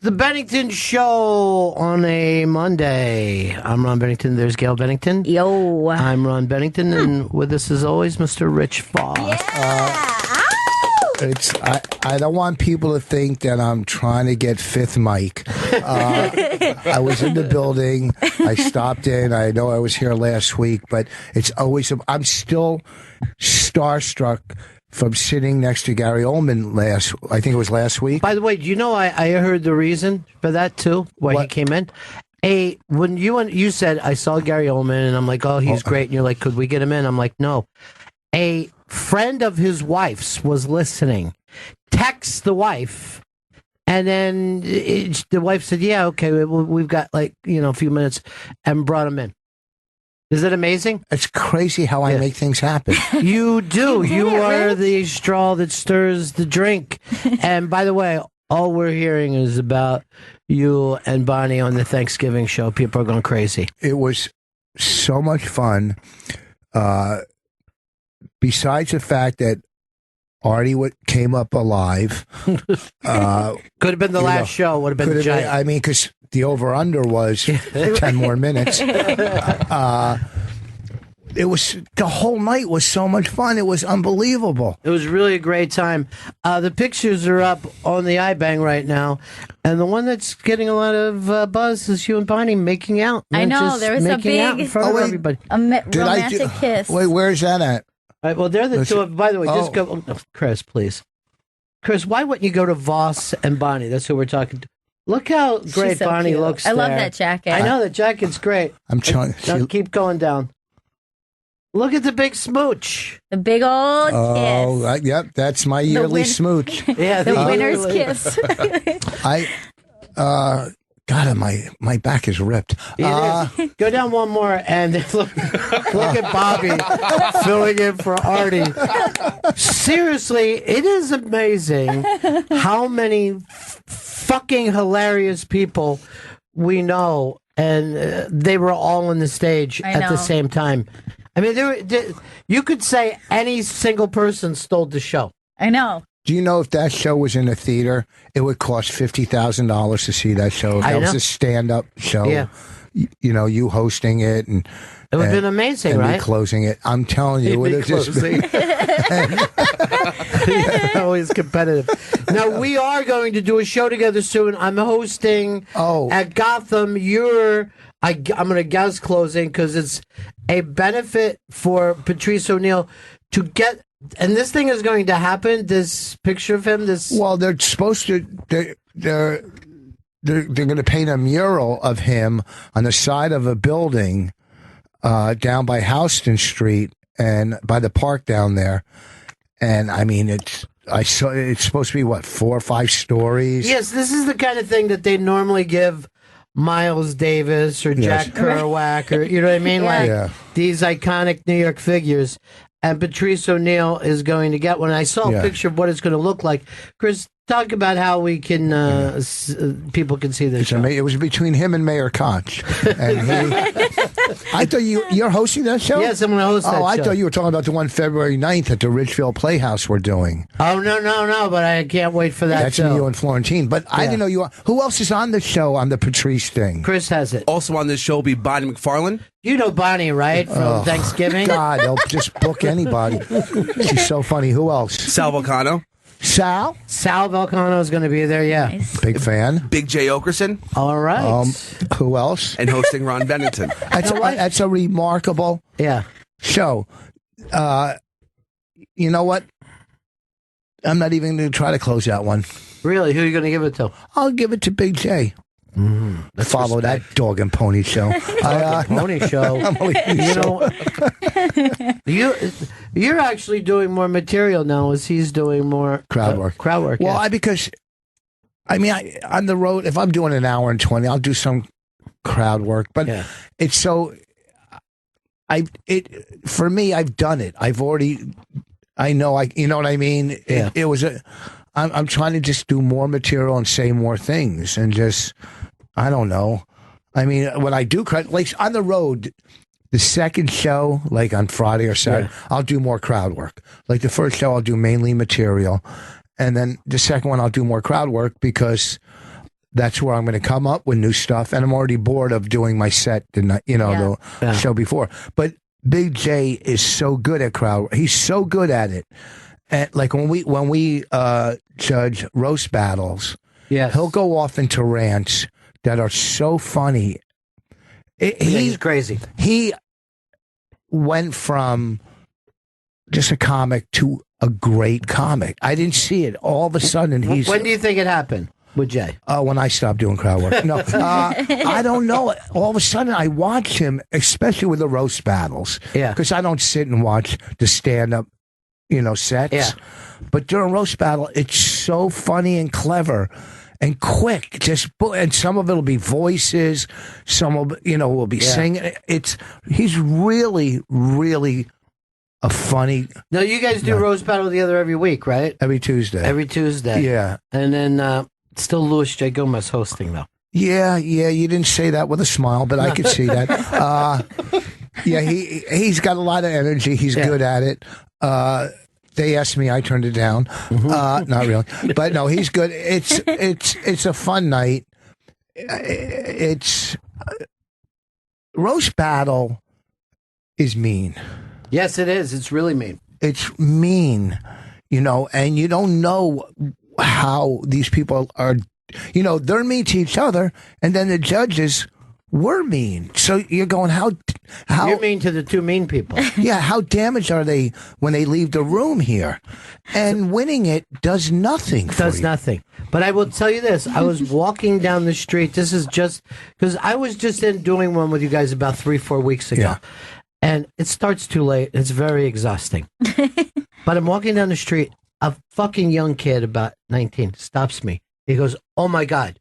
the Bennington Show on a Monday. I'm Ron Bennington. There's Gail Bennington. Yo. I'm Ron Bennington, and with us as always, Mr. Rich Foss. I don't want people to think that I'm trying to get fifth mic. I was in the building. I stopped in. I know I was here last week, but it's always, I'm still starstruck from sitting next to Gary Oldman I think it was last week. By the way, do you know I heard the reason for that too, why he came in? When you said, I saw Gary Oldman, and I'm like, oh, he's great. And you're like, could we get him in? I'm like, no. A friend of his wife's was listening, texts the wife, and then the wife said, yeah, okay, we've got a few minutes, and brought him in. Is it amazing? It's crazy how I make things happen. You do. You are the straw that stirs the drink. And by the way, all we're hearing is about you and Bonnie on the Thanksgiving show. People are going crazy. It was so much fun. Besides the fact that Artie came up alive. Could have been the last show. Would have been the giant. I mean, because the over-under was 10 more minutes. It was, the whole night was so much fun. It was unbelievable. It was really a great time. The pictures are up on the iBang right now, and the one that's getting a lot of buzz is you and Bonnie making out. I know, there was a big out in front of everybody. Romantic kiss. Wait, where's that at? All right, well, they're the two. By the way, just go, Chris, please. Chris, why wouldn't you go to Voss and Bonnie? That's who we're talking to. Look how great so Bonnie cute. looks. I love there. that jacket. I know the jacket's great. I'm trying. Now keep going down. Look at the big smooch. The big old kiss. Yep, that's my yearly smooch. Yeah, the winner's kiss. God, my back is ripped. Go down one more and look at Bobby filling in for Artie. Seriously, it is amazing how many fucking hilarious people we know, and they were all on the stage at the same time. I mean, you could say any single person stole the show. I know. Do you know if that show was in a theater, it would cost $50,000 to see that show? If that was a stand-up show. Yeah. You hosting it and it would have been amazing, and right? Me closing it. I'm telling you, it would have just been always competitive. Now we are going to do a show together soon. I'm hosting at Gotham. I'm going to guess closing because it's a benefit for Patrice O'Neill to get. And this thing is going to happen. This picture of him. They're supposed to. They're going to paint a mural of him on the side of a building down by Houston Street and by the park down there. And I mean, it's supposed to be 4 or 5 stories. Yes, this is the kind of thing that they normally give Miles Davis or Jack Kerouac or you know what I mean, these iconic New York figures. And Patrice O'Neill is going to get one. I saw a picture of what it's going to look like. Chris, talk about how we can people can see this show. It was between him and Mayor Koch. And I thought you're hosting that show? Yes, I'm going to host that show. I thought you were talking about the one February 9th at the Ridgefield Playhouse we're doing. Oh, no, but I can't wait for that show. That's you and Florentine. But I didn't know you. Who else is on the show on the Patrice thing? Chris has it. Also on this show will be Bonnie McFarlane. You know Bonnie, right? From Thanksgiving? God, they'll just book anybody. She's so funny. Who else? Sal Volcano. Sal Volcano is going to be there, Nice. Big fan. Big J. Okerson. All right. Who else? And hosting Ron Bennington. That's a remarkable show. You know what? I'm not even going to try to close that one. Really? Who are you going to give it to? I'll give it to Big J. Follow that dog and pony show. Pony show. You're actually doing more material now as he's doing more crowd work. Well, because on the road, if I'm doing an hour and 20, I'll do some crowd work. But it's so. For me, I've done it. I've already. I know. You know what I mean. It was a. I'm trying to just do more material and say more things and just. I don't know. I mean, when I do like on the road, the second show, like on Friday or Saturday, I'll do more crowd work. Like the first show, I'll do mainly material, and then the second one, I'll do more crowd work because That's where I'm going to come up with new stuff, and I'm already bored of doing my set, the show before. But Big J is so good at crowd. He's so good at it. And like when we judge roast battles, he'll go off into rants that are so funny. He's crazy. He went from just a comic to a great comic. I didn't see it. All of a sudden, he's. When do you think it happened with Jay? When I stopped doing crowd work. No, I don't know. All of a sudden, I watch him, especially with the roast battles. Yeah. Because I don't sit and watch the stand-up, sets. Yeah. But during roast battle, it's so funny and clever and quick. And some of it'll be voices. Some will be singing. He's really, really a funny. No, you guys do roast battle together every week, right? Every Tuesday. Every Tuesday. Yeah. And then still Louis J. Gomez hosting, though. Yeah. You didn't say that with a smile, but I could see that. He's got a lot of energy. He's good at it. They asked me, I turned it down. Not really, but no, he's good. It's a fun night. It's roast battle is mean. Yes, it is. It's really mean. It's mean, and you don't know how these people are. They're mean to each other, and then the judges were mean. So you're going, how you're mean to the two mean people. Yeah, how damaged are they when they leave the room here? And winning it does nothing. Does nothing. But I will tell you this: I was walking down the street. This is just because I was just doing one with you guys about 3-4 weeks ago. Yeah. And it starts too late. It's very exhausting. But I'm walking down the street. A fucking young kid, about 19, stops me. He goes, "Oh my God,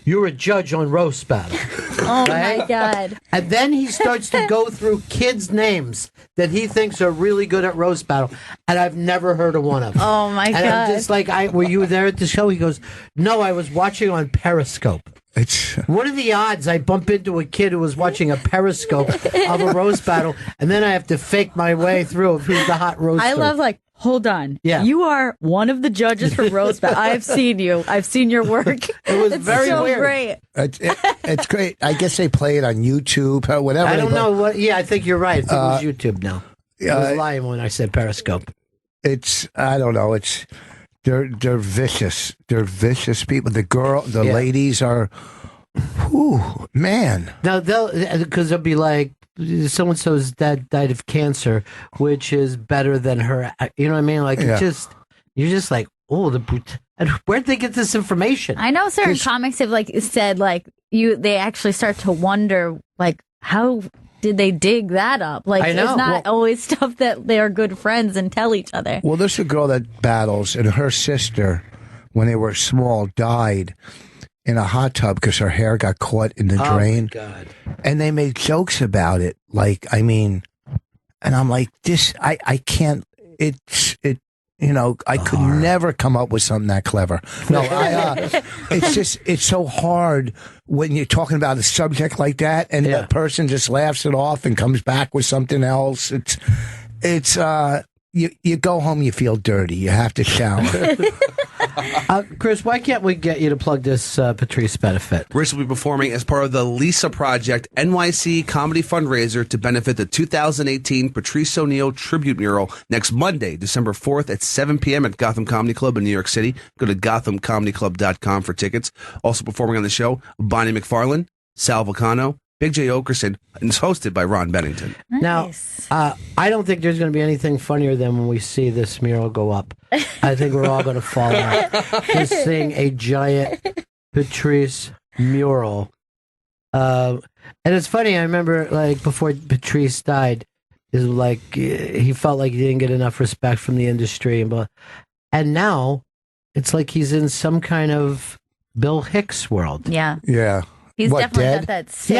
you're a judge on roast battle." Oh my God. And then he starts to go through kids' names that he thinks are really good at roast battle. And I've never heard of one of them. Oh my God. And I'm just like, were you there at the show? He goes, "No, I was watching on Periscope." What are the odds I bump into a kid who was watching a Periscope of a roast battle, and then I have to fake my way through of who's the hot roaster? I love, hold on. Yeah. You are one of the judges for roast battle. I've seen you. I've seen your work. It was very so weird. Great. It's great. I guess they play it on YouTube or whatever. I don't know what. Yeah, I think you're right. I think it was YouTube now. I was lying when I said Periscope. I don't know. They're vicious. They're vicious people. The ladies are, whew, man. Now because they'll be like, so and so's dad died of cancer, which is better than her. You know what I mean? Like you're just like, oh, where'd they get this information? I know certain comics have said they actually start to wonder how did they dig that up? I know. It's not always stuff that they are good friends and tell each other. Well, there's a girl that battles, and her sister, when they were small, died in a hot tub because her hair got caught in the drain. Oh, my God. And they made jokes about it. And I'm like, I can't, I could never come up with something that clever. No, it's so hard when you're talking about a subject like that and the person just laughs it off and comes back with something else. You go home, you feel dirty. You have to shower. Chris, why can't we get you to plug this Patrice benefit? Rich will be performing as part of the Lisa Project NYC comedy fundraiser to benefit the 2018 Patrice O'Neal Tribute Mural next Monday, December 4th at 7 p.m. at Gotham Comedy Club in New York City. Go to gothamcomedyclub.com for tickets. Also performing on the show, Bonnie McFarlane, Sal Vulcano, Big J. Okerson, and it's hosted by Ron Bennington. Nice. Now, I don't think there's going to be anything funnier than when we see this mural go up. I think we're all going to fall out just seeing a giant Patrice mural. And it's funny, I remember before Patrice died, he felt like he didn't get enough respect from the industry. And now it's like he's in some kind of Bill Hicks world. Yeah. Yeah. He's definitely dead? got that same.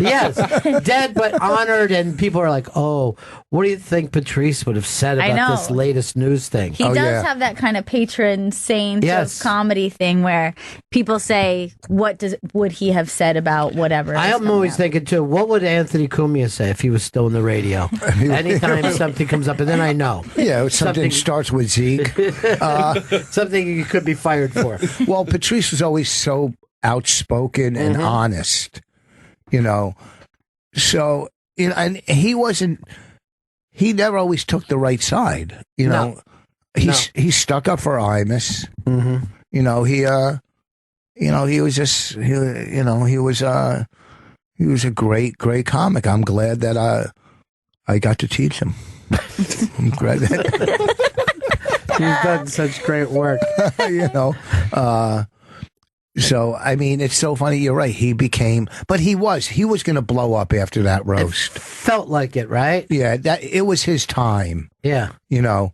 Yes, dead but honored, and people are like, "Oh, what do you think Patrice would have said about this latest news thing?" He does have that kind of patron saint of comedy thing where people say, "What would he have said about whatever?" I'm always thinking too, what would Anthony Cumia say if he was still in the radio? Anytime something comes up, and then I know, something starts with Zeke, something you could be fired for. Well, Patrice was always so outspoken and honest, you know. So, you know, and he never always took the right side, you know. He stuck up for Imus. Mm-hmm. You know, he was just, he was a great comic. I'm glad that I got to teach him. I'm glad that he's done such great work. you know. So I mean, it's so funny. You're right. He was going to blow up after that roast. It felt like it, right? Yeah, that it was his time. Yeah, you know.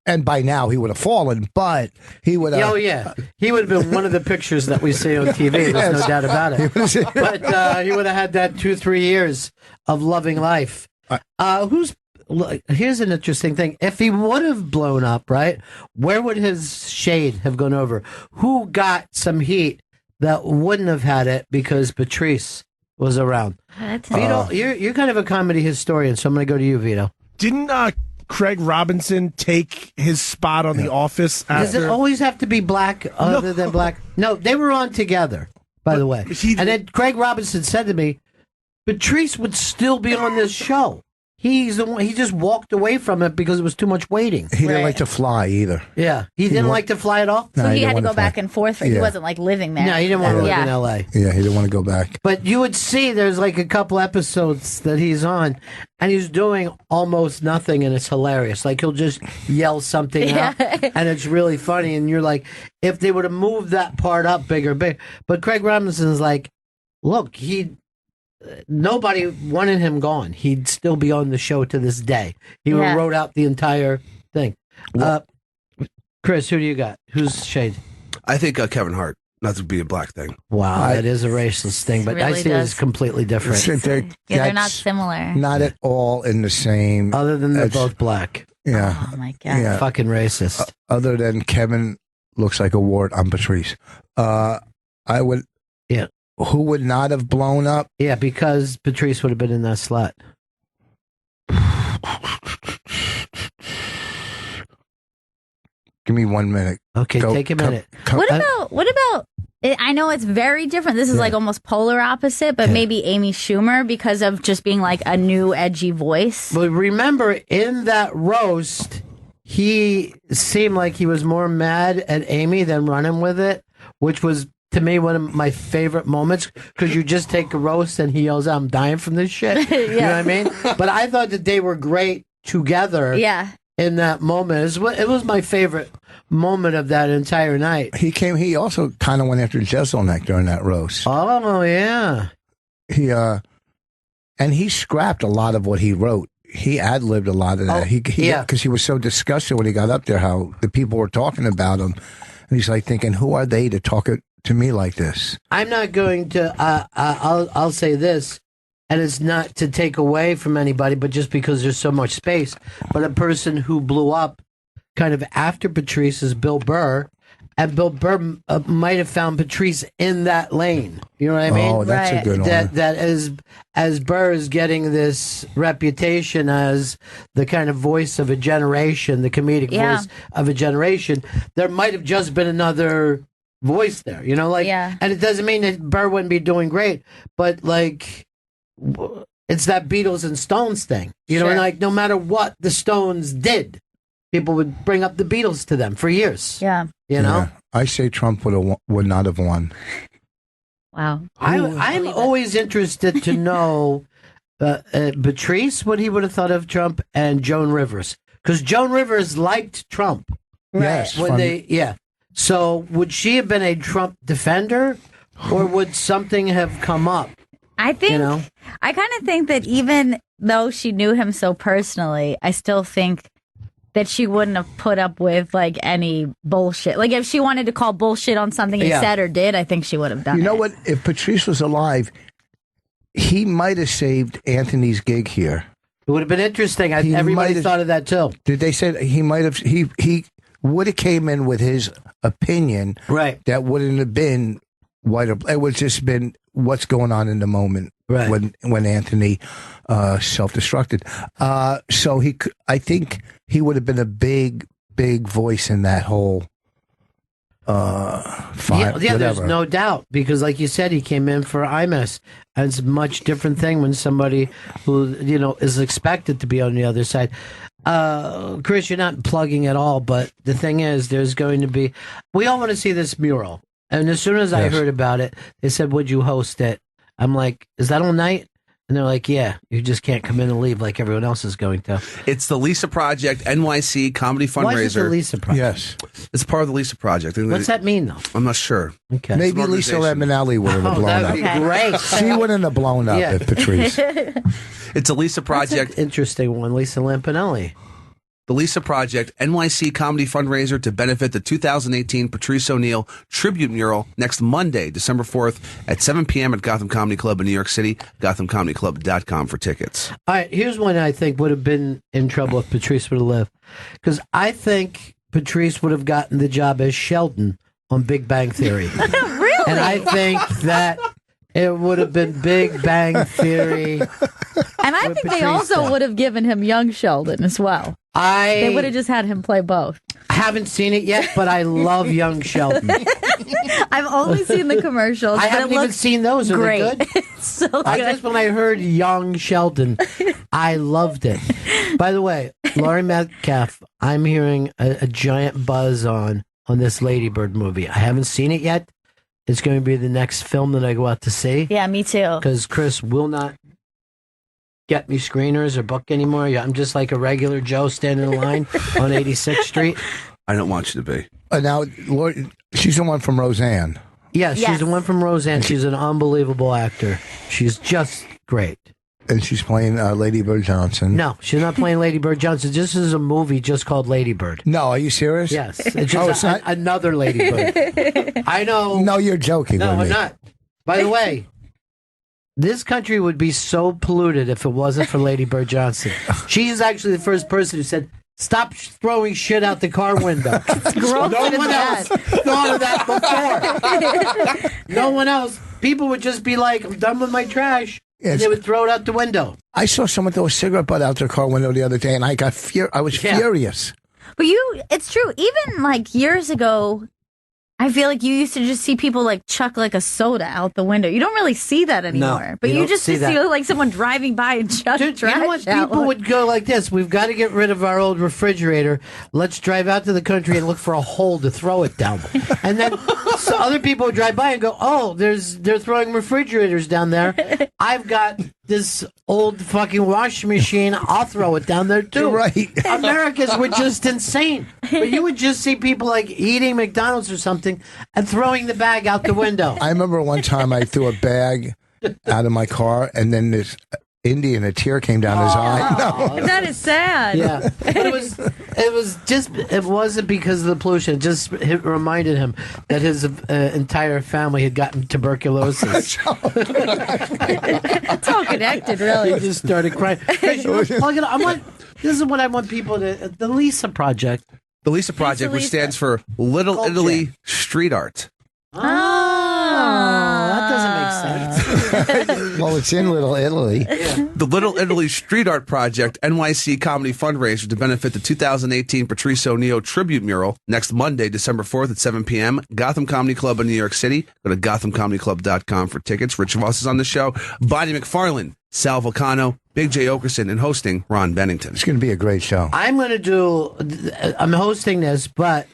And by now he would have fallen, but he would have. Oh yeah, he would have been one of the pictures that we see on TV. There's no doubt about it. But he would have had that 2-3 years of loving life. Here's an interesting thing. If he would have blown up, right, where would his shade have gone over? Who got some heat that wouldn't have had it because Patrice was around? Vito, you're kind of a comedy historian, so I'm going to go to you, Vito. Didn't Craig Robinson take his spot on The Office after? Does it always have to be black other than black? No, they were on together, by the way. And then Craig Robinson said to me, Patrice would still be on this show. He's the one. He just walked away from it because it was too much waiting. He didn't like to fly either. Yeah, he didn't like to fly at all. So he had to go back and forth. He wasn't like living there. No, he didn't want to live in L.A. Yeah, he didn't want to go back. But you would see there's like a couple episodes that he's on, and he's doing almost nothing, and it's hilarious. Like he'll just yell something out, and it's really funny. And you're like, if they would have moved that part up bigger. But Craig Robinson's like, look, nobody wanted him gone. He'd still be on the show to this day. He wrote out the entire thing. Chris, who do you got? Who's shade? I think Kevin Hart. Not to be a black thing. Wow, that is a racist thing, but I see it as completely different. They're not similar. Not at all in the same. Other than they're both black. Yeah. Oh my god. Yeah. Fucking racist. Other than Kevin looks like a wart on Patrice. I would. Yeah. Who would not have blown up? Yeah, because Patrice would have been in that slot. Give me 1 minute. Okay, take a minute. What about? I know it's very different. This is like almost polar opposite, but maybe Amy Schumer because of just being like a new edgy voice. But remember, in that roast, he seemed like he was more mad at Amy than running with it, which was, to me, one of my favorite moments, because you just take a roast and he yells out, I'm dying from this shit. You know what I mean? But I thought that they were great together in that moment. It was my favorite moment of that entire night. He also kind of went after Jeselnik during that roast. Oh, yeah. And he scrapped a lot of what he wrote. He ad-libbed a lot of that. Because he was so disgusted when he got up there, how the people were talking about him. And he's like thinking, who are they to talk to me like this? I'm not going to. I'll say this, and it's not to take away from anybody, but just because there's so much space. But a person who blew up kind of after Patrice is Bill Burr, and Bill Burr might have found Patrice in that lane. You know what I mean? Oh, that's a good one. That as Burr is getting this reputation as the kind of voice of a generation, the comedic voice of a generation, there might have just been another voice there, you know, and it doesn't mean that Burr wouldn't be doing great, but like it's that Beatles and Stones thing, you know, and like no matter what the Stones did, people would bring up the Beatles to them for years. Yeah, you know. I say Trump would not have won. Wow. I'm always interested to know Patrice, what he would have thought of Trump, and Joan Rivers, because Joan Rivers liked Trump. Yes, So would she have been a Trump defender, or would something have come up? I think, I kind of think that even though she knew him so personally, I still think that she wouldn't have put up with like any bullshit. Like if she wanted to call bullshit on something he said or did, I think she would have done it. You know what? If Patrice was alive, he might have saved Anthony's gig here. It would have been interesting. Everybody thought of that too. Did they say that he might have? He would have came in with his opinion, right? That wouldn't have been what it would just been what's going on in the moment, right? When Anthony self-destructed. So I think he would have been a big voice in that whole fine. Yeah, there's whatever. no doubt because, like you said, he came in for IMS, and it's a much different thing when somebody who is expected to be on the other side. Chris, you're not plugging at all, but the thing is, there's going to be. We all want to see this mural, and as soon as I heard about it, they said, "Would you host it?" I'm like, "Is that all night?" And they're like, yeah, you just can't come in and leave like everyone else is going to. It's the Lisa Project NYC comedy fundraiser. Why is it the Lisa Project? Yes. It's part of the Lisa Project. What's that mean, though? I'm not sure. Okay. Maybe Lisa Lemmonelli wouldn't have blown that up. would be great. She wouldn't have blown up if Patrice. It's a Lisa Project. That's an interesting one, Lisa Lampanelli. The Lisa Project NYC comedy fundraiser to benefit the 2018 Patrice O'Neill tribute mural next Monday, December 4th at 7 p.m. at Gotham Comedy Club in New York City. GothamComedyClub.com for tickets. All right, here's one I think would have been in trouble if Patrice would have lived. Because I think Patrice would have gotten the job as Sheldon on Big Bang Theory. Really? And I think that it would have been Big Bang Theory. And I think they Patrice also then. would have given him young Sheldon as well. They would have just had him play both. I haven't seen it yet, but I love young Sheldon. I've only seen the commercials. I but haven't it even looks seen those. Are great. they good? It's so good. I just when I heard young Sheldon, I loved it. By the way, Laurie Metcalf, I'm hearing a giant buzz on this Lady Bird movie. I haven't seen it yet. It's going to be the next film that I go out to see. Yeah, me too. Because Chris will not get me screeners or book anymore. I'm just like a regular Joe standing in line on 86th Street. I don't want you to be. Now, she's the one from Roseanne. Yeah, she's Yes. the one from Roseanne. She's an unbelievable actor. She's just great. And she's playing Lady Bird Johnson. No, she's not playing Lady Bird Johnson. This is a movie just called Lady Bird. No, are you serious? Yes, it's just it's not? another Lady Bird. I know. No, you're joking No, with I'm me. not. By the way, this country would be so polluted if it wasn't for Lady Bird Johnson. She's actually the first person who said, "Stop throwing shit out the car window." Gross No and one else bad. thought of that before. No one else. People would just be like, "I'm done with my trash." And Yes. they would throw it out the window. I saw someone throw a cigarette butt out their car window the other day, and I got I was Yeah. furious. But it's true. Even like years ago, I feel like you used to just see people like chuck like a soda out the window. You don't really see that anymore. But you you don't just see see that. like someone driving by and chuck Dude, you trash know what? out. People would go like this. We've got to get rid of our old refrigerator. Let's drive out to the country and look for a hole to throw it down. And then so other people would drive by and go, "Oh, they're throwing refrigerators down there. I've got this old fucking washing machine. I'll throw it down there too." You're right. Americans were just insane. But you would just see people like eating McDonald's or something and throwing the bag out the window. I remember one time I threw a bag out of my car, and then this Indian, a tear came down his eye. No. That is sad. Yeah, but it wasn't because of the pollution. It reminded him that his entire family had gotten tuberculosis. It's all connected, He really. just started crying. Chris, this is what I want people to. The Lisa Project. The Lisa Project, which Lisa. stands for Little Culture. Italy Street Art. Oh, that doesn't make sense. Well, it's in Little Italy. The Little Italy Street Art Project NYC comedy fundraiser to benefit the 2018 Patrice O'Neill tribute mural next Monday, December 4th at 7 p.m. Gotham Comedy Club in New York City. Go to GothamComedyClub.com for tickets. Rich Voss is on the show. Bonnie McFarlane, Sal Vulcano, Big J. Okerson, and hosting Ron Bennington. It's going to be a great show. I'm hosting this, but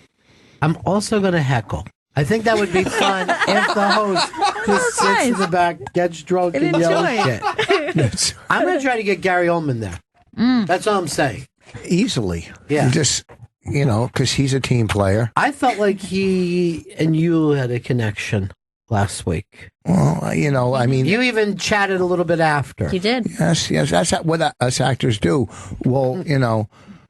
I'm also going to heckle. I think that would be fun if the host just sits in the back, gets drunk, and yells shit. I'm going to try to get Gary Oldman there. That's all I'm saying. Easily. Yeah. You just, because he's a team player. I felt like he and you had a connection last week. Well, I mean, You even chatted a little bit after. You did. yes, that's what us actors do. Well,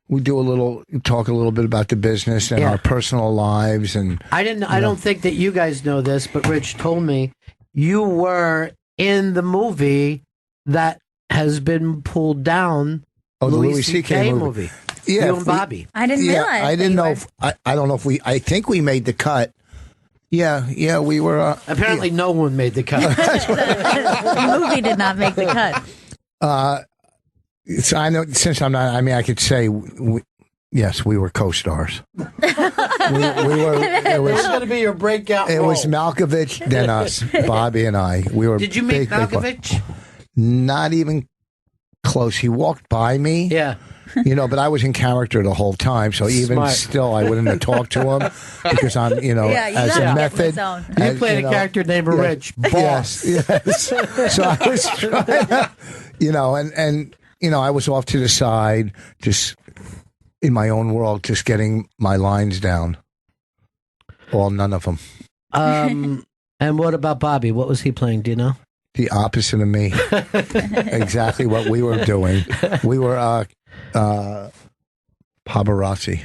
we do talk a little bit about the business and Yeah. our personal lives, and I don't think that you guys know this, but Rich told me you were in the movie that has been pulled down. the Louis C.K. movie. Yeah, You and Bobby. I didn't realize. I didn't know. I don't know if I think we made the cut. Yeah, we were. Apparently, no one made the cut. The movie did not make the cut. So I know since I'm not. I mean, I could say Yes, we were co-stars. we were. It What's was. going to be your breakout It role? was Malkovich, then us, Bobby and I. We were. Did you meet big part. Malkovich? Not even close. He walked by me. Yeah. But I was in character the whole time, so even Smart. still, I wouldn't have talked to him because I'm, Yeah, you as gotta a get in the method. zone. You as, played a character named Rich. Boss. Yes. So I was trying to, and I was off to the side, just in my own world, just getting my lines down. None of them. And what about Bobby? What was he playing? Do you know? The opposite of me. Exactly what we were doing. We were paparazzi.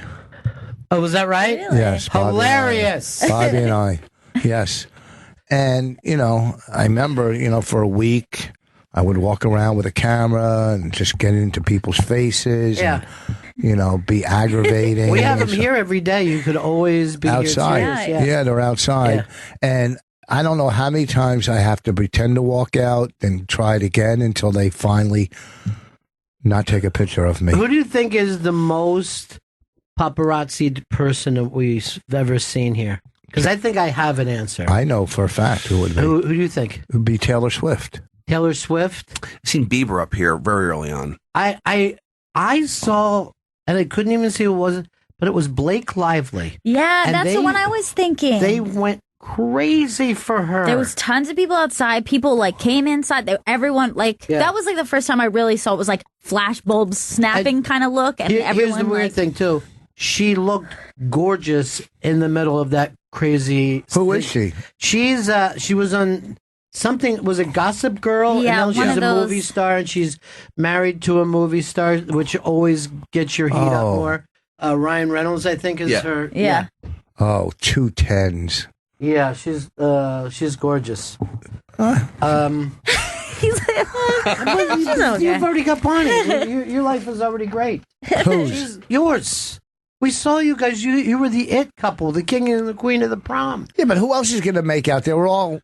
Oh, was that right? Really? Yes. Hilarious. Bobby and I. Yes. And, I remember, for a week, I would walk around with a camera and just get into people's faces Yeah. and, be aggravating. We have and them here every day. You could always be outside. here. Cheers. Yeah, they're outside. And I don't know how many times I have to pretend to walk out and try it again until they finally not take a picture of me. Who do you think is the most paparazzi person that we've ever seen here? Because I think I have an answer. I know for a fact who it would be. Who do you think? It would be Taylor Swift. Taylor Swift? I've seen Bieber up here very early on. I saw, and I couldn't even see who it was, but it was Blake Lively. Yeah, And that's the one I was thinking. They went crazy for her. There was tons of people outside. People came inside. Everyone that was the first time I really saw it was flash bulbs snapping kind of look, and everyone. Here's the weird thing too. She looked gorgeous in the middle of that crazy. Who is she? She was on something. Was it Gossip Girl? Yeah, and now one she's of a those. movie star, and she's married to a movie star, which always gets your heat up more. Ryan Reynolds, I think, is her. Yeah. Oh, 2 10s. Yeah, she's gorgeous. He's like, okay. You've already got Bonnie. Your life is already great. Who's? Yours. We saw you guys. You were the it couple, the king and the queen of the prom. Yeah, but who else is going to make out there? We're all,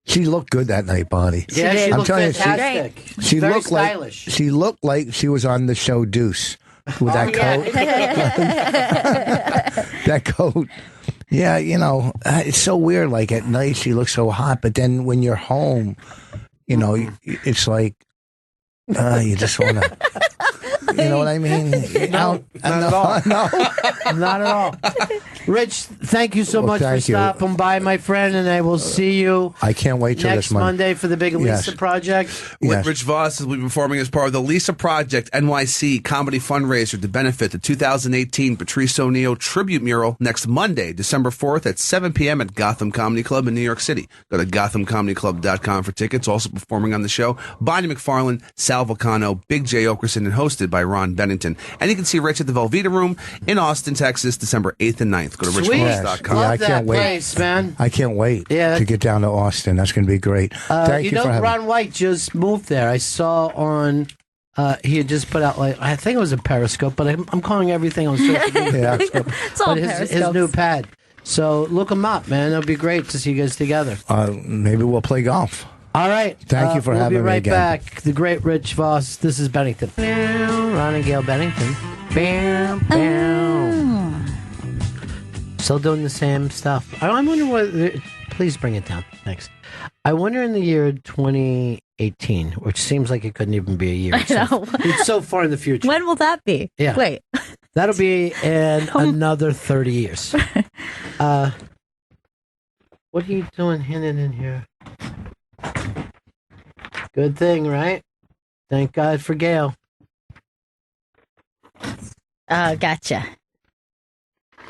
She looked good that night, Bonnie. Yeah, she I'm looked telling you, fantastic. She Very looked stylish. like she looked like she was on the show Deuce with that coat. That coat. Yeah, it's so weird. Like at night, she looks so hot, but then when you're home, it's like you just want to. You know what I mean? No, not at all. No. Not at all. Rich, thank you so much for thank you. stopping by, my friend, and I will see you I can't wait till next this Monday for the big Lisa Yes. project. Yes. Rich Voss will be performing as part of the Lisa Project NYC comedy fundraiser to benefit the 2018 Patrice O'Neill tribute mural next Monday, December 4th at 7 p.m. at Gotham Comedy Club in New York City. Go to GothamComedyClub.com for tickets. Also performing on the show, Bonnie McFarlane, Sal Vulcano, Big J. Okerson, and hosted by Ron Bennington. And you can see Rich at the Velveeta Room in Austin, Texas, December 8th and 9th. Go to Sweet. richvoss.com. Yeah, I Love that can't wait. place, man. I can't wait Yeah. to get down to Austin. That's going to be great. Thank you, for having Ron White just moved there. I saw on. He had just put out I think it was a Periscope, but I'm calling everything on social media. Yeah. Periscope. It's all But his Periscopes. new pad. So look him up, man. It'll be great to see you guys together. Maybe we'll play golf. All right. Thank you for we'll having me be right again. back. The great Rich Voss. This is Bennington. Ron and Gail Bennington. Bam, bam. Still doing the same stuff. I wonder what. Please bring it down. Thanks. I wonder in the year 2018, which seems like it couldn't even be a year. I know. It's so far in the future. When will that be? Yeah. Wait. That'll be in another 30 years. What are you doing hidden in here? Good thing, right? Thank God for Gail. Gotcha.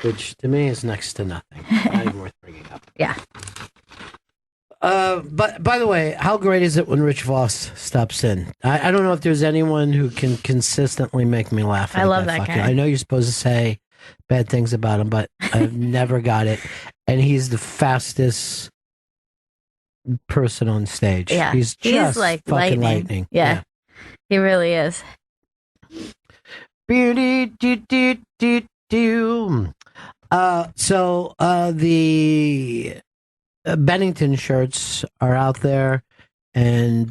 Which to me is next to nothing. Not even worth bringing up. Yeah. But by the way, how great is it when Rich Voss stops in? I don't know if there's anyone who can consistently make me laugh. I love that guy. I know you're supposed to say bad things about him, but I've never got it. And he's the fastest person on stage. Yeah. He's just like fucking lightning. lightning. Yeah. He really is. So the Bennington shirts are out there, and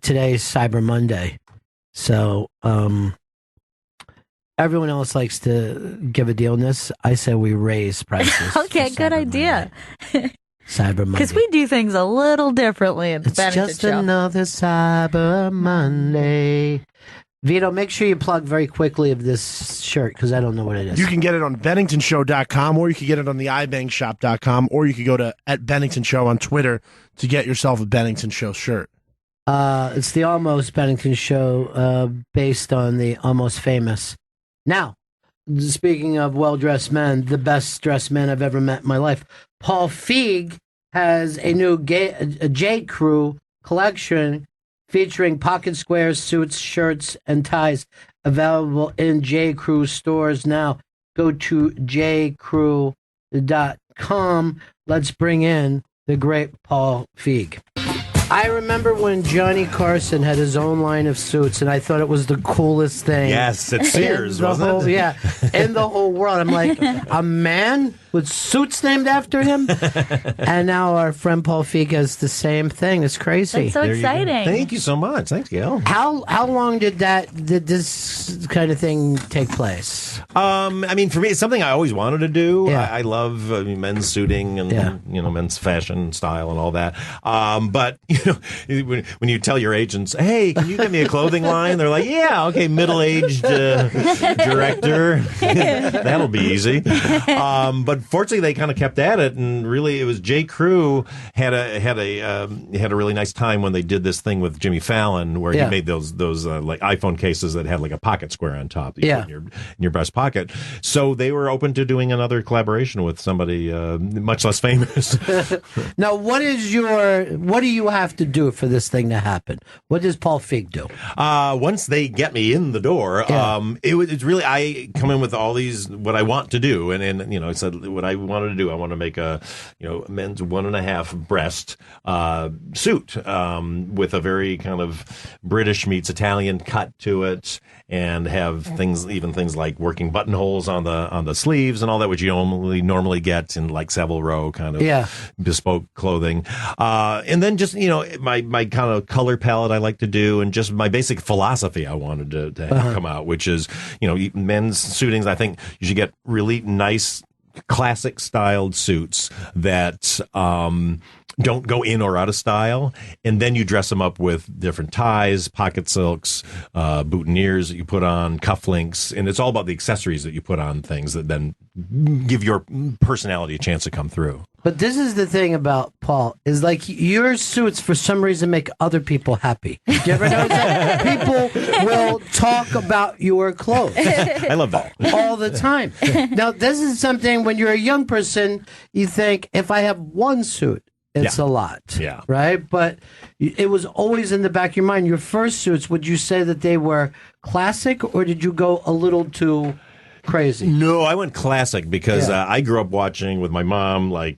today's Cyber Monday. So Everyone else likes to give a deal on this. I say we raise prices. Okay, good idea. Cyber Monday. Because we do things a little differently in the It's Bennington just Show. another Cyber Monday. Vito, make sure you plug very quickly of this shirt because I don't know what it is. You can get it on BenningtonShow.com, or you can get it on the iBangShop.com, or you can go to @BenningtonShow on Twitter to get yourself a Bennington Show shirt. It's the Almost Bennington Show based on the Almost Famous. Now, speaking of well-dressed men, the best-dressed man I've ever met in my life, Paul Feig has a new J. Crew collection featuring pocket squares, suits, shirts, and ties available in J. Crew stores now. Go to jcrew.com. Let's bring in the great Paul Feig. I remember when Johnny Carson had his own line of suits, and I thought it was the coolest thing. Yes, at Sears, wasn't it? Yeah, in the whole world. I'm like, a man with suits named after him? And now our friend Paul Feig has the same thing. It's crazy. That's so exciting. Thank you so much. Thanks, Gail. How long did this kind of thing take place? I mean, for me, it's something I always wanted to do. Yeah. I love men's suiting and men's fashion style and all that. But when you tell your agents, "Hey, can you get me a clothing line?" They're like, "Yeah, okay, middle-aged director, that'll be easy." But fortunately, they kind of kept at it, and really, it was J. Crew had a really nice time when they did this thing with Jimmy Fallon, where he made those like iPhone cases that had like a pocket square on top. That you put in your breast pocket. So they were open to doing another collaboration with somebody much less famous. Now, what do you have to do for this thing to happen? What does Paul Feig do? Once they get me in the door, it's really, I come in with all these, what I want to do. And I said, what I wanted to do, I want to make a, men's 1.5 breast, suit, with a very kind of British meets Italian cut to it, and have things like working buttonholes on the sleeves and all that, which you normally get in like Savile Row kind of bespoke clothing. And then just, my kind of color palette I like to do, and just my basic philosophy I wanted to have come out, which is, men's suitings, I think you should get really nice, classic styled suits that, don't go in or out of style, and then you dress them up with different ties, pocket silks, boutonnieres that you put on, cufflinks, and it's all about the accessories that you put on things that then give your personality a chance to come through. But this is the thing about Paul, is like your suits for some reason make other people happy. Do you ever notice that? People will talk about your clothes. I love that. All the time. Now, this is something when you're a young person, you think, if I have one suit, it's a lot, right? But it was always in the back of your mind. Your first suits, would you say that they were classic, or did you go a little too crazy? No, I went classic because I grew up watching with my mom, like,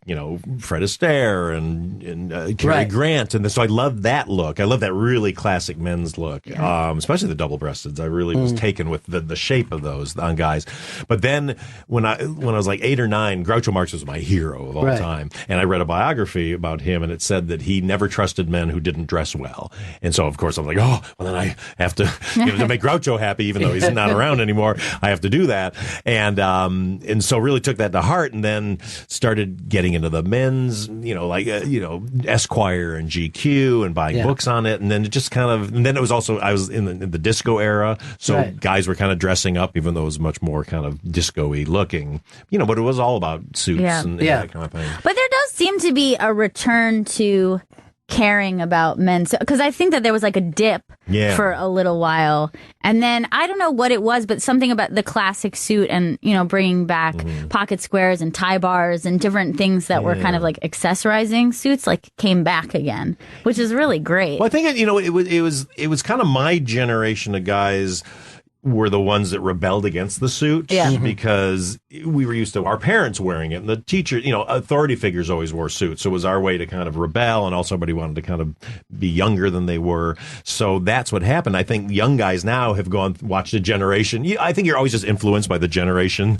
Fred Astaire and Cary Grant. And so I loved that look. I love that really classic men's look, especially the double-breasteds. I really was taken with the shape of those on guys. But then when I was like 8 or 9, Groucho Marx was my hero of all time. And I read a biography about him, and it said that he never trusted men who didn't dress well. And so, of course, I'm like, oh, well, then I have to, to make Groucho happy, even though he's not around anymore, I have to do that. And so really took that to heart, and then started getting into the men's, Esquire and GQ, and buying books on it. And then it just and then it was also, I was in the disco era. So guys were kind of dressing up, even though it was much more kind of disco-y looking, but it was all about suits and that kind of thing. But there does seem to be a return to caring about men, because I think that there was like a dip for a little while, and then I don't know what it was, but something about the classic suit and bringing back pocket squares and tie bars and different things that were kind of like accessorizing suits, like came back again, which is really great. Well, I think it was kind of my generation of guys were the ones that rebelled against the suit because we were used to our parents wearing it, and the teachers, authority figures always wore suits. So it was our way to kind of rebel, and also everybody wanted to kind of be younger than they were. So that's what happened. I think young guys now have watched a generation. I think you're always just influenced by the generation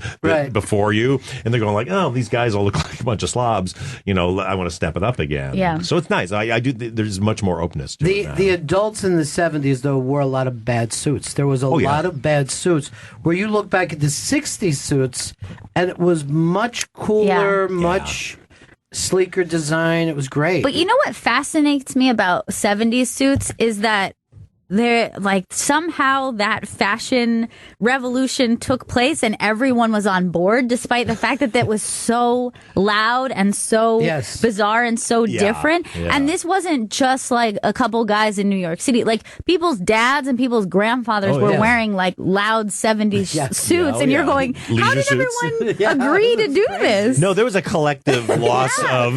before you, and they're going like, oh, these guys all look like a bunch of slobs. I want to step it up again. Yeah. So it's nice. I do. There's much more openness to it now. The adults in the 70s, though, wore a lot of bad suits. There was a lot of of bad suits. Where you look back at the '60s suits, and it was much cooler, much sleeker design. It was great. But you know what fascinates me about 70s suits is that they're like somehow that fashion revolution took place and everyone was on board, despite the fact that was so loud and so bizarre and so different. Yeah. And this wasn't just like a couple guys in New York City. Like people's dads and people's grandfathers were wearing like loud 70s suits. And you're going, how did everyone agree to do this? No, there was a collective loss of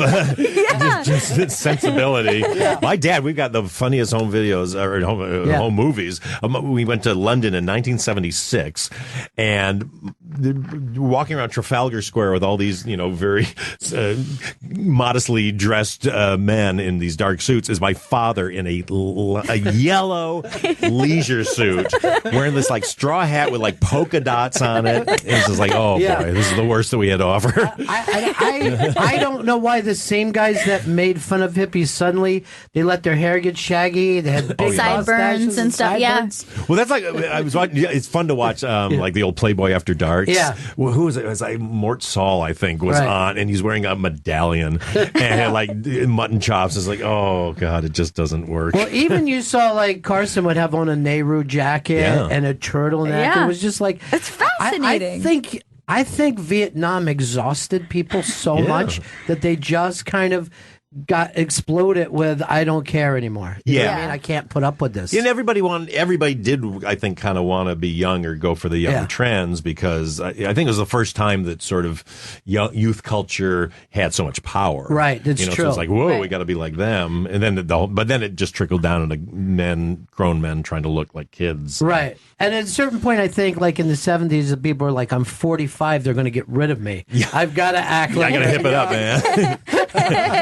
just sensibility. My dad, we've got the funniest home videos or home movies. We went to London in 1976 and walking around Trafalgar Square with all these, very modestly dressed men in these dark suits is my father in a yellow leisure suit wearing this like straw hat with like polka dots on it. It's just like, oh boy, this is the worst that we had to offer. I don't know why the same guys that made fun of hippies suddenly they let their hair get shaggy. They had big sideburns and stuff. Sideburns. Yeah. Well, that's like I was watching. It's fun to watch, like the old Playboy After Dark. Yeah. Well, who was it? It was like Mort Saul, I think, was on, and he's wearing a medallion and had like mutton chops. It's like, oh god, it just doesn't work. Well, even you saw like Carson would have on a Nehru jacket and a turtleneck. Yeah. It was just like it's fascinating. I think Vietnam exhausted people so much that they just kind of got exploded with I don't care anymore. You know what I mean? I can't put up with this. And everybody did, I think, kind of want to be young or go for the young trends because I think it was the first time that sort of youth culture had so much power. Right, that's true. So it's like, whoa, we got to be like them. And then but then it just trickled down into grown men trying to look like kids. Right. And at a certain point, I think, like in the 70s, the people were like, I'm 45, they're going to get rid of me. Yeah. I've got to act like I got to hip it up, man.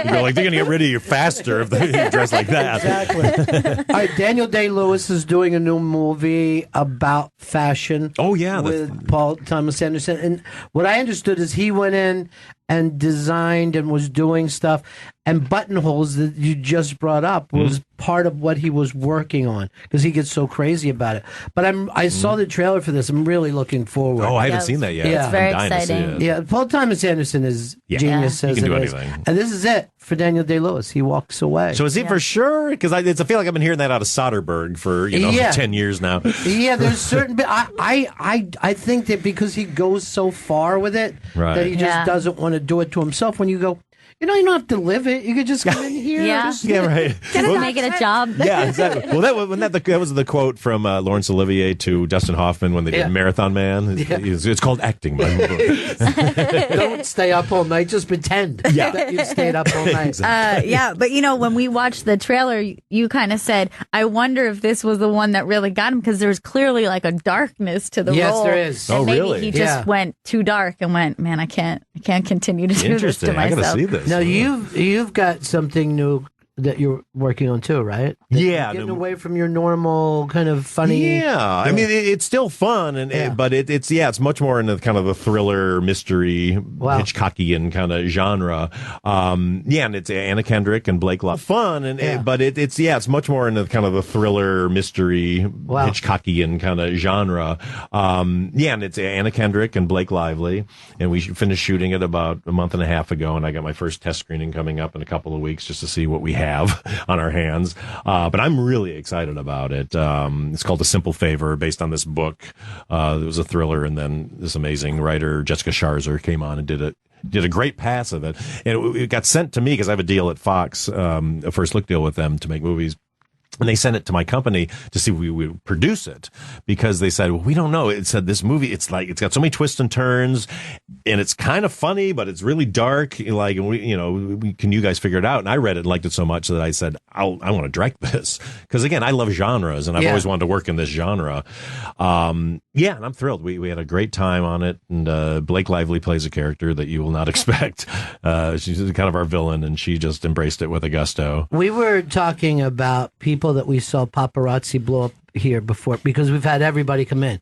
You're like, they're going to get rid of you faster if you dress like that. Exactly. All right, Daniel Day-Lewis is doing a new movie about fashion. Oh, yeah. With Paul Thomas Anderson. And what I understood is he went in and designed and was doing stuff. And buttonholes that you just brought up was part of what he was working on because he gets so crazy about it. But I saw the trailer for this. I'm really looking forward. Oh, I haven't seen that yet. Yeah. It's very exciting. Yeah, Paul Thomas Anderson is genius. He can do is. anything. And this is it for Daniel Day-Lewis. He walks away. So is he for sure? Because I feel like I've been hearing that out of Soderbergh for 10 years now. Yeah, there's certain. I think that because he goes so far with it that he just doesn't want to do it to himself. When you go, you don't have to live it. You could just come in here. Right. Just make it a job. Yeah, exactly. Well, that was the quote from Laurence Olivier to Dustin Hoffman when they did Marathon Man. It's called acting. Don't stay up all night. Just pretend that you stayed up all night. But when we watched the trailer, you kind of said, I wonder if this was the one that really got him because there's clearly like a darkness to the role. Yes, there is. And maybe really? he just went too dark and went, man, I can't continue to do this to myself. I gotta see this. Now you've got something new that you're working on too, right? Getting away from your normal kind of funny. Yeah, I mean it's still fun, but it's much more in the kind of the thriller, mystery, Hitchcockian kind of genre. And it's Anna Kendrick and Blake Lively. Fun, but it's much more in the kind of the thriller, mystery, Hitchcockian kind of genre. And it's Anna Kendrick and Blake Lively, and we finished shooting it about a month and a half ago, and I got my first test screening coming up in a couple of weeks just to see what we have on our hands. But I'm really excited about it. It's called A Simple Favor, based on this book. It was a thriller, and then this amazing writer, Jessica Sharzer, came on and did a great pass of it. And it got sent to me because I have a deal at Fox, a first look deal with them to make movies. And they sent it to my company to see if we would produce it because they said, well, we don't know. It said this movie, it's got so many twists and turns and it's kind of funny, but it's really dark. Like, can you guys figure it out? And I read it and liked it so much that I said, I want to direct this. Cause again, I love genres and I've always wanted to work in this genre. And I'm thrilled. We had a great time on it. And, Blake Lively plays a character that you will not expect. She's kind of our villain and she just embraced it with a gusto. We were talking about people that we saw paparazzi blow up here before because we've had everybody come in.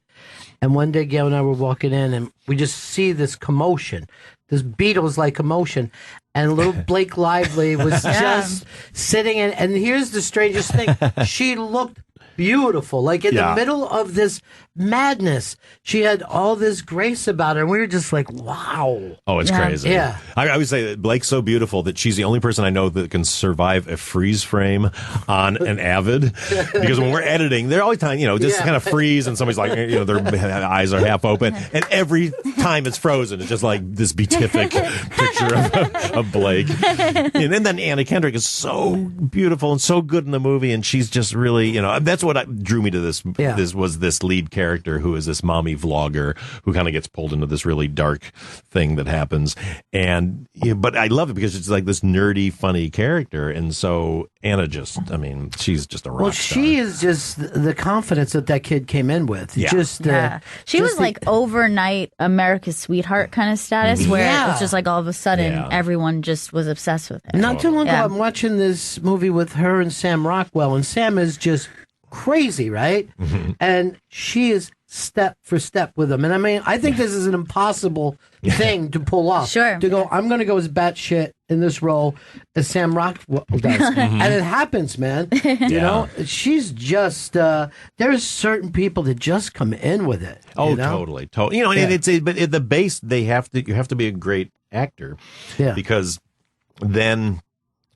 And one day Gail and I were walking in and we just see this commotion, this Beatles-like commotion. And little Blake Lively was just sitting in. And here's the strangest thing. She looked beautiful. Like in the middle of this madness, she had all this grace about her, and we were just like, wow. Oh, it's crazy. Yeah. I would say that Blake's so beautiful that she's the only person I know that can survive a freeze frame on an Avid. Because when we're editing, they're always time, just kind of freeze, and somebody's like, their eyes are half open, and every time it's frozen, it's just like this beatific picture of Blake. And then Anna Kendrick is so beautiful and so good in the movie, and she's just really, that's what drew me to this. Yeah. This was this lead character who is this mommy vlogger who kind of gets pulled into this really dark thing that happens. And but I love it because it's like this nerdy, funny character, and so Anna she's just a rock star. She is just the confidence that kid came in with. Yeah. She was like overnight America's sweetheart kind of status, where it's just like all of a sudden everyone just was obsessed with her. Not too long ago, I'm watching this movie with her and Sam Rockwell, and Sam is just crazy, right? Mm-hmm. And she is step for step with him. And I think this is an impossible thing to pull off. Sure. To go, I'm going to go as batshit in this role as Sam Rockwell does. Mm-hmm. And it happens, man. She's just, there's certain people that just come in with it. Oh, totally. And but at the base, you have to be a great actor. Yeah. Because then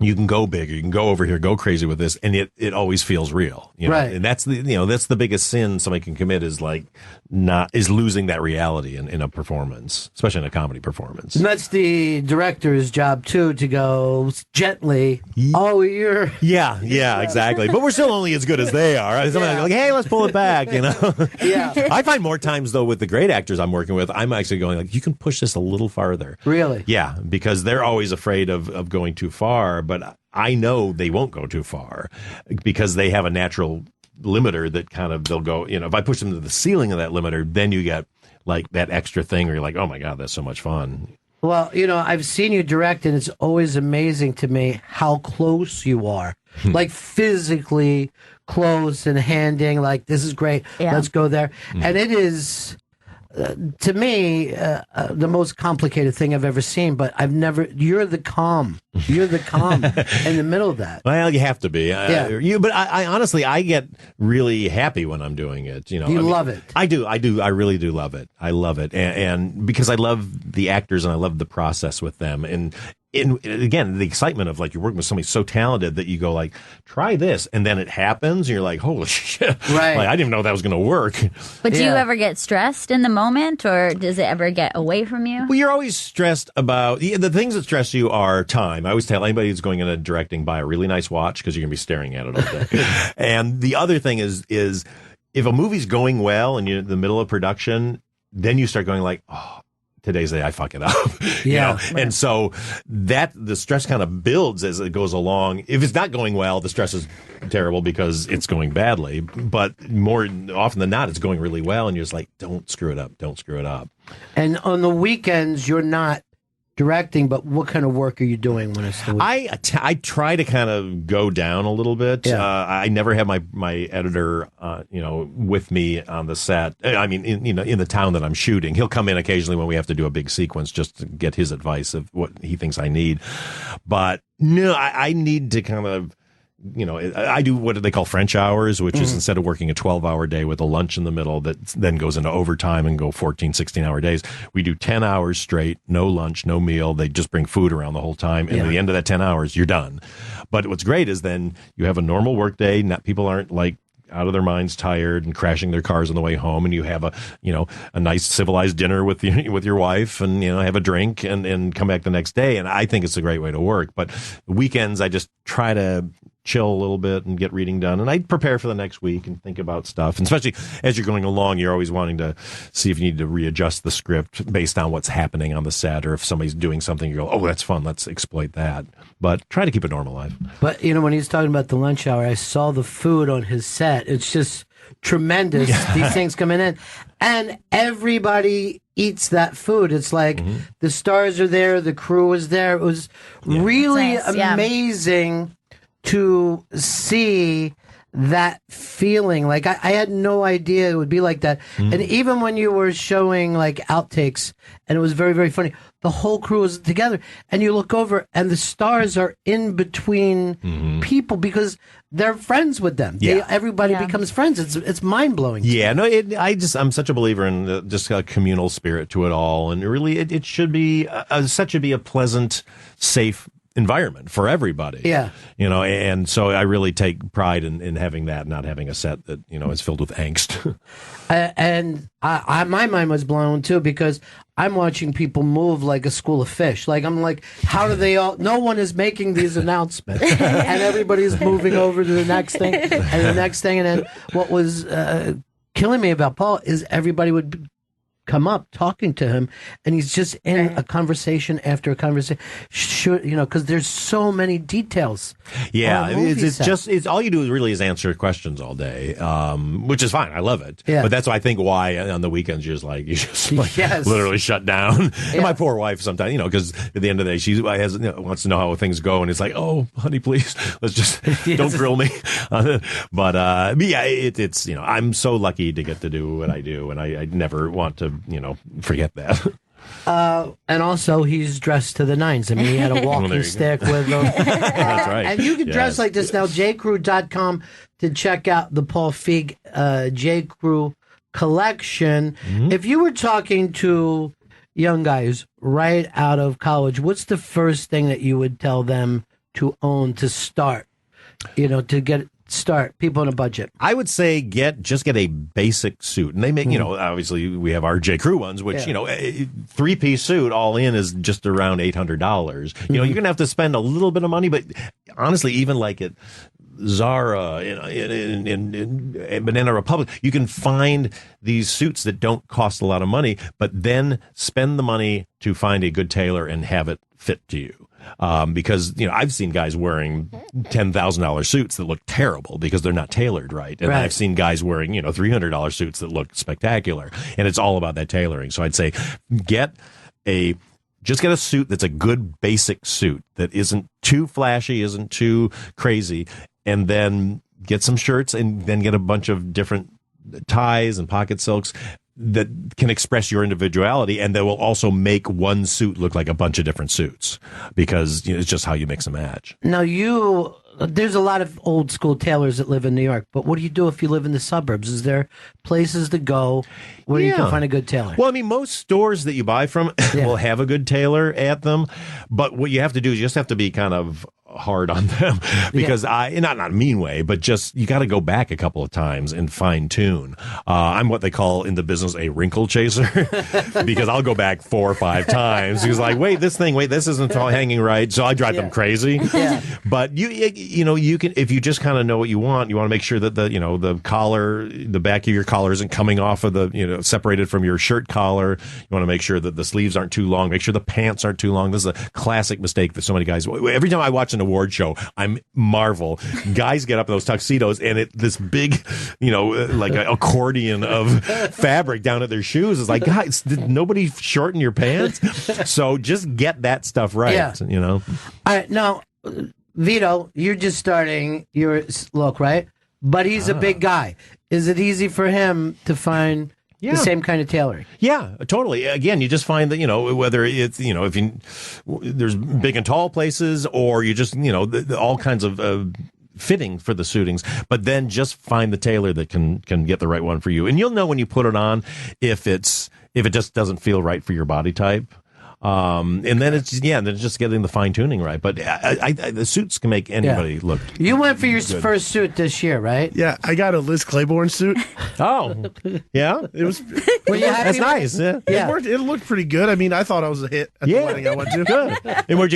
you can go big, you can go over here, go crazy with this, and it always feels real, right? And that's the biggest sin somebody can commit is losing that reality in a performance, especially in a comedy performance. And that's the director's job too, to go gently. Oh, you're exactly. But we're still only as good as they are. Right? Somebody's like, hey, let's pull it back, Yeah. I find more times though with the great actors I'm working with, I'm actually going like, you can push this a little farther. Really? Yeah, because they're always afraid of going too far. But I know they won't go too far because they have a natural limiter that kind of they'll go, if I push them to the ceiling of that limiter, then you get like that extra thing where you're like, oh my God, that's so much fun. Well, I've seen you direct, and it's always amazing to me how close you are. Like physically close and handing, like, this is great. Yeah. Let's go there. And it is, to me, the most complicated thing I've ever seen, but you're the calm. You're the calm in the middle of that. Well, you have to be. But I honestly, I get really happy when I'm doing it. You love it. I do. I really do love it. I love it. And because I love the actors and I love the process with them. And again, the excitement of like you're working with somebody so talented that you go like, try this, and then it happens, and you're like, holy shit! Right? Like, I didn't even know that was going to work. But do you ever get stressed in the moment, or does it ever get away from you? Well, you're always stressed about the things that stress you are time. I always tell anybody who's going into directing, buy a really nice watch because you're going to be staring at it all day. And the other thing is if a movie's going well and you're in the middle of production, then you start going like, oh, today's the day I fuck it up. Yeah. And so the stress kind of builds as it goes along. If it's not going well, the stress is terrible because it's going badly. But more often than not, it's going really well. And you're just like, don't screw it up. Don't screw it up. And on the weekends, you're not directing, but what kind of work are you doing when it's the week? I try to kind of go down a little bit. Yeah. I never have my editor, with me on the set. I mean, in the town that I'm shooting, he'll come in occasionally when we have to do a big sequence just to get his advice of what he thinks I need. But no, I need to kind of. I do what they call French hours, which is instead of working a 12-hour day with a lunch in the middle that then goes into overtime and go 14, 16-hour days, we do 10 hours straight, no lunch, no meal. They just bring food around the whole time. And at the end of that 10 hours, you're done. But what's great is then you have a normal work day. People aren't like out of their minds tired and crashing their cars on the way home, and you have a nice civilized dinner with your wife and have a drink and come back the next day. And I think it's a great way to work. But weekends I just try to chill a little bit and get reading done, and I prepare for the next week and think about stuff. And especially as you're going along, you're always wanting to see if you need to readjust the script based on what's happening on the set, or if somebody's doing something, you go, oh, that's fun, let's exploit that. But try to keep it normal life. But when he's talking about the lunch hour, I saw the food on his set. It's just tremendous. These things coming in, and everybody eats that food. It's like the stars are there, the crew is there. It was really amazing to see that feeling. Like I had no idea it would be like that. And even when you were showing like outtakes, and it was very, very funny, the whole crew was together, and you look over and the stars are in between people because they're friends with them. Everybody becomes friends. It's mind blowing. Yeah, no, I'm such a believer in just a communal spirit to it all, and really, it should be a pleasant, safe environment for everybody. Yeah. And so I really take pride in having that, not having a set that, is filled with angst. And my mind was blown too, because I'm watching people move like a school of fish. Like, I'm like, how do they all, no one is making these announcements and everybody's moving over to the next thing and the next thing. And then what was killing me about Paul is everybody would come up talking to him, and he's just in a conversation after a conversation. Because there's so many details. Yeah, it's all you do really is answer questions all day, which is fine. I love it. Yeah. But that's I think why on the weekends you just Yes. literally shut down. Yeah. And my poor wife sometimes, because at the end of the day she wants to know how things go, and it's like, oh, honey, please, let's just don't grill me. But it's I'm so lucky to get to do what I do, and I never want to forget that. And also, he's dressed to the nines. I mean, he had a walking stick with him. That's right. And you can dress like this now. jcrew.com to check out the Paul Feig J. Crew collection. If you were talking to young guys right out of college, what's the first thing that you would tell them to own to start? To start people on a budget. I would say get a basic suit, and they make obviously we have our J. Crew ones, which a 3-piece suit all in is just around $800. You're gonna have to spend a little bit of money, but honestly, even like at Zara in Banana Republic, you can find these suits that don't cost a lot of money, but then spend the money to find a good tailor and have it fit to you. Because I've seen guys wearing $10,000 suits that look terrible because they're not tailored right, and I've seen guys wearing $300 suits that look spectacular, and it's all about that tailoring. So I'd say get a suit that's a good basic suit that isn't too flashy, isn't too crazy, and then get some shirts, and then get a bunch of different ties and pocket silks that can express your individuality, and that will also make one suit look like a bunch of different suits, because it's just how you mix and match. Now, there's a lot of old school tailors that live in New York, but what do you do if you live in the suburbs? Is there places to go where you can find a good tailor? Well, I mean, most stores that you buy from will have a good tailor at them, but what you have to do is you just have to be kind of hard on them, because not in a mean way, but just you got to go back a couple of times and fine tune. I'm what they call in the business a wrinkle chaser, because I'll go back 4 or 5 times. He's like, wait, this isn't all hanging right, so I drive them crazy. Yeah. But you can, if you just kind of know what you want to make sure that the collar, the back of your collar isn't coming off of the separated from your shirt collar. You want to make sure that the sleeves aren't too long. Make sure the pants aren't too long. This is a classic mistake that so many guys. Every time I watch an award show, I marvel. Guys get up in those tuxedos, and this big, like an accordion of fabric down at their shoes. It's like, guys, did nobody shorten your pants? So just get that stuff right. All right, now, Vito, you're just starting your look, right? But he's a big guy. Is it easy for him to find the same kind of tailoring? Yeah, totally. Again, you just find that, whether it's, if there's big and tall places, or you just, all kinds of fitting for the suitings, but then just find the tailor that can get the right one for you. And you'll know when you put it on if it just doesn't feel right for your body type. And then it's just getting the fine tuning right. But the suits can make anybody look. You went for your first suit this year, right? Yeah, I got a Liz Claiborne suit. Oh, yeah, it was. Were you happy? That's nice. Yeah, it worked. It looked pretty good. I mean, I thought I was a hit at the wedding I went to. Good. And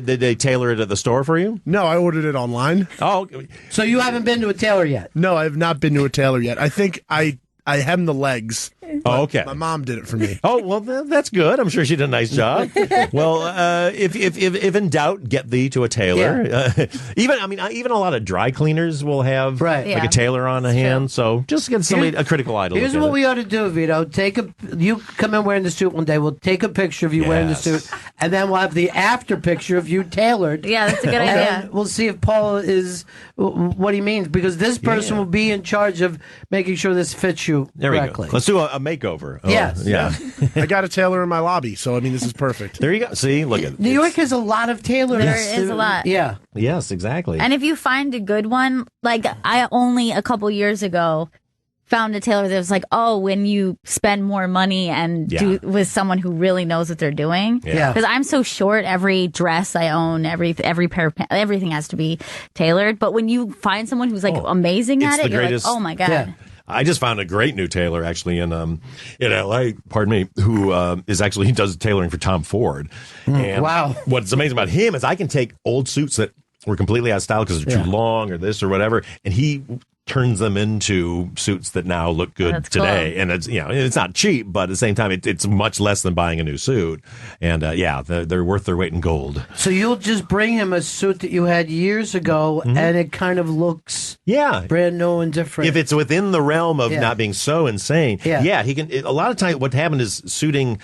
did they tailor it at the store for you? No, I ordered it online. Oh, so you haven't been to a tailor yet? No, I have not been to a tailor yet. I think I hem the legs Oh, okay. My mom did it for me. Oh, well, that's good. I'm sure she did a nice job. Well, if in doubt, get thee to a tailor. Yeah. Even a lot of dry cleaners will have Right. like a tailor on hand. So just get somebody a critical eye to look Here's at what it. we ought to do, Vito. You come in wearing the suit one day. We'll take a picture of you wearing the suit, and then we'll have the after picture of you tailored. Yeah, that's a good And idea. we'll see if Paul is what he means, because this person will be in charge of making sure this fits you There we correctly. go. Let's do a makeover. Yes. Yeah. I got a tailor in my lobby, so I mean, this is perfect. There you go. See, look at New York has a lot of tailors. There is a lot. Yeah. Yes, exactly. And if you find a good one, like I only a couple years ago found a tailor that was like, oh, when you spend more money and do with someone who really knows what they're doing. Yeah. Because I'm so short, every dress I own, every pair of pants, everything has to be tailored. But when you find someone who's like amazing at it's it, the you're greatest- like, oh my God. Yeah. I just found a great new tailor actually in LA, pardon me, who he does tailoring for Tom Ford. And wow. What's amazing about him is I can take old suits that were completely out of style because they're too long or this or whatever, and he turns them into suits that now look good That's today. cool. And it's not cheap, but at the same time, it's much less than buying a new suit. And they're worth their weight in gold. So you'll just bring him a suit that you had years ago, and it kind of looks brand new and different. If it's within the realm of not being so insane, he can. A lot of times, what happened is suiting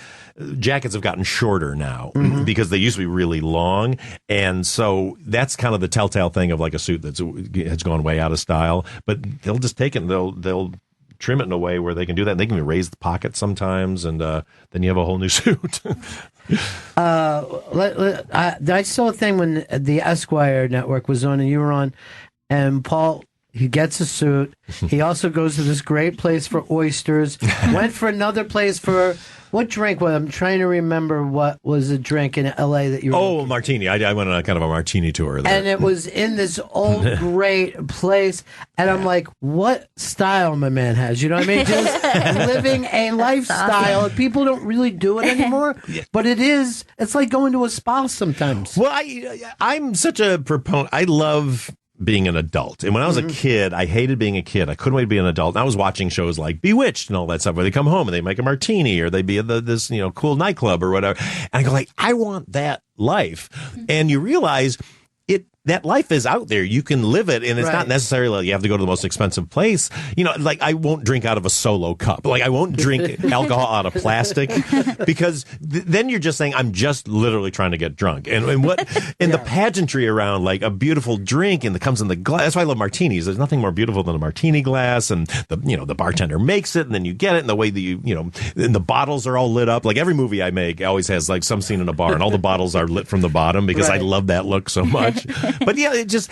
jackets have gotten shorter now because they used to be really long, and so that's kind of the telltale thing of like a suit has gone way out of style. But they'll just take it and they'll trim it in a way where they can do that. And they can even raise the pocket sometimes, and then you have a whole new suit. I saw a thing when the Esquire network was on and you were on, and Paul, he gets a suit. He also goes to this great place for oysters. Went for another place for what drink? Well, I'm trying to remember what was a drink in L.A. that you were. Oh, martini. I went on a kind of a martini tour there. And it was in this old great place, and I'm like, what style my man has? You know what I mean? Just living a lifestyle. People don't really do it anymore, but it's like going to a spa sometimes. Well, I'm such a proponent. I love being an adult. And when I was a kid, I hated being a kid. I couldn't wait to be an adult. And I was watching shows like Bewitched and all that stuff where they come home and they make a martini or they be at this cool nightclub or whatever. And I go like, I want that life. And you realize that life is out there. You can live it, and it's not necessarily like you have to go to the most expensive place. Like I won't drink out of a Solo cup. Like I won't drink alcohol out of plastic because then you're just saying I'm just literally trying to get drunk. And the pageantry around like a beautiful drink and it comes in the glass. That's why I love martinis. There's nothing more beautiful than a martini glass, and the bartender makes it, and then you get it, and the way that and the bottles are all lit up. Like every movie I make always has like some scene in a bar, and all the bottles are lit from the bottom because I love that look so much. But there's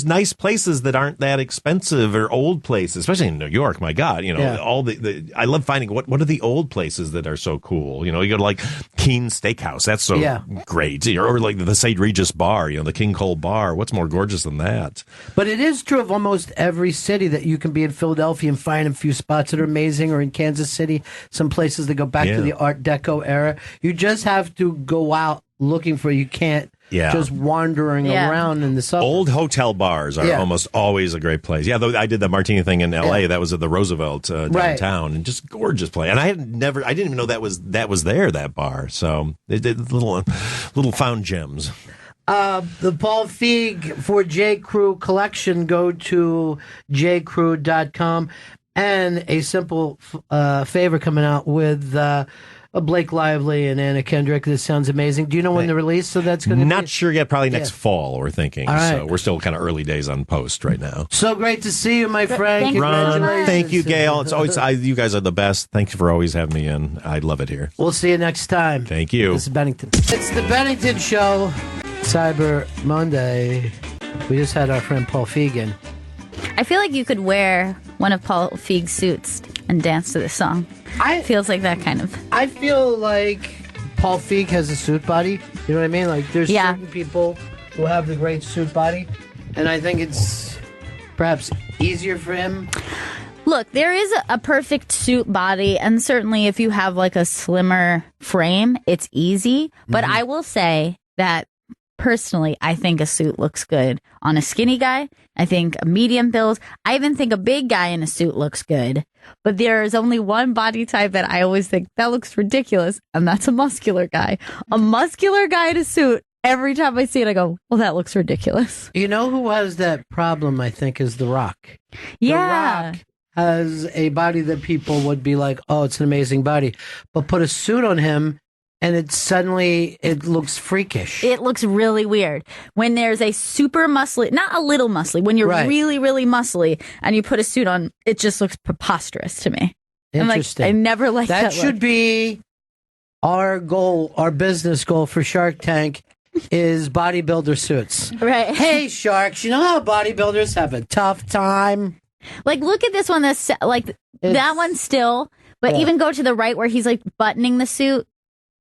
nice places that aren't that expensive or old places, especially in New York. My God, all I love finding what are the old places that are so cool. You go to like Keen's Steakhouse. That's so great. Or like the St. Regis Bar, the King Cole Bar. What's more gorgeous than that? But it is true of almost every city that you can be in Philadelphia and find a few spots that are amazing, or in Kansas City, some places that go back to the Art Deco era. You just have to go out looking for it. You can't just wandering around in the suburbs. Old hotel bars are almost always a great place. Yeah, though I did the martini thing in L.A. That was at the Roosevelt downtown, and just gorgeous place. And I didn't even know that was there, that bar. So they did little found gems. The Paul Feig for J. Crew collection, go to jcrew.com. And a simple favor coming out with Blake Lively and Anna Kendrick. This sounds amazing. Do you know when the release? So that's going to Not sure yet. Probably next fall, we're thinking. All right. So we're still kind of early days on post right now. So great to see you, my friend. Thank you. Ron, thank you, Gail. It's always you guys are the best. Thank you for always having me in. I love it here. We'll see you next time. Thank you. This is Bennington. It's the Bennington Show. Cyber Monday. We just had our friend Paul Feig in. I feel like you could wear one of Paul Feig's suits and dance to this song. Feels like that kind of. I feel like Paul Feig has a suit body. You know what I mean? Like there's certain people who have the great suit body, and I think it's perhaps easier for him. Look, there is a perfect suit body, and certainly if you have like a slimmer frame, it's easy. But I will say that personally, I think a suit looks good on a skinny guy. I think a medium build. I even think a big guy in a suit looks good. But there is only one body type that I always think that looks ridiculous, and that's a muscular guy. A muscular guy in a suit, every time I see it, I go, well, that looks ridiculous. You know who has that problem, I think, is The Rock. Yeah. The Rock has a body that people would be like, oh, it's an amazing body. But put a suit on him, and it looks freakish. It looks really weird. When there's a super muscly, not a little muscly, when you're really, really muscly and you put a suit on, it just looks preposterous to me. Interesting. I never liked that That should look. be our goal, our business goal for Shark Tank is bodybuilder suits. Right. Hey, sharks, you know how bodybuilders have a tough time? Like, look at this one. That's like that one still, but even go to the right where he's like buttoning the suit.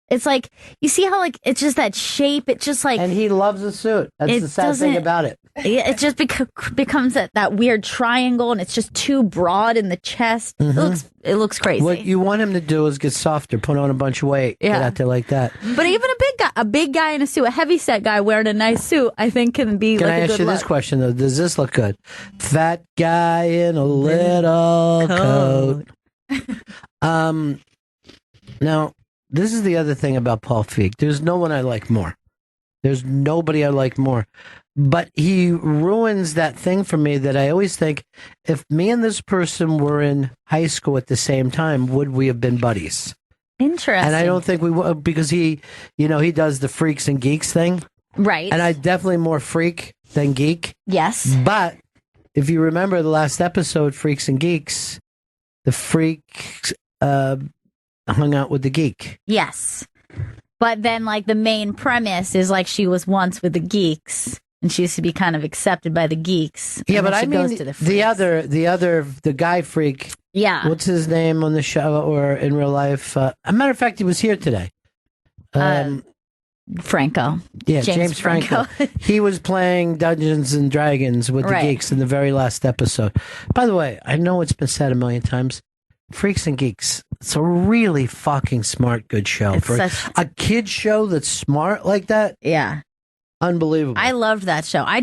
It's like, you see how like it's just that shape. It just like, And he loves the suit. That's the sad thing about it. It just becomes that weird triangle, and it's just too broad in the chest. It looks crazy. What you want him to do is get softer, put on a bunch of weight, get out there like that. But even a big guy in a suit, a heavy set guy wearing a nice suit, I think can be Can like I a ask good you look. this question though? Does this look good? Fat guy in a little coat. Now, this is the other thing about Paul Feig. There's no one I like more. There's nobody I like more. But he ruins that thing for me that I always think, if me and this person were in high school at the same time, would we have been buddies? Interesting. And I don't think we would, because he does the freaks and geeks thing. Right. And I definitely more freak than geek. Yes. But if you remember the last episode, Freaks and Geeks, the freak hung out with the geek. Yes. But then, like, the main premise is like she was once with the geeks, and she used to be kind of accepted by the geeks. Yeah, and but then I she mean goes to the guy freak. Yeah. What's his name on the show or in real life? A matter of fact, he was here today. Franco. Yeah, James Franco. He was playing Dungeons and Dragons with the geeks in the very last episode. By the way, I know it's been said a million times. Freaks and Geeks. It's a really fucking smart, good show. It's For a kid show that's smart like that. Yeah. Unbelievable. I loved that show. I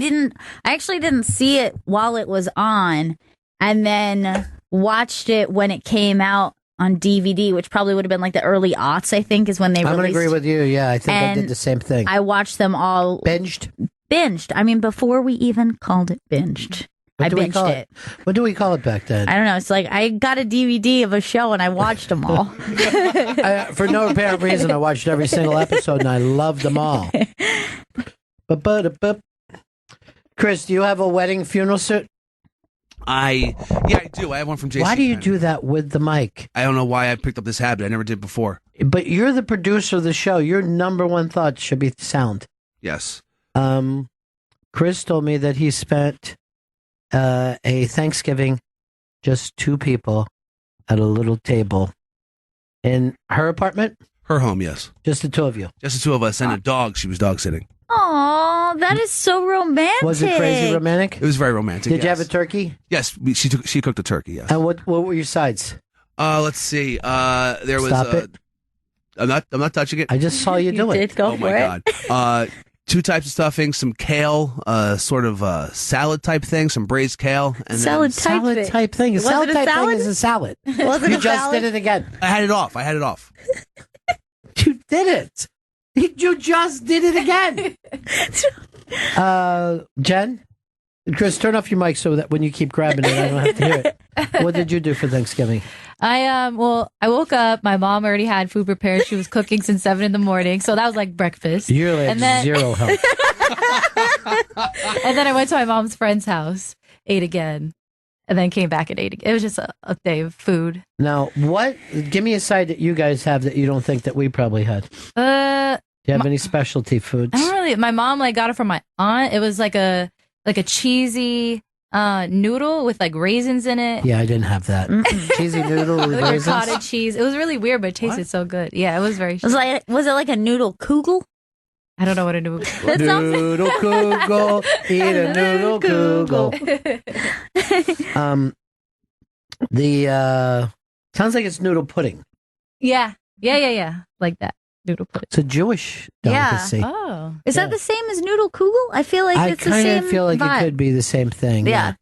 actually didn't see it while it was on, and then watched it when it came out on DVD, which probably would have been like the early aughts, I think, is when they released. I'm going to agree with you. Yeah, I think I did the same thing. I watched them all. Binged. I mean, before we even called it binged. I binged it. What do we call it back then? I don't know. It's like I got a DVD of a show and I watched them all. For no apparent reason, I watched every single episode and I loved them all. Chris, do you have a wedding funeral suit? I do. I have one from JC. Why do you do that with the mic? I don't know why I picked up this habit. I never did before. But you're the producer of the show. Your number one thought should be sound. Yes. Chris told me that he spent a Thanksgiving, just two people at a little table in her apartment. Her home, yes. Just the two of you. Just the two of us and a dog. She was dog sitting. Aw, that is so romantic. Was it crazy romantic? It was very romantic. Did you have a turkey? Yes, she cooked a turkey. Yes. And what were your sides? Let's see. There was. Stop it. I'm not touching it. I just saw you do it. Did go oh for my it. God. Two types of stuffing, some kale, sort of salad type thing, some braised kale, and Salad Salad type thing. A Was salad it a type salad? thing is a salad. Was it You a just salad? did it again. I had it off. You did it. You just did it again. Jen? Chris, turn off your mic so that when you keep grabbing it, I don't have to hear it. What did you do for Thanksgiving? I woke up. My mom already had food prepared. She was cooking since 7 a.m, so that was like breakfast. You're like zero help. And then I went to my mom's friend's house, ate again, and then came back and ate again. It was just a day of food. Now, give me a side that you guys have that you don't think that we probably had. Do you have any specialty foods? I don't really. My mom got it from my aunt. It was like a cheesy noodle with like raisins in it. Yeah, I didn't have that. Cheesy noodle with Like raisins. cottage cheese. It was really weird, but it tasted so good. Yeah, it was very. Was it like a noodle kugel? I don't know what a noodle. Noodle kugel, eat a noodle kugel. Sounds like it's noodle pudding. Yeah. Like that. noodle pudding. It's a Jewish delicacy. Oh. Is that the same as noodle kugel? I feel like I it's the same kind of feel like vibe. it could be the same thing. Yeah.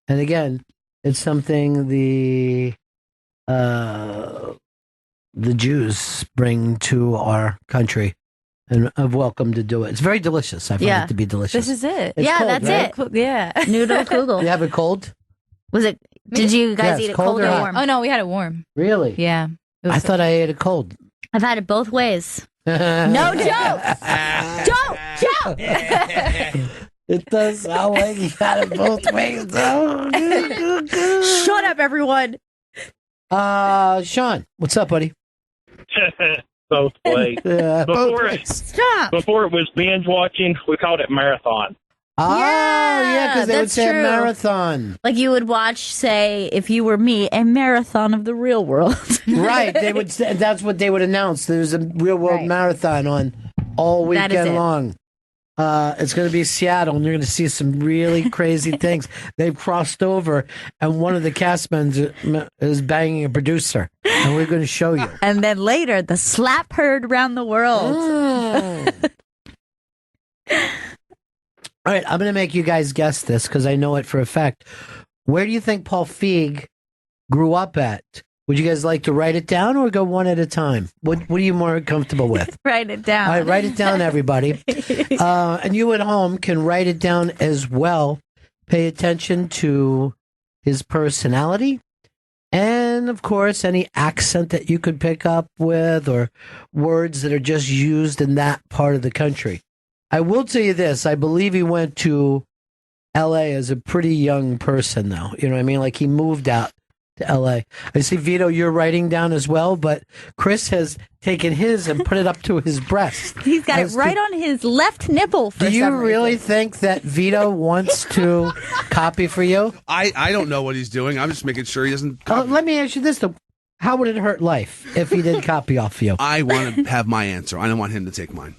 And again, it's something the Jews bring to our country, and I'm welcome to do it. It's very delicious. I find it to be delicious. This is it. It's cold, that's right? it. Yeah. Noodle kugel. You have it cold? Was it? Did you guys Yes, eat it cold cold or or hot? warm? Oh, no, we had it warm. Really? Yeah. It was I thought I ate it cold. I've had it both ways. No jokes. Don't joke. It does sound like you had it both ways, though. Shut up, everyone. Sean, what's up, buddy? Both ways. Both Before ways. Stop. Before it was binge watching, we called it marathon. Oh, yeah, because they would that's say a true. marathon. Like you would watch, say, if you were me, a marathon of the real world. Right. They would. That's what they would announce. There's a real world Right. marathon on all That is weekend it. long. It's going to be Seattle, and you're going to see some really crazy things. They've crossed over, and one of the cast members is banging a producer, and we're going to show you. And then later, the slap heard around the world. All right, I'm going to make you guys guess this because I know it for a fact. Where do you think Paul Feig grew up at? Would you guys like to write it down or go one at a time? What are you more comfortable with? Write it down. All right, write it down, everybody. And you at home can write it down as well. Pay attention to his personality and, of course, any accent that you could pick up with or words that are just used in that part of the country. I will tell you this. I believe he went to L.A. as a pretty young person, though. You know what I mean? Like he moved out to L.A. I see, Vito, you're writing down as well, but Chris has taken his and put it up to his breast. He's got it right on his left nipple. For Do you some really reason. think that Vito wants to copy for you? I don't know what he's doing. I'm just making sure he doesn't. Let me ask you this, though. How would it hurt life if he did copy off you? I want to have my answer. I don't want him to take mine.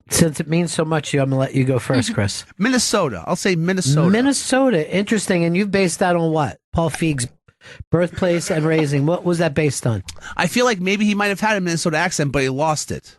Since it means so much to you, I'm going to let you go first, Chris. Minnesota. I'll say Minnesota. Minnesota. Interesting. And you've based that on what? Paul Feig's birthplace and raising. What was that based on? I feel like maybe he might have had a Minnesota accent, but he lost it.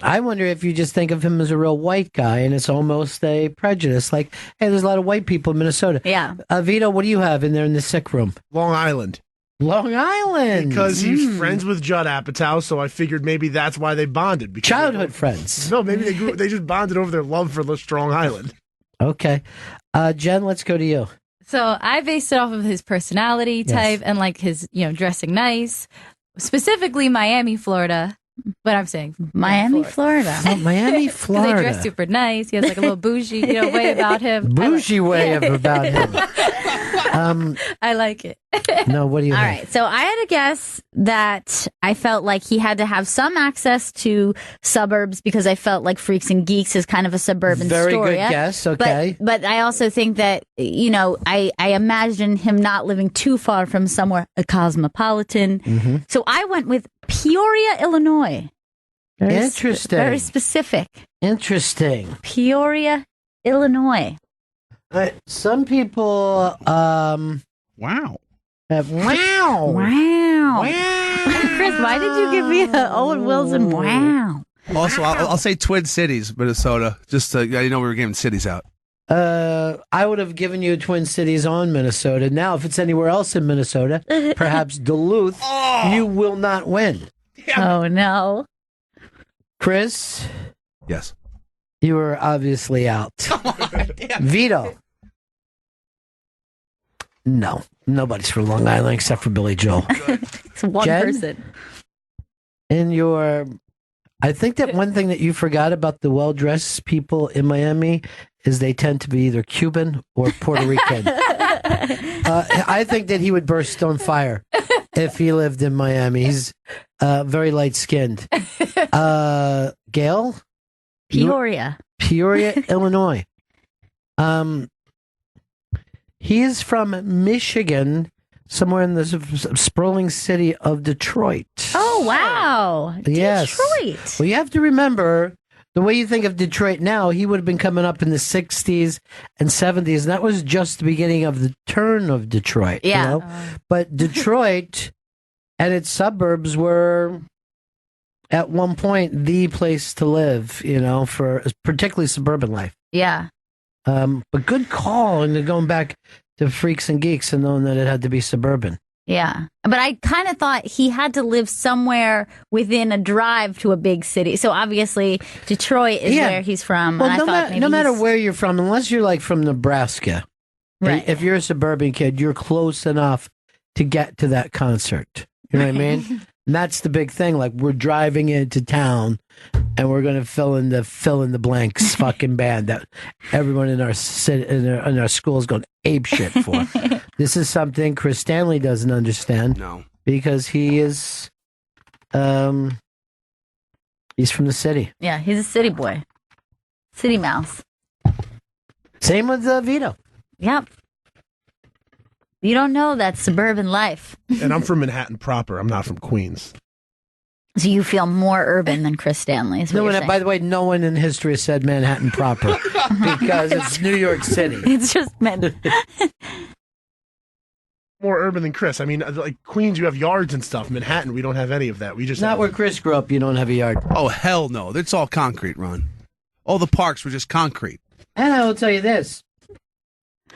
I wonder if you just think of him as a real white guy and it's almost a prejudice. Like, hey, there's a lot of white people in Minnesota. Yeah. Vito, what do you have in there in the sick room? Long Island. Long Island. Because he's friends with Judd Apatow, so I figured maybe that's why they bonded. Because Childhood friends. No, maybe they just bonded over their love for Strong Island. Okay. Jen, let's go to you. So I based it off of his personality type and like his, dressing nice, specifically Miami, Florida. But I'm saying Miami, Florida. Oh, Miami, Because Florida. they dress super nice. He has like a little bougie, way about him. Bougie way of about him. I like it. No, what do you All have? right. So I had to guess that I felt like he had to have some access to suburbs because I felt like Freaks and Geeks is kind of a suburban Very story. good guess. Okay. But I also think that, I imagine him not living too far from somewhere cosmopolitan. So I went with Peoria, Illinois. Interesting. Very specific. Interesting. Peoria, Illinois. Some people Wow. have wow. Wow. Chris, why did you give me an Owen Wilson wow? Also, I'll say Twin Cities, Minnesota. Just to, we were giving cities out. I would have given you Twin Cities on Minnesota. Now, if it's anywhere else in Minnesota, perhaps Duluth, you will not win. Oh, no. Chris, Yes. you were obviously out. Vito. No, nobody's from Long Island except for Billy Joel. It's one Jen? person. I think that one thing that you forgot about the well-dressed people in Miami is they tend to be either Cuban or Puerto Rican. I think that he would burst on fire if he lived in Miami. He's very light-skinned. Gail? Peoria. Peoria, Illinois. He is from Michigan, somewhere in the sprawling city of Detroit. Oh, wow. Yes. Detroit. Well, you have to remember, the way you think of Detroit now, he would have been coming up in the 60s and 70s, and that was just the beginning of the turn of Detroit. Yeah. But Detroit and its suburbs were at one point the place to live, for particularly suburban life. Yeah. But good call, and going back to Freaks and Geeks and knowing that it had to be suburban. Yeah. But I kind of thought he had to live somewhere within a drive to a big city. So obviously Detroit is where he's from. Well, and no matter where you're from, unless you're like from Nebraska, right. If you're a suburban kid, you're close enough to get to that concert. You know what I mean? And that's the big thing. Like, we're driving into town and we're going to fill in the blanks fucking band that everyone in our city, in our school is going ape shit for. This is something Chris Stanley doesn't understand. No. Because he is, he's from the city. Yeah, he's a city boy. City mouse. Same with Vito. Yep. You don't know that suburban life. And I'm from Manhattan proper. I'm not from Queens. So you feel more urban than Chris Stanley. Is what you're saying. By the way, no one in history has said Manhattan proper because it's New York City. It's just meant. More urban than Chris. I mean, like Queens, you have yards and stuff. Manhattan, we don't have any of that. We just not where Chris grew up. You don't have a yard. Oh hell no! It's all concrete, Ron. All the parks were just concrete. And I will tell you this: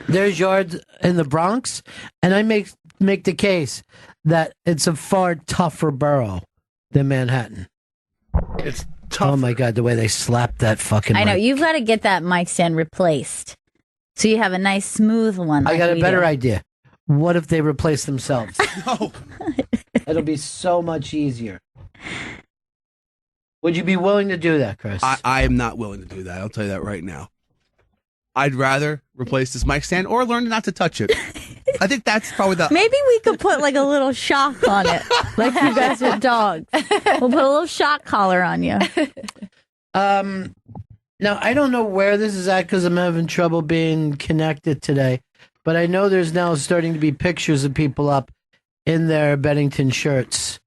there's yards in the Bronx, and I make the case that it's a far tougher borough than Manhattan. It's tough. Oh my God, the way they slapped that fucking. I know mic. you've got to get that mic stand replaced, so you have a nice smooth one. I got a we better do. idea. What if they replace themselves? No. It'll be so much easier. Would you be willing to do that, Chris? I am not willing to do that. I'll tell you that right now. I'd rather replace this mic stand or learn not to touch it. I think that's probably the. Maybe we could put like a little shock on it, like you guys are dogs. We'll put a little shock collar on you. Now, I don't know where this is at because I'm having trouble being connected today, but I know there's now starting to be pictures of people up in their Bennington shirts.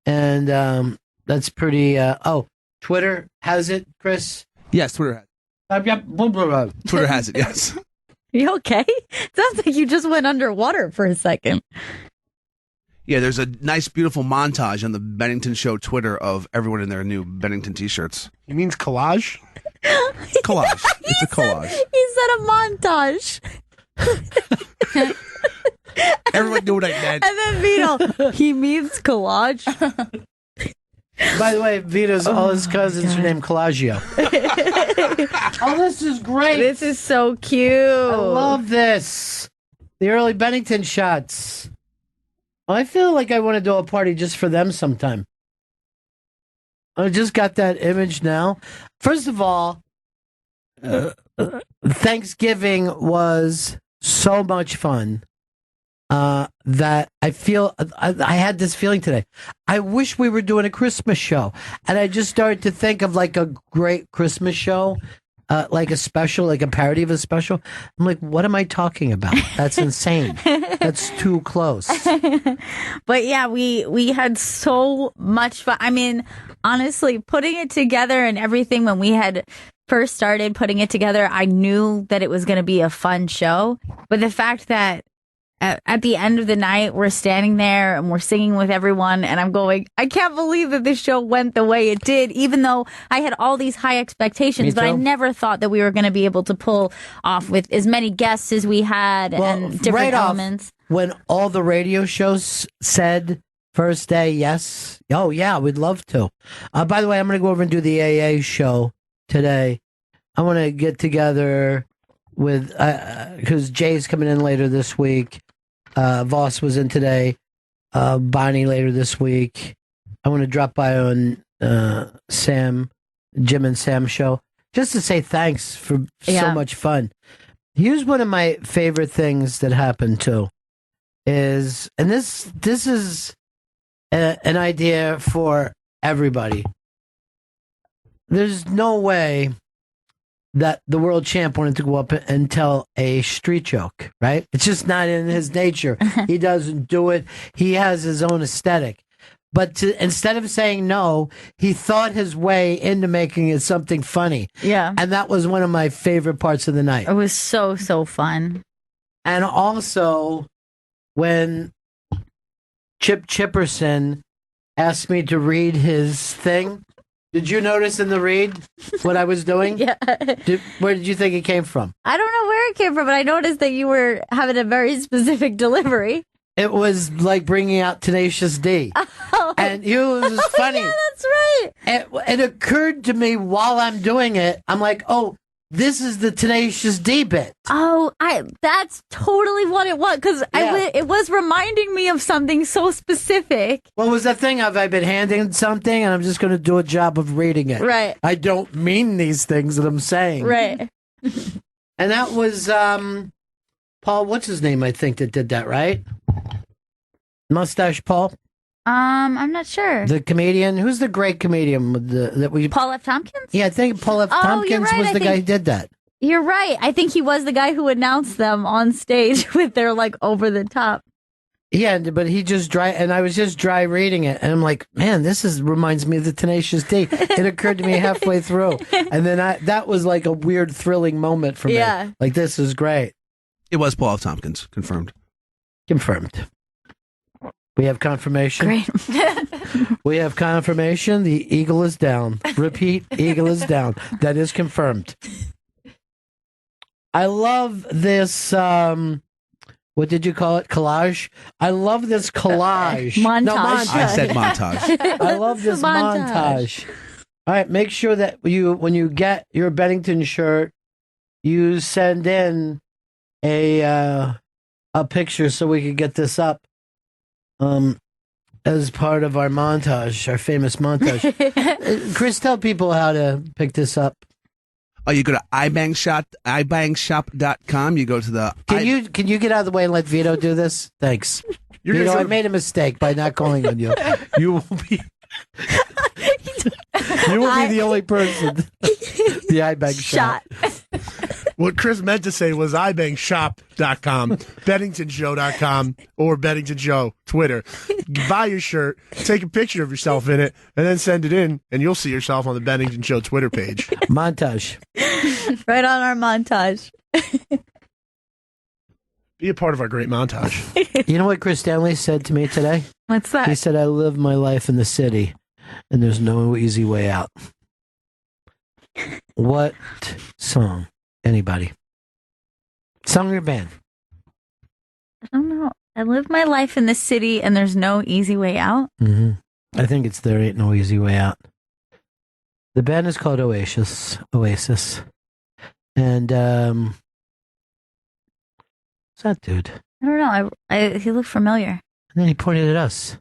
And that's pretty... Twitter has it, Chris? Yes, Twitter has it. Twitter has it, yes. You okay? Sounds like you just went underwater for a second. Yeah, there's a nice, beautiful montage on the Bennington Show Twitter of everyone in their new Bennington t-shirts. He means collage? Collage. It's a collage. He said a montage. Everyone knew what I meant. And then Vito, he means collage. By the way, Vito's all his cousins are named Collagio. Oh, this is great. This is so cute. I love this. The early Bennington shots. I feel like I want to do a party just for them sometime. I just got that image now. First of all, Thanksgiving was so much fun that I feel I had this feeling today. I wish we were doing a Christmas show, and I just started to think of like a great Christmas show, like a special, like a parody of a special. I'm like, what am I talking about? That's insane. That's too close. But yeah, we had so much fun. I mean, honestly, putting it together and everything when we had first started putting it together, I knew that it was going to be a fun show. But the fact that at the end of the night, we're standing there and we're singing with everyone, and I'm going, I can't believe that this show went the way it did, even though I had all these high expectations, but I never thought that we were going to be able to pull off with as many guests as we had and different right elements. When all the radio shows said first day, yes, oh yeah, we'd love to. By the way, I'm going to go over and do the AA show today. I want to get together with, because Jay's coming in later this week. Voss was in today. Bonnie later this week. I want to drop by on Jim and Sam show just to say thanks for so much fun. Here's one of my favorite things that happened too. Is, and this is an idea for everybody. There's no way that the world champ wanted to go up and tell a street joke, right? It's just not in his nature. He doesn't do it. He has his own aesthetic. But instead of saying no, he thought his way into making it something funny. Yeah. And that was one of my favorite parts of the night. It was so, so fun. And also, when Chip Chipperson asked me to read his thing. Did you notice in the read what I was doing? Yeah. Where did you think it came from? I don't know where it came from, but I noticed that you were having a very specific delivery. It was like bringing out Tenacious D. Oh. And it was funny. Yeah, that's right. It occurred to me while I'm doing it, I'm like, oh, this is the Tenacious D bit. Oh, that's totally what it was, because it was reminding me of something so specific. What was that thing? Have I been handing something and I'm just going to do a job of reading it? Right. I don't mean these things that I'm saying. Right. And that was Paul, what's his name, I think, that did that, right? Mustache Paul? I'm not sure. The comedian? Who's the great comedian that we... Paul F. Tompkins? Yeah, I think Paul F. Tompkins right. was the guy who did that. You're right. I think he was the guy who announced them on stage with their, like, over the top. Yeah, but he just and I was just dry reading it, and I'm like, man, this reminds me of the Tenacious D. It occurred to me halfway through, and then that was like a weird, thrilling moment for me. Yeah. Like, this is great. It was Paul F. Tompkins, confirmed. Confirmed. We have confirmation. Great. We have confirmation. The eagle is down. Repeat, eagle is down. That is confirmed. I love this, what did you call it? Collage? I love this collage. Montage. No, montage. I said montage. I love this montage. All right, make sure that when you get your Bennington shirt, you send in a picture so we could get this up. As part of our montage, our famous montage. Chris, tell people how to pick this up. Oh, you go to iBangshop.com. You go to the... Can you get out of the way and let Vito do this? Thanks. Vito, I made a mistake by not calling on you. You will be... You will be the only person. The iBang shop. What Chris meant to say was iBangShop.com, BenningtonShow.com, or Bennington Show Twitter. Buy your shirt, take a picture of yourself in it, and then send it in, and you'll see yourself on the Bennington Show Twitter page. Montage. Right on our montage. Be a part of our great montage. You know what Chris Stanley said to me today? What's that? He said, I live my life in the city, and there's no easy way out. What song? Anybody? Song or band? I don't know. I live my life in the city and there's no easy way out. Mm-hmm. I think it's There Ain't No Easy Way Out. The band is called Oasis. And, what's that dude? I don't know. He looked familiar. And then he pointed at us.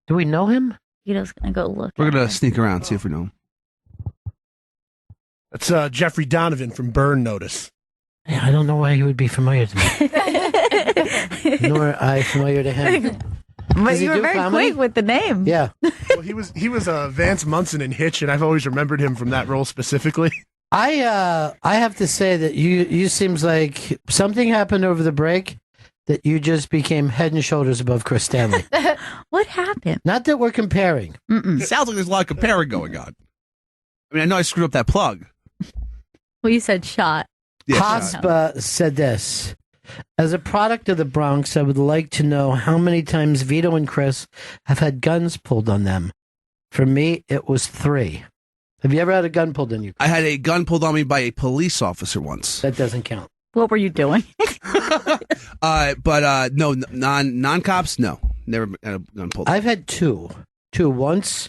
Do we know him? Vito's going to go look. We're going to sneak around, see if we know him. That's Jeffrey Donovan from Burn Notice. Yeah, I don't know why he would be familiar to me. Nor I familiar to him. But you were very quick with the name. Yeah. Well, he was Vance Munson in Hitch, and I've always remembered him from that role specifically. I have to say that you seems like something happened over the break that you just became head and shoulders above Chris Stanley. What happened? Not that we're comparing. Sounds like there's a lot of comparing going on. I mean, I know I screwed up that plug. Well, you said shot. Yeah, Haspa said this. As a product of the Bronx, I would like to know how many times Vito and Chris have had guns pulled on them. For me, it was 3. Have you ever had a gun pulled on you? I had a gun pulled on me by a police officer once. That doesn't count. What were you doing? But no, non-cops, no. Never had a gun pulled. I've had 2. Once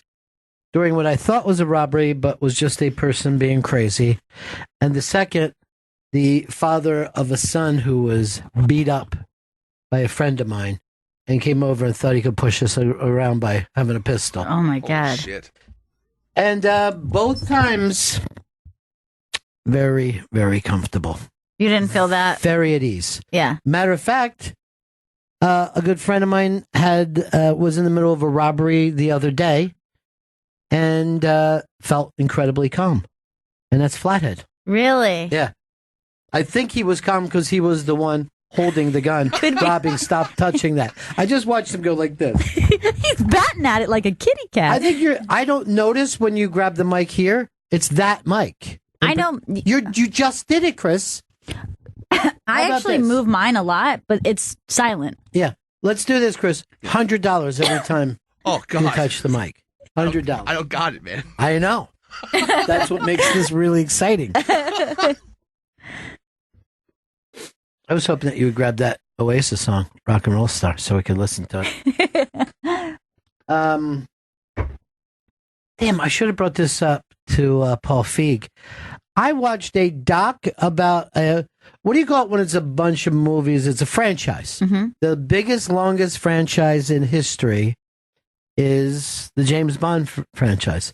during what I thought was a robbery, but was just a person being crazy. And the second, the father of a son who was beat up by a friend of mine and came over and thought he could push us around by having a pistol. Oh, my God. Shit. And both times, very, very comfortable. You didn't feel that? Very at ease. Yeah. Matter of fact, a good friend of mine was in the middle of a robbery the other day and felt incredibly calm. And that's Flathead. Really? Yeah. I think he was calm because he was the one holding the gun. Robbing, stop touching that. I just watched him go like this. He's batting at it like a kitty cat. I think I don't notice when you grab the mic here. It's that mic. I know. You just did it, Chris. I actually move mine a lot, but it's silent. Yeah. let's do this, Chris. $100 every time Oh you God! touch the mic. $100. I don't got it, man. I know. That's what makes this really exciting. I was hoping that you would grab that Oasis song, Rock and Roll Star, so we could listen to it. Damn, I should have brought this up to Paul Feig. I watched a doc about, what do you call it when it's a bunch of movies? It's a franchise. Mm-hmm. The biggest, longest franchise in history is the James Bond franchise.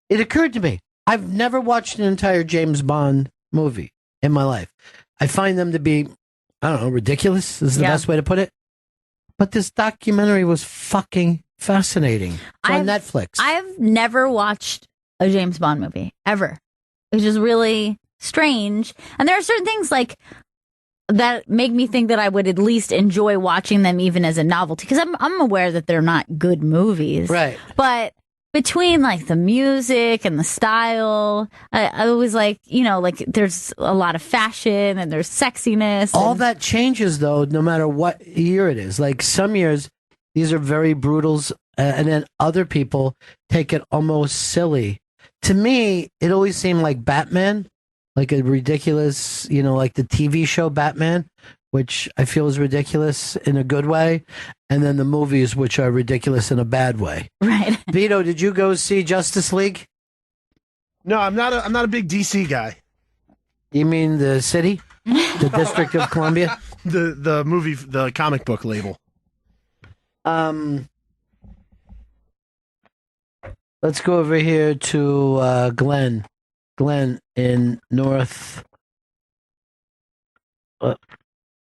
It occurred to me, I've never watched an entire James Bond movie in my life. I find them to be, I don't know, ridiculous is the best way to put it. But this documentary was fucking fascinating. It's on Netflix. I've never watched a James Bond movie, ever. It's just really strange. And there are certain things like that make me think that I would at least enjoy watching them even as a novelty. Because I'm aware that they're not good movies. Right. But between like the music and the style, I was like, like there's a lot of fashion and there's sexiness. All that changes though, no matter what year it is. Like some years, these are very brutals, and then other people take it almost silly. To me, it always seemed like Batman, like a ridiculous, like the TV show Batman, which I feel is ridiculous in a good way, and then the movies, which are ridiculous in a bad way. Right. Vito, did you go see Justice League? No, I'm not a big DC guy. You mean the city? The District of Columbia? The movie, the comic book label. Let's go over here to Glenn. Glenn in North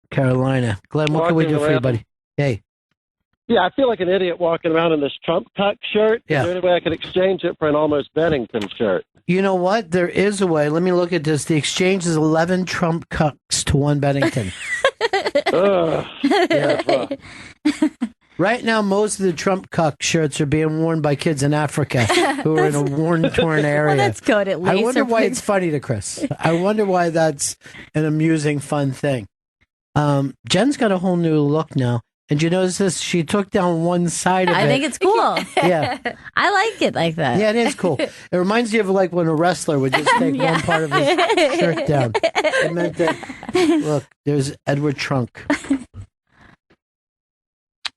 Carolina. Glenn, what can we do for you, buddy? Hey. Yeah, I feel like an idiot walking around in this Trump tuck shirt. Yeah. Is there any way I could exchange it for an almost Bennington shirt? You know what? There is a way. Let me look at this. The exchange is 11 Trump cucks to 1 Bennington. Ugh. Yeah, that's rough. Right now, most of the Trump cuck shirts are being worn by kids in Africa who are in a torn area. Well, that's good at least. I wonder why it's funny to Chris. I wonder why that's an amusing, fun thing. Jen's got a whole new look now. And you notice this? She took down one side of it. I think it's cool. Yeah. I like it like that. Yeah, it is cool. It reminds you of like when a wrestler would just take one part of his shirt down. It meant that, look, there's Edward Trunk.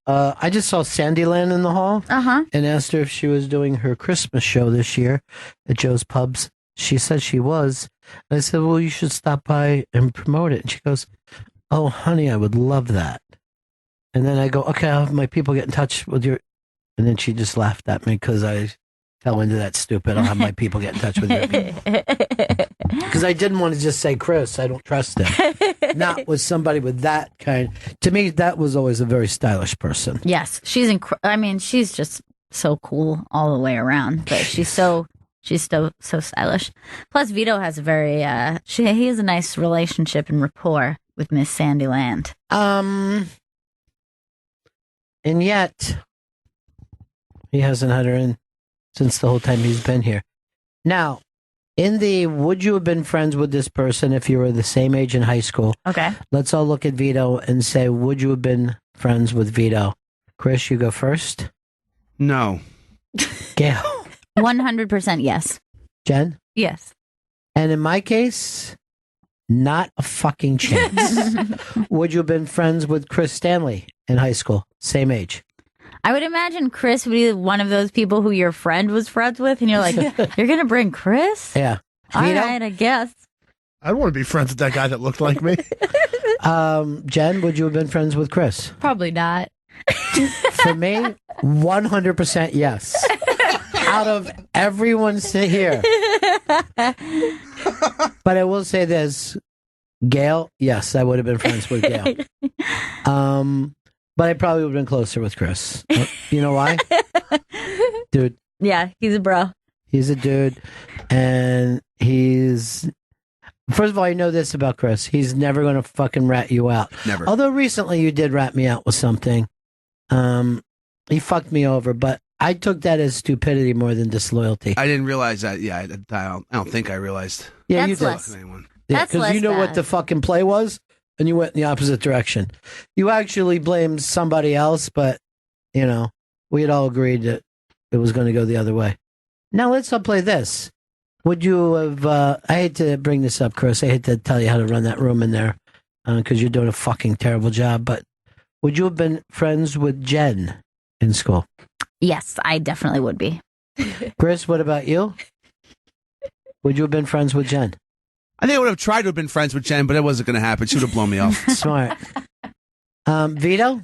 I just saw Sandyland in the hall and asked her if she was doing her Christmas show this year at Joe's Pubs. She said she was. And I said, well, you should stop by and promote it. And she goes, oh, honey, I would love that. And then I go, okay, I'll have my people get in touch with your... And then she just laughed at me because I fell into that stupid, I'll have my people get in touch with your people. Because I didn't want to just say Chris. I don't trust him. Not with somebody with that kind. To me, that was always a very stylish person. Yes, she's she's just so cool all the way around. But she's so stylish. Plus, Vito has a very he has a nice relationship and rapport with Miss Sandyland. And yet, he hasn't had her in since the whole time he's been here. Now, in the would you have been friends with this person if you were the same age in high school? Okay. Let's all look at Vito and say, would you have been friends with Vito? Chris, you go first. No. Gail. 100% yes. Jen? Yes. And in my case, not a fucking chance. Would you have been friends with Chris Stanley in high school? Same age. I would imagine Chris would be one of those people who your friend was friends with, and you're like, you're going to bring Chris? Yeah. All Vito? right, I guess. I want to be friends with that guy that looked like me. Jen, would you have been friends with Chris? Probably not. For me, 100% yes. Out of everyone sit here. But I will say this, Gail, yes, I would have been friends with Gail. But I probably would have been closer with Chris. You know why? Dude. Yeah, he's a bro. He's a dude. And he's... First of all, I know this about Chris. He's never going to fucking rat you out. Never. Although recently you did rat me out with something. He fucked me over, but I took that as stupidity more than disloyalty. I didn't realize that. Yeah, I don't think I realized. Yeah, That's you did. less. Yeah, That's because you know less what bad. the fucking play was? and you went in the opposite direction. You actually blamed somebody else, but, you know, we had all agreed that it was going to go the other way. Now let's play this. Would you have, I hate to bring this up, Chris. I hate to tell you how to run that room in there because you're doing a fucking terrible job, but would you have been friends with Jen in school? Yes, I definitely would be. Chris, what about you? Would you have been friends with Jen? I think I would have tried to have been friends with Jen, but it wasn't going to happen. She would have blown me off. Smart. Vito?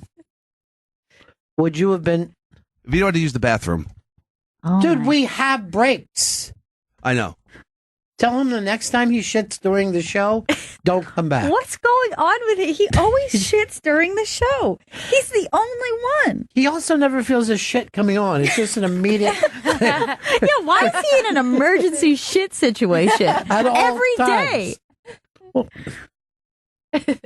Would you have been... Vito had to use the bathroom. Oh Dude, we have breaks. I know. Tell him the next time he shits during the show, don't come back. What's going on with it? He always shits during the show. He's the only one. He also never feels his shit coming on. It's just an immediate... Yeah, why is he in an emergency shit situation At all every times. day?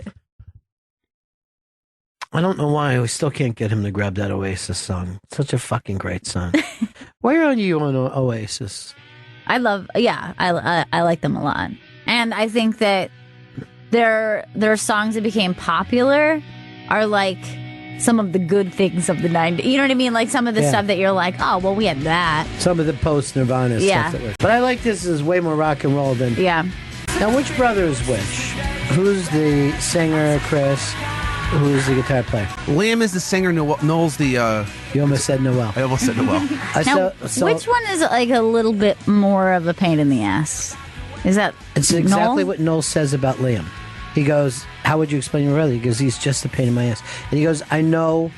I don't know why. We still can't get him to grab that Oasis song. It's such a fucking great song. Where are you on Oasis? I like them a lot. And I think that their songs that became popular are like some of the good things of the 90s. You know what I mean? Like some of the stuff that you're like, oh, well, we had that. Some of the post-Nirvana stuff. That but I like this is way more rock and roll than... Yeah. Now, which brother is which? Who's the singer, Chris? Who's the guitar player? Liam is the singer. Noel's the... You almost said Noel. I almost said Noel. Now, which one is like a little bit more of a pain in the ass? Is that It's exactly Noel? what Noel says about Liam. He goes, how would you explain your brother? He goes, he's just a pain in my ass. And he goes, I know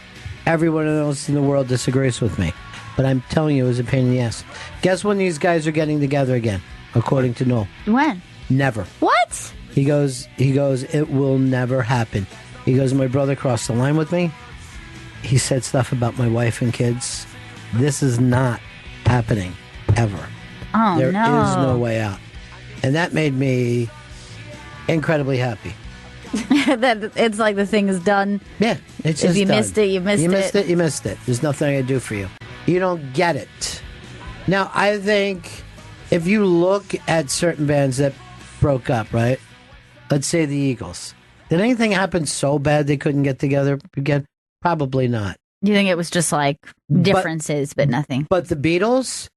everyone else in the world disagrees with me, but I'm telling you it was a pain in the ass. Guess when these guys are getting together again, according to Noel? When? Never. What? He goes, it will never happen. He goes, my brother crossed the line with me. He said stuff about my wife and kids. This is not happening ever. Oh, There no. is no way out. And that made me incredibly happy. That it's like the thing is done. Yeah, it's If just you done. missed it, you missed it. You missed it. There's nothing I can do for you. You don't get it. Now, I think if you look at certain bands that broke up, right? Let's say the Eagles. Did anything happen so bad they couldn't get together again? Probably not. You think it was just like differences, but nothing. But the Beatles,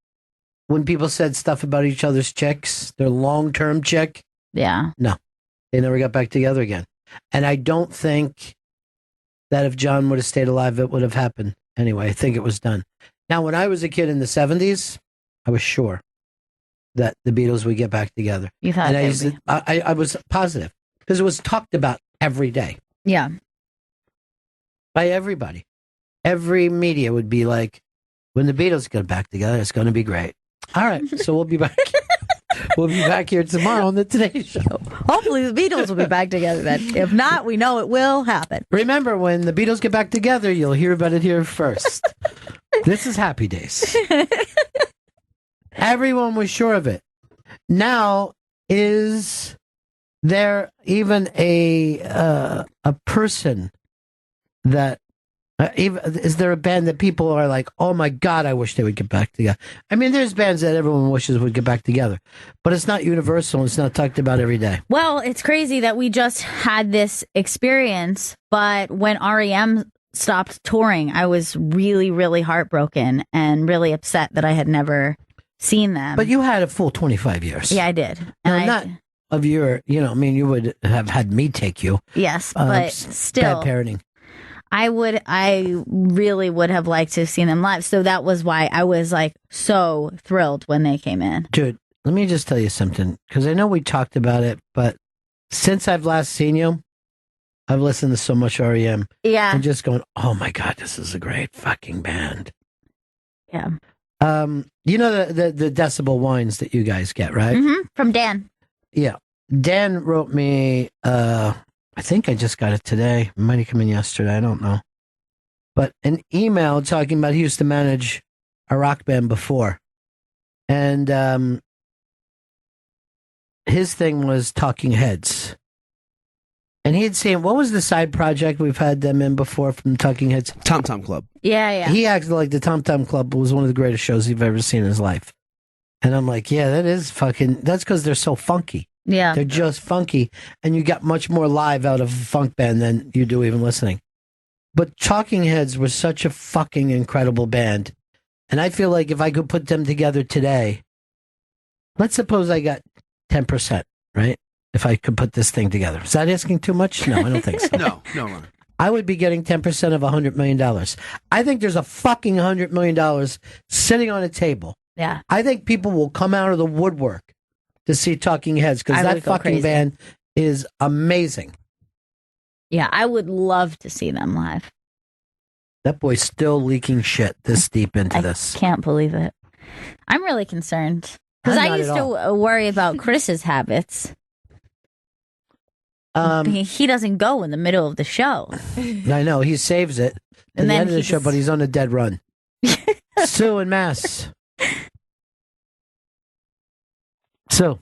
when people said stuff about each other's chicks, their long-term chick, Yeah. no, they never got back together again. And I don't think that if John would have stayed alive, it would have happened. Anyway, I think it was done. Now, when I was a kid in the 70s, I was sure that the Beatles would get back together. You thought And I was positive because it was talked about every day Yeah. by everybody. Every media would be like, when the Beatles get back together, it's going to be great. All right, so we'll be back. We'll be back here tomorrow on the Today Show. Hopefully the Beatles will be back together then. If not, we know it will happen. Remember, when the Beatles get back together, you'll hear about it here first. This is Happy Days. Everyone was sure of it. Now, is there even a person that is there a band that people are like, oh my God, I wish they would get back together? I mean, there's bands that everyone wishes would get back together, but it's not universal. It's not talked about every day. Well, it's crazy that we just had this experience, but when REM stopped touring, I was really, really heartbroken and really upset that I had never seen them. But you had a full 25 years. Yeah, I did. Now, And not of your, I mean, you would have had me take you. yes, but still. Bad parenting. I really would have liked to have seen them live. So that was why I was like so thrilled when they came in. Dude, let me just tell you something, because I know we talked about it, but since I've last seen you, I've listened to so much REM. Yeah. And just going, oh my God, this is a great fucking band. Yeah. You know the decibel wines that you guys get, right? Mm-hmm. From Dan. Yeah. Dan wrote me, I think I just got it today. It might have come in yesterday. I don't know. But an email talking about he used to manage a rock band before. And his thing was Talking Heads. And he had seen, what was the side project we've had them in before from Talking Heads? Tom Tom Club. Yeah, yeah. He acted like the Tom Tom Club was one of the greatest shows he've ever seen in his life. And I'm like, yeah, that's because they're so funky. Yeah. They're just funky, and you got much more live out of a funk band than you do even listening. But Talking Heads was such a fucking incredible band. And I feel like if I could put them together today, let's suppose I got 10%, right? If I could put this thing together. Is that asking too much? No, I don't think so. No. I would be getting 10% of $100 million. I think there's a fucking $100 million sitting on a table. Yeah. I think people will come out of the woodwork to see Talking Heads because I that would go fucking crazy. band is amazing. Yeah, I would love to see them live. That boy's still leaking shit this deep into this. I can't believe it. I'm really concerned because I'm I not used at to worry about Chris's habits. He doesn't go in the middle of the show. I know, he saves it at And the then end of the he show, just- but he's on a dead run. Sue and Mass. Sue.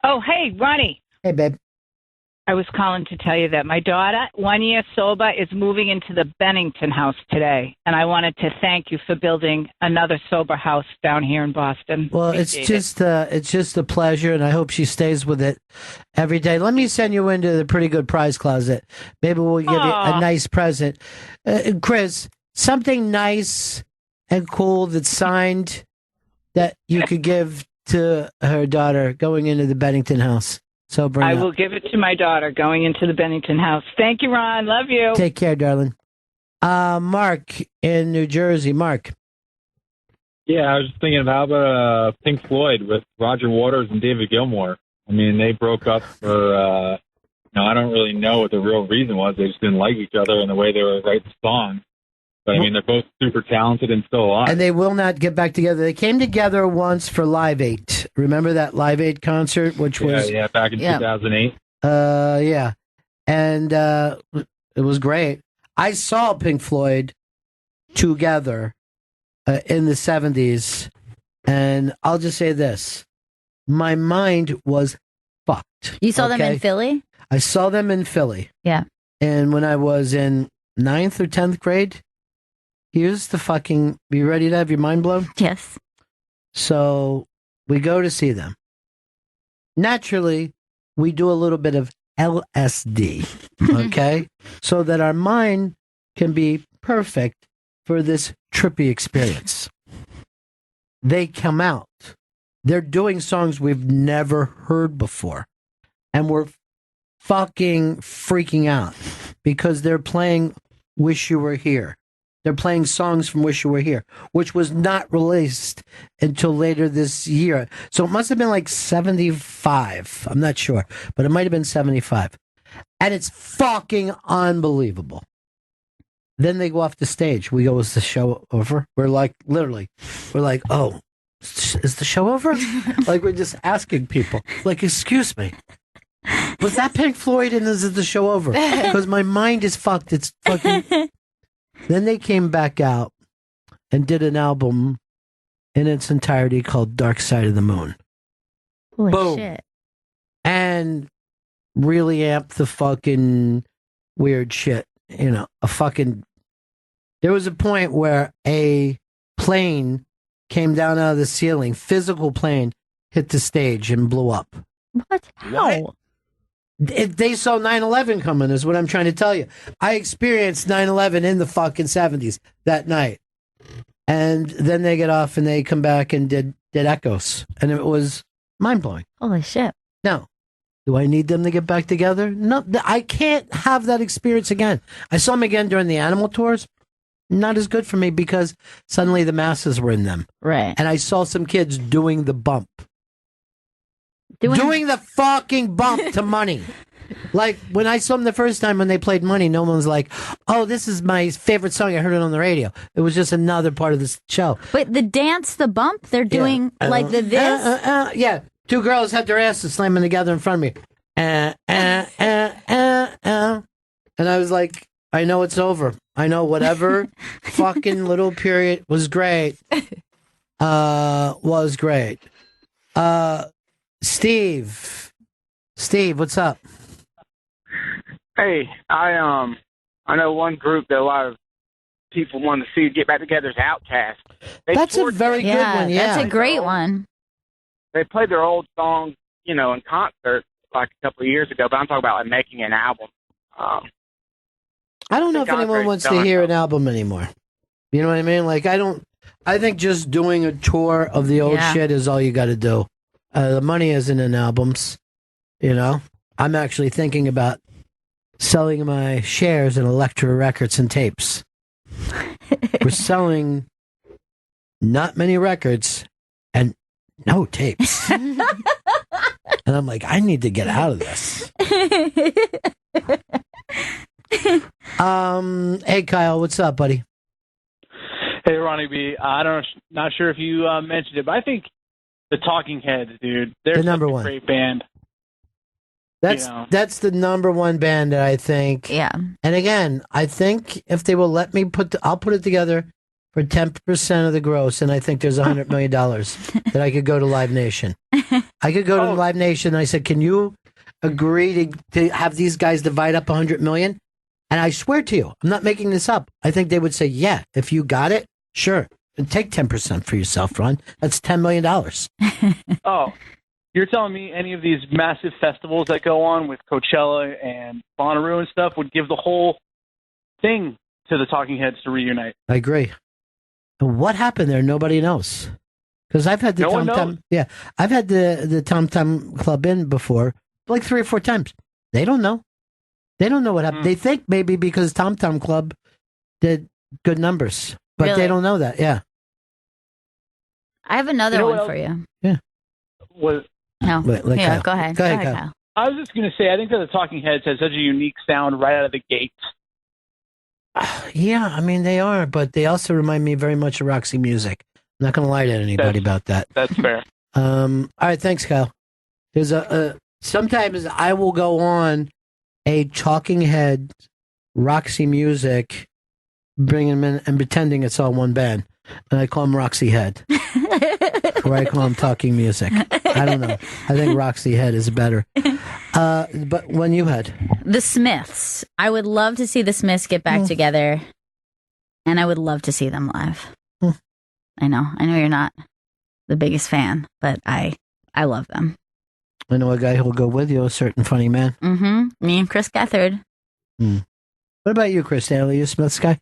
Oh, hey, Ronnie. Hey, babe. I was calling to tell you that my daughter, 1 year sober, is moving into the Bennington house today. And I wanted to thank you for building another sober house down here in Boston. Well, it's just a pleasure, and I hope she stays with it every day. Let me send you into the pretty good prize closet. Maybe we'll give you a nice present. Chris, something nice and cool that's signed that you could give to her daughter going into the Bennington house. So bring I it up. will give it to my daughter going into the Bennington house. Thank you, Ron. Love you. Take care, darling. Mark in New Jersey. Mark. Yeah, I was just thinking about how about Pink Floyd with Roger Waters and David Gilmour. I mean, they broke up for, I don't really know what the real reason was. They just didn't like each other and the way they were writing songs. But, I mean, they're both super talented and still alive. And they will not get back together. They came together once for Live 8. Remember that Live 8 concert, which was... Yeah, back in 2008. Yeah. And it was great. I saw Pink Floyd together in the 70s, and I'll just say this. My mind was fucked. You saw them in Philly? I saw them in Philly. Yeah. And when I was in 9th or 10th grade, here's the fucking... You ready to have your mind blown? Yes. So we go to see them. Naturally, we do a little bit of LSD, okay? So that our mind can be perfect for this trippy experience. They come out. They're doing songs we've never heard before. And we're fucking freaking out because they're playing Wish You Were Here. They're playing songs from Wish You Were Here, which was not released until later this year. So it must have been like 75. I'm not sure, but it might have been 75. And it's fucking unbelievable. Then they go off the stage. We go, is the show over? We're like, oh, is the show over? Like, we're just asking people, like, excuse me. Was that Pink Floyd and is the show over? Because my mind is fucked. It's fucking... Then they came back out and did an album in its entirety called Dark Side of the Moon. Holy Boom. shit. And really amped the fucking weird shit. There was a point where a plane came down out of the ceiling, physical plane, hit the stage and blew up. What? How? They saw 9/11 coming, is what I'm trying to tell you. I experienced 9/11 in the fucking 70s that night. And then they get off and they come back and did Echoes. And it was mind-blowing. Holy shit. Now, do I need them to get back together? No, I can't have that experience again. I saw them again during the Animal Tours. Not as good for me because suddenly the masses were in them. Right. And I saw some kids doing the bump. Doing the fucking bump to Money. Like, when I saw them the first time when they played Money, no one was like, oh, this is my favorite song. I heard it on the radio. It was just another part of the show. But the dance, the bump, they're doing like the this? Yeah. Two girls had their asses slamming together in front of me. And I was like, I know it's over. I know whatever fucking little period was great. Was great. Steve, what's up? Hey, I know one group that a lot of people want to see get back together is Outkast. That's a very good one. Yeah, that's a great one. They played their old songs in concert like a couple of years ago, but I'm talking about like making an album. I don't know if anyone wants to hear an album anymore. You know what I mean? Like, I think just doing a tour of the old shit is all you got to do. The money isn't in albums, I'm actually thinking about selling my shares in Elektra Records and tapes. We're selling not many records and no tapes. And I'm like, I need to get out of this. Hey, Kyle, what's up, buddy? Hey, Ronnie B. Not sure if you mentioned it, but I think the Talking Heads, dude, they're the number such a one great band. That's the number one band that I think. Yeah. And again, I think if they will let me I'll put it together for 10% of the gross, and I think there's $100 million that I could go to Live Nation. I could go to Live Nation, and I said, can you agree to have these guys divide up $100 million? And I swear to you, I'm not making this up. I think they would say, yeah, if you got it, sure. And take 10% for yourself, Ron. That's $10 million. Oh, you're telling me any of these massive festivals that go on with Coachella and Bonnaroo and stuff would give the whole thing to the Talking Heads to reunite? I agree. And what happened there? Nobody knows. Because I've had the Tom Tom. Yeah, I've had the Tom Tom Club in before, like 3 or 4 times. They don't know. They don't know what happened. They think maybe because Tom Tom Club did good numbers, but Really? they don't know that. Yeah. I have another one for you. Yeah. No. Wait, like yeah, Kyle. go ahead. Go ahead, Kyle. I was just going to say, I think that the Talking Heads has such a unique sound right out of the gate. Yeah, I mean, they are, but they also remind me very much of Roxy Music. I'm not going to lie to anybody about that. That's fair. All right, thanks, Kyle. There's sometimes I will go on a Talking Head, Roxy Music, bringing them in and pretending it's all one band. And I call them Roxy Head. Or I call them Talking Music. I don't know. I think Roxy Head is better. But when you had? The Smiths. I would love to see the Smiths get back together. And I would love to see them live. I know you're not the biggest fan, but I love them. I know a guy who'll go with you, a certain funny man. Mm-hmm. Me and Chris Gethard. What about you, Chris Stanley? You a Smiths guy?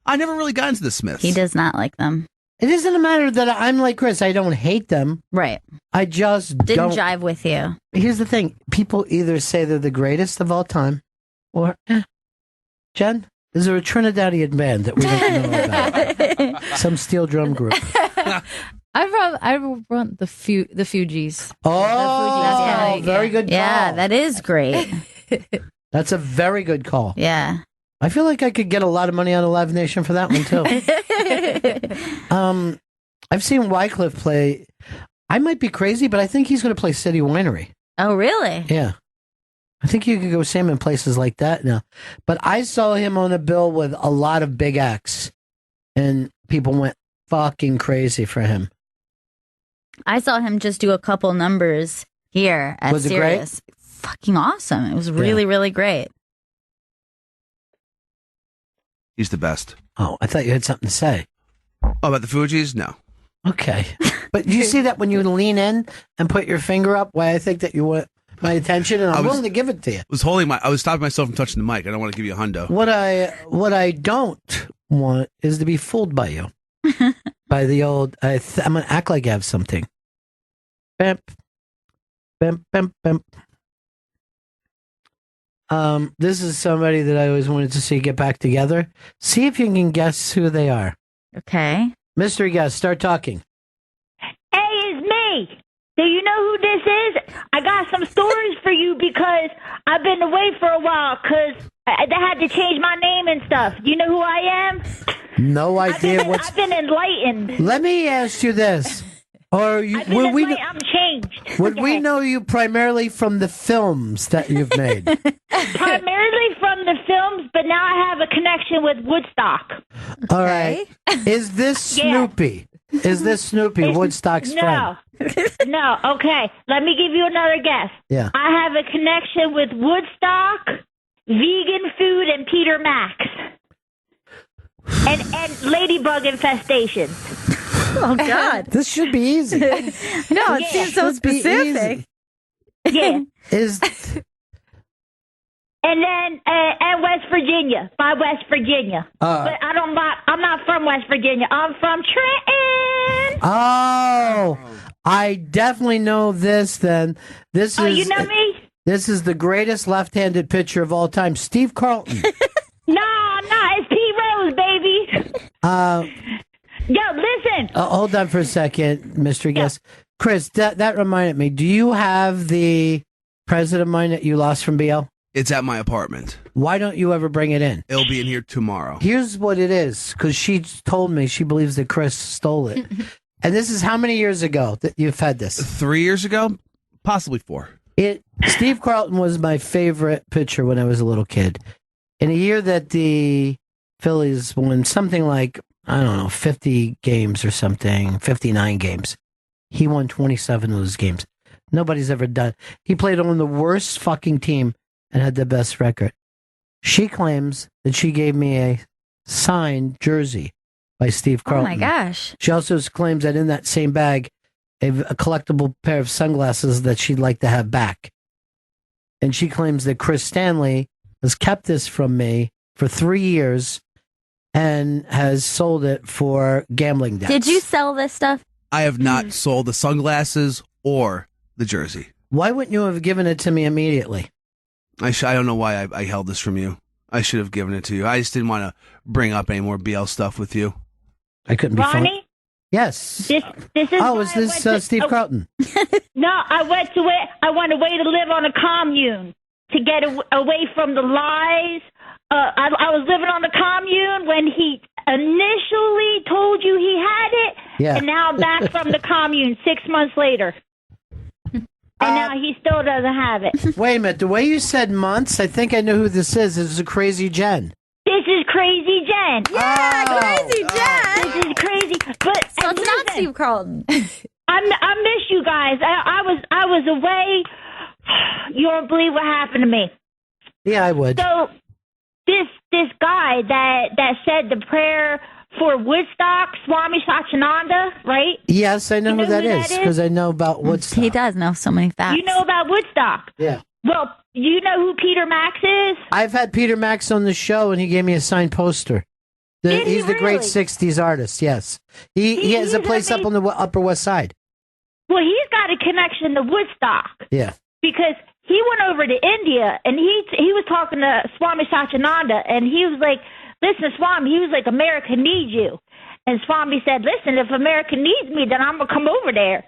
I never really got into the Smiths. He does not like them. It isn't a matter that I'm like Chris. I don't hate them. Right. I just Didn't don't. jive with you. Here's the thing. People either say they're the greatest of all time or, Jen, is there a Trinidadian band that we don't know about? Some steel drum group. I want the Fugees. Oh, very good call. Yeah, that is great. That's a very good call. Yeah. I feel like I could get a lot of money out of Live Nation for that one, too. I've seen Wycliffe play. I might be crazy, but I think he's going to play City Winery. Oh, really? Yeah. I think you could go see him in places like that now. But I saw him on a bill with a lot of big acts, and people went fucking crazy for him. I saw him just do a couple numbers here at Was it Sirius. great? Fucking awesome. It was really, really great. He's the best. Oh, I thought you had something to say. Oh, about the Fugees? No. Okay. But you see that when you lean in and put your finger up, why I think that you want my attention, and I'm willing to give it to you. I was stopping myself from touching the mic. I don't want to give you a hundo. What I don't want is to be fooled by you. By the old, I'm going to act like I have something. Bimp. Bimp, bimp, bimp. This is somebody that I always wanted to see get back together. See if you can guess who they are. Okay. Mystery guest, start talking. Hey, it's me. Do you know who this is? I got some stories for you because I've been away for a while because I had to change my name and stuff. Do you know who I am? No idea I've been enlightened. Let me ask you this. Or you, I'm changed. Would we know you primarily from the films that you've made? Primarily from the films, but now I have a connection with Woodstock. All right. Is this Snoopy? Is this Snoopy, Woodstock's friend? No. Okay. Let me give you another guess. Yeah. I have a connection with Woodstock, vegan food, and Peter Max. And ladybug infestation. Oh, God. This should be easy. No, it seems so specific. Yeah. Is And then and West Virginia, by West Virginia. But I'm not from West Virginia. I'm from Trenton. Oh, I definitely know this. Then this is. You know me? This is the greatest left-handed pitcher of all time, Steve Carlton. No, it's P. Rose, baby. Yo, listen. Hold on for a second, Mr. Guest. Chris, that reminded me. Do you have the present of mine that you lost from BL? It's at my apartment. Why don't you ever bring it in? It'll be in here tomorrow. Here's what it is, because she told me she believes that Chris stole it. And this is how many years ago that you've had this? 3 years ago? Possibly 4. Steve Carlton was my favorite pitcher when I was a little kid. In a year that the Phillies won something like, I don't know, 50 games or something, 59 games, he won 27 of those games. Nobody's ever done. He played on the worst fucking team and had the best record. She claims that she gave me a signed jersey by Steve Carlton. Oh my gosh. She also claims that in that same bag, a collectible pair of sunglasses that she'd like to have back. And she claims that Chris Stanley has kept this from me for 3 years and has sold it for gambling debts. Did you sell this stuff? I have not sold the sunglasses or the jersey. Why wouldn't you have given it to me immediately? I don't know why I held this from you. I should have given it to you. I just didn't want to bring up any more BL stuff with you. I couldn't be funny. Ronnie? Yes. This is. Oh, is this Steve Carlton? No, I went away to live on a commune to get away from the lies. I was living on the commune when he initially told you he had it, and now I'm back from the commune 6 months later. And now he still doesn't have it. Wait a minute. The way you said months, I think I know who this is. This is a Crazy Jen. This is Crazy Jen. Yeah, Crazy Jen. This is crazy. But so it's not Steve Carlton. I miss you guys. I was away. You don't believe what happened to me. Yeah, I would. So this guy that said the prayer for Woodstock, Swami Satyananda, right? Yes, I know who that is because I know about Woodstock. He does know so many facts. You know about Woodstock? Yeah. Well, you know who Peter Max is? I've had Peter Max on the show, and he gave me a signed poster. He's the great 60s artist, yes. He has a place up on the Upper West Side. Well, he's got a connection to Woodstock. Yeah. Because he went over to India, and he was talking to Swami Satyananda, and he was like, listen, Swami, he was like, America needs you. And Swami said, listen, if America needs me, then I'm going to come over there.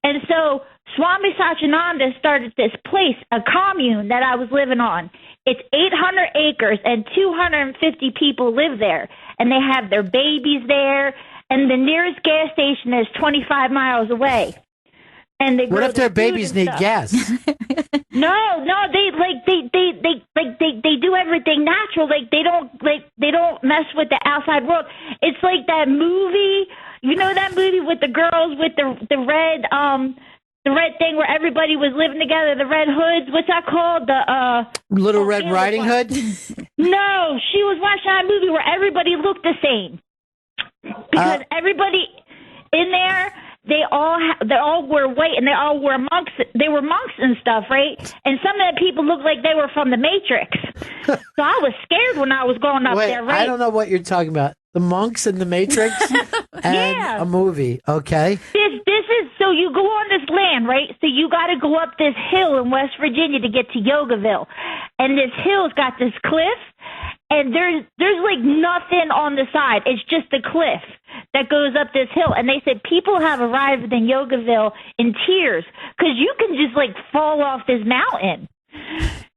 And so Swami Satyananda started this place, a commune that I was living on. It's 800 acres, and 250 people live there. And they have their babies there, and the nearest gas station is 25 miles away. And they what if their babies need gas? No, they do everything natural. They don't mess with the outside world. It's like that movie, you know that movie with the girls with the red thing where everybody was living together, the red hoods. What's that called? The Little Red Riding Hood? No, she was watching that movie where everybody looked the same because everybody in there. They all were white, and they all were monks. They were monks and stuff, right? And some of the people looked like they were from the Matrix. So I was scared when I was going up there, right? I don't know what you're talking about. The monks in the Matrix and a movie, okay? This is, so you go on this land, right? So you got to go up this hill in West Virginia to get to Yogaville. And this hill's got this cliff, and there's like nothing on the side. It's just a cliff that goes up this hill. And they said people have arrived in Yogaville in tears because you can just like fall off this mountain.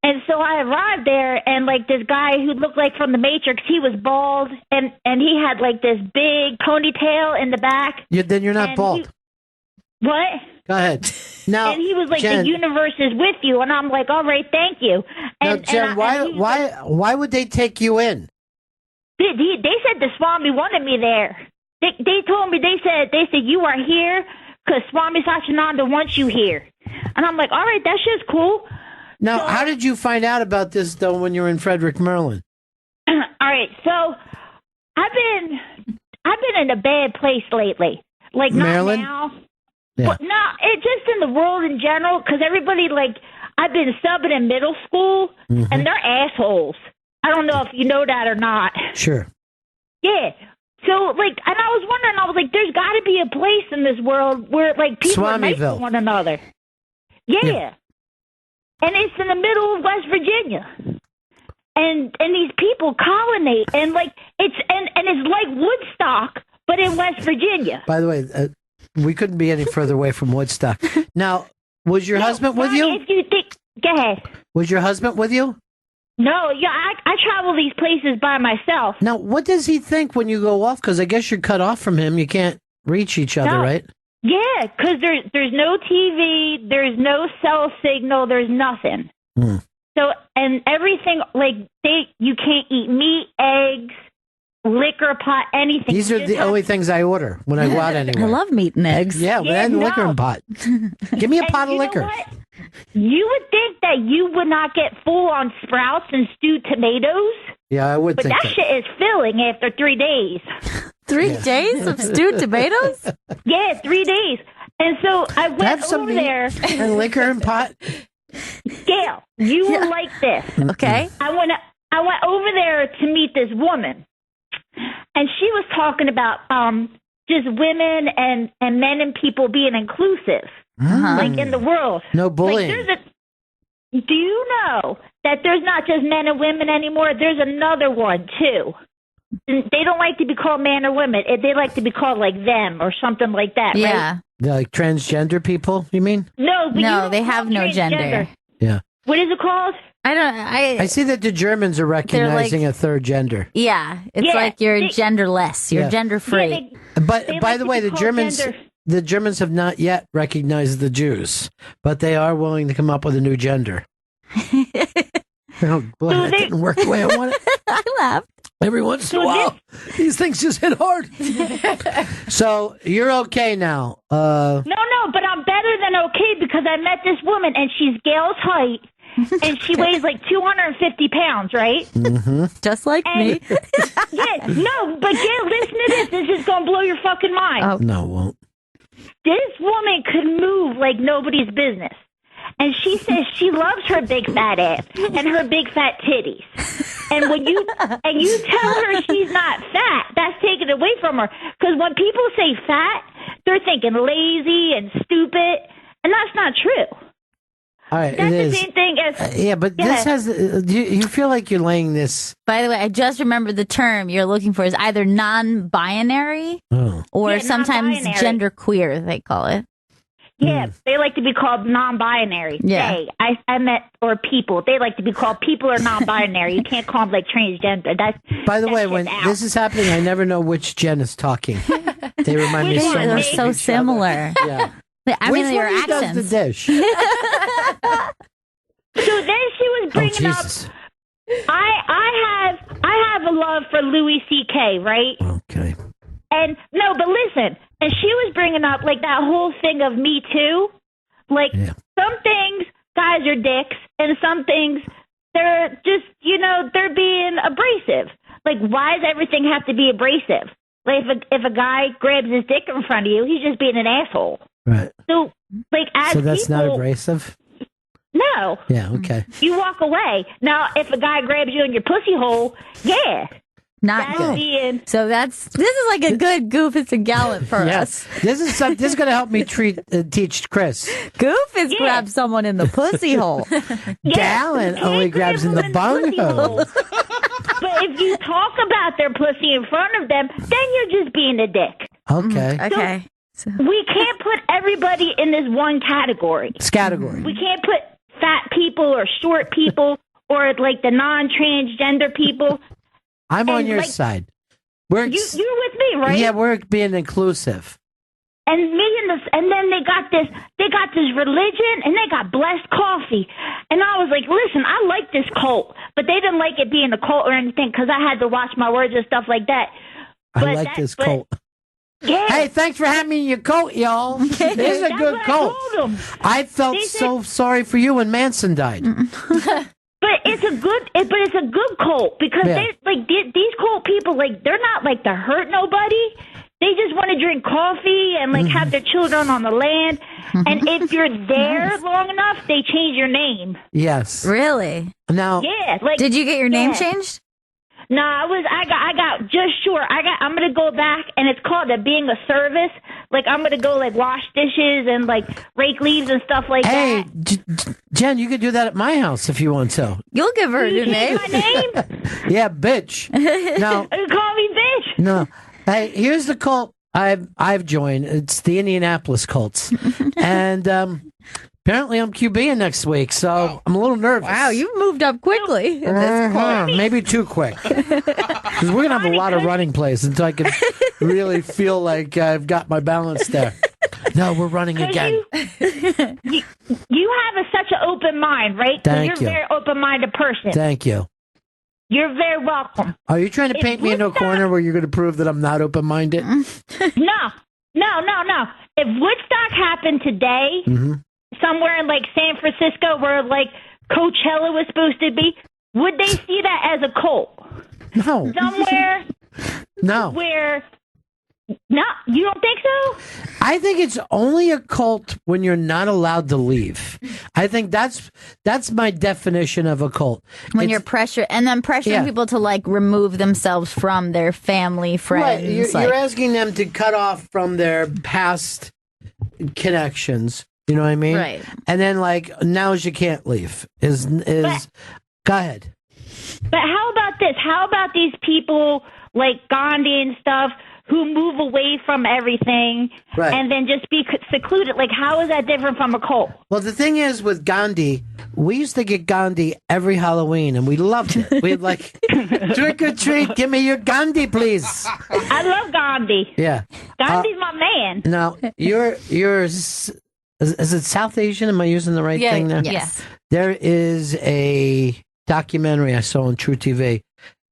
And so I arrived there, and like this guy who looked like from the Matrix, he was bald, and he had like this big ponytail in the back. Then you're not bald. What? Go ahead. Now, and he was like, Jen, the universe is with you, and I'm like, all right, thank you. And, now, Jen, why would they take you in? They said the Swami wanted me there. They told me, they said you are here because Swami Satyananda wants you here. And I'm like, all right, that shit's cool. Now, how did you find out about this, though, when you were in Frederick, Maryland? All right, so I've been in a bad place lately. Like, not Maryland? now. Yeah. Well, no, it's just in the world in general, because everybody, like, I've been subbing in middle school, and they're assholes. I don't know if you know that or not. Sure. Yeah. So, like, and I was wondering, I was like, there's got to be a place in this world where, like, people are nice to Swamiville. one another. Yeah. And it's in the middle of West Virginia. And these people colonate, and, like, it's like Woodstock, but in West Virginia. By the way, we couldn't be any further away from Woodstock. Now, was your husband with you? If you think, go ahead. Was your husband with you? No, yeah, I travel these places by myself. Now, what does he think when you go off? Because I guess you're cut off from him. You can't reach each other, right? Yeah, because there's no TV, there's no cell signal, there's nothing. So, and everything, like, you can't eat meat, eggs, liquor, pot, anything. These are the only things I order when I go out anywhere. I love meat and eggs. Yeah, and liquor and pot. Give me a pot of you know liquor. what? You would think that you would not get full on sprouts and stewed tomatoes. Yeah, I would But think that shit is filling after 3 days. 3 days of stewed tomatoes? Yeah, 3 days. And so I went Have some over meat there. and liquor and pot. Gail, you will like this. Okay. I went over there to meet this woman, and she was talking about just women and men and people being inclusive, like in the world. No bullying. Like, do you know that there's not just men and women anymore? There's another one too. They don't like to be called man or women. They like to be called like them or something like that. Yeah. Right? Like transgender people, you mean? No, they have no gender. Yeah. What is it called? I see that the Germans are recognizing a third gender. Yeah, it's like you're genderless. You're gender free. But by the way, the Germans have not yet recognized the Jews, but they are willing to come up with a new gender. Oh boy, that didn't work the way I wanted. I laughed. Every once in a while, these things just hit hard. So you're okay now. No, but I'm better than okay because I met this woman and she's Gail's height and she weighs like 250 pounds, right? Mm-hmm. Just like me. Yeah, no, but Gail, listen to this. This is going to blow your fucking mind. Oh. No, it won't. This woman could move like nobody's business. And she says she loves her big fat ass and her big fat titties. And when you tell her she's not fat, that's taken away from her. Because when people say fat, they're thinking lazy and stupid, and that's not true. All right, That's it the is. same thing as Yeah, but this has. You feel like you're laying this. By the way, I just remembered the term you're looking for is either non-binary or sometimes genderqueer, they call it. Yeah, they like to be called non-binary. Yeah. They, I meant, or people. They like to be called people or non-binary. You can't call them like transgender. By the way, when this is happening, I never know which Jen is talking. They remind me so They're much. so of each similar. Other. Yeah. I Which mean, your one of you does accents. the dish? So then she was bringing up. Jesus. I have a love for Louis C.K. Right? Okay. And no, but listen. And she was bringing up like that whole thing of Me Too. Like some things, guys are dicks, and some things they're just they're being abrasive. Like why does everything have to be abrasive? Like if a guy grabs his dick in front of you, he's just being an asshole. Right. So like as So that's people, not abrasive. No. Yeah. Okay. You walk away. Now, if a guy grabs you in your pussy hole, yeah. Not that's good. being, So this is like a good Goofus and Gallant for us. This is going to help me teach Chris. Goofus grabs someone in the pussy hole. Gallant only grabs in the bung hole. But if you talk about their pussy in front of them, then you're just being a dick. Okay. Okay. We can't put everybody in this one category. It's category. We can't put fat people or short people or like the non-transgender people. I'm on And, your like, side. You're with me, right? Yeah, we're being inclusive. And then they got this religion, and they got blessed coffee. And I was like, listen, I like this cult, but they didn't like it being a cult or anything because I had to watch my words and stuff like that. I like this cult. Yeah. Hey, thanks for having me in your cult, y'all. This is a good cult. I felt so sorry for you when Manson died. But it's a good cult because they like these cult people, like they're not like to hurt nobody. they just want to drink coffee and like have their children on the land. And if you're there long enough, they change your name. Yes. Really? Now, Yeah, like did you get your name changed? No, I got just short. I'm gonna go back, and it's called being a service. Like I'm gonna go like wash dishes and like rake leaves and stuff like that. Hey, Jen, you could do that at my house if you want to. You'll give her a new name. My name? Yeah, bitch. Now, You call me bitch. no. Hey, here's the cult I've joined. It's the Indianapolis Colts, and apparently I'm QBing next week, so I'm a little nervous. Wow, you've moved up quickly in this cult. Maybe too quick. Because we're gonna have a lot of running plays until I can really feel like I've got my balance there. No, we're running again. You have such an open mind, right? 'Cause Thank you're you. a very open-minded person. Thank you. You're very welcome. Are you trying to paint me into a corner where you're going to prove that I'm not open-minded? No. If Woodstock happened today, somewhere in like San Francisco where like Coachella was supposed to be, would they see that as a cult? No. Somewhere No. where... No, you don't think so? I think it's only a cult when you're not allowed to leave. I think that's my definition of a cult. When you're pressuring people to like remove themselves from their family, friends. Right. You're asking them to cut off from their past connections. You know what I mean? Right. And then like now you can't leave. Go ahead. But how about this? How about these people like Gandhi and stuff who move away from everything and then just be secluded? Like, how is that different from a cult? Well, the thing is with Gandhi, we used to get Gandhi every Halloween, and we loved it. We'd like, trick or treat, give me your Gandhi, please. I love Gandhi. Yeah. Gandhi's my man. Now, is it South Asian? Am I using the right thing there? Yes. There is a documentary I saw on True TV.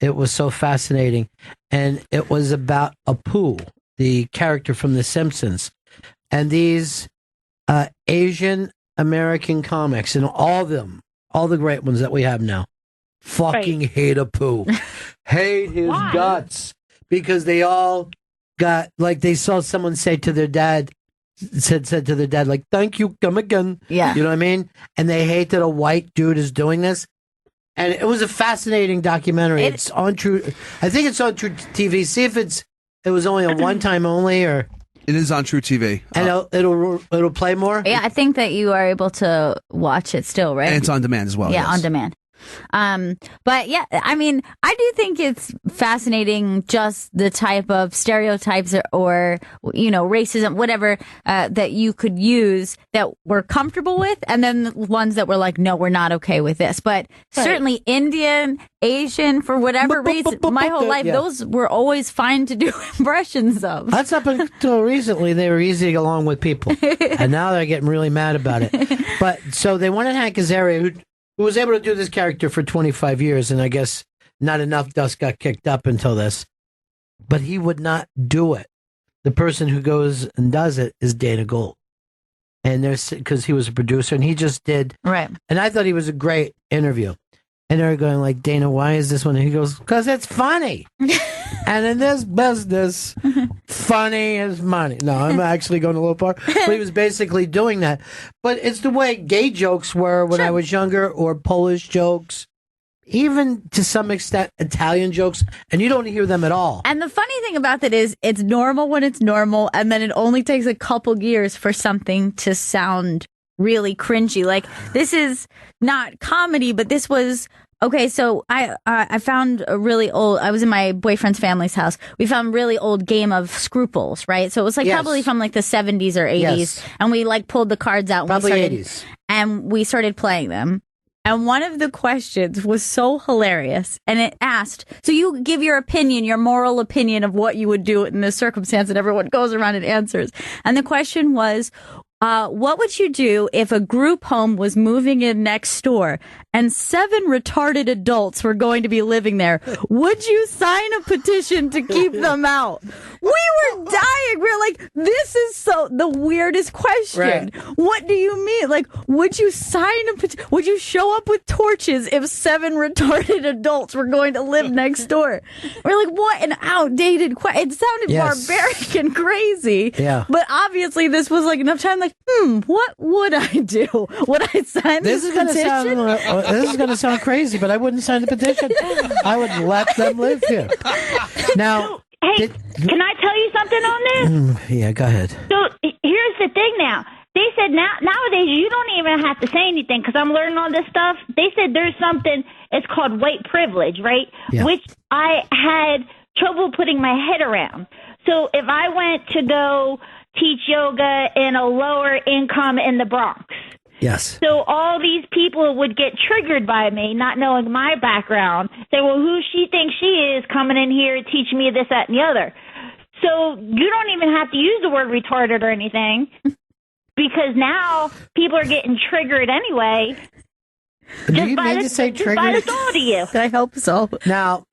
It was so fascinating. And it was about Apu, the character from The Simpsons. And these Asian American comics, and all the great ones that we have now, fucking hate Apu. Hate his guts. Because they all got, like, they saw someone say to their dad, said to their dad, like, thank you, come again. Yeah. You know what I mean? And they hate that a white dude is doing this. And it was a fascinating documentary. It's on True. I think it's on True TV. See if it was only a one time only, or it is on True TV. And it'll play more. Yeah, I think that you are able to watch it still, right? And it's on demand as well. Yeah, yes. on demand. But yeah, I mean, I do think it's fascinating, just the type of stereotypes or racism, whatever, that you could use that we're comfortable with, and then the ones that were like, no, we're not okay with this. But certainly Indian, Asian, for whatever reason, my whole life, those were always fine to do impressions of. That's up until recently, they were easy to get along with people. And now they're getting really mad about it. But so they wanted Hank Azaria, who was able to do this character for 25 years, and I guess not enough dust got kicked up until this. But he would not do it. The person who goes and does it is Dana Gould. And there's because he was a producer, and he just did. Right. And I thought he was a great interview. And they're going like, Dana, why is this one? And he goes, because it's funny. And in this business, funny is money. No, I'm actually going a little far. But he was basically doing that. But it's the way gay jokes were when I was younger, or Polish jokes, even to some extent Italian jokes, and you don't hear them at all. And the funny thing about that is it's normal when it's normal, and then it only takes a couple years for something to sound really cringy. Like, this is not comedy, but this was okay. So I found a really old. I was in my boyfriend's family's house. We found a really old game of Scruples, right? So it was like probably from like the 70s or 80s, and we like pulled the cards out. Probably 80s, and we started playing them. And one of the questions was so hilarious. And it asked, so you give your opinion, your moral opinion of what you would do in this circumstance, and everyone goes around and answers. And the question was, What would you do if a group home was moving in next door and 7 retarded adults were going to be living there? Would you sign a petition to keep them out? We were dying. We were like, this is the weirdest question. Right. What do you mean? Like, would you sign a petition? Would you show up with torches if 7 retarded adults were going to live next door? We're like, what an outdated question. It sounded barbaric and crazy. Yeah. But obviously this was like enough time, like, what would I do? Would I sign this petition? This is going to sound crazy, but I wouldn't sign the petition. I would let them live here. Now, hey, can I tell you something on this? Yeah, go ahead. So here's the thing now. They said nowadays you don't even have to say anything because I'm learning all this stuff. They said there's something, it's called white privilege, right? Yeah. Which I had trouble putting my head around. So if I went to go teach yoga in a lower income in the Bronx. Yes. So all these people would get triggered by me, not knowing my background. Say, well, who she thinks she is coming in here teaching me this, that, and the other. So you don't even have to use the word retarded or anything because now people are getting triggered anyway. Do you need to say triggered? By the thought of you. I hope so. Now,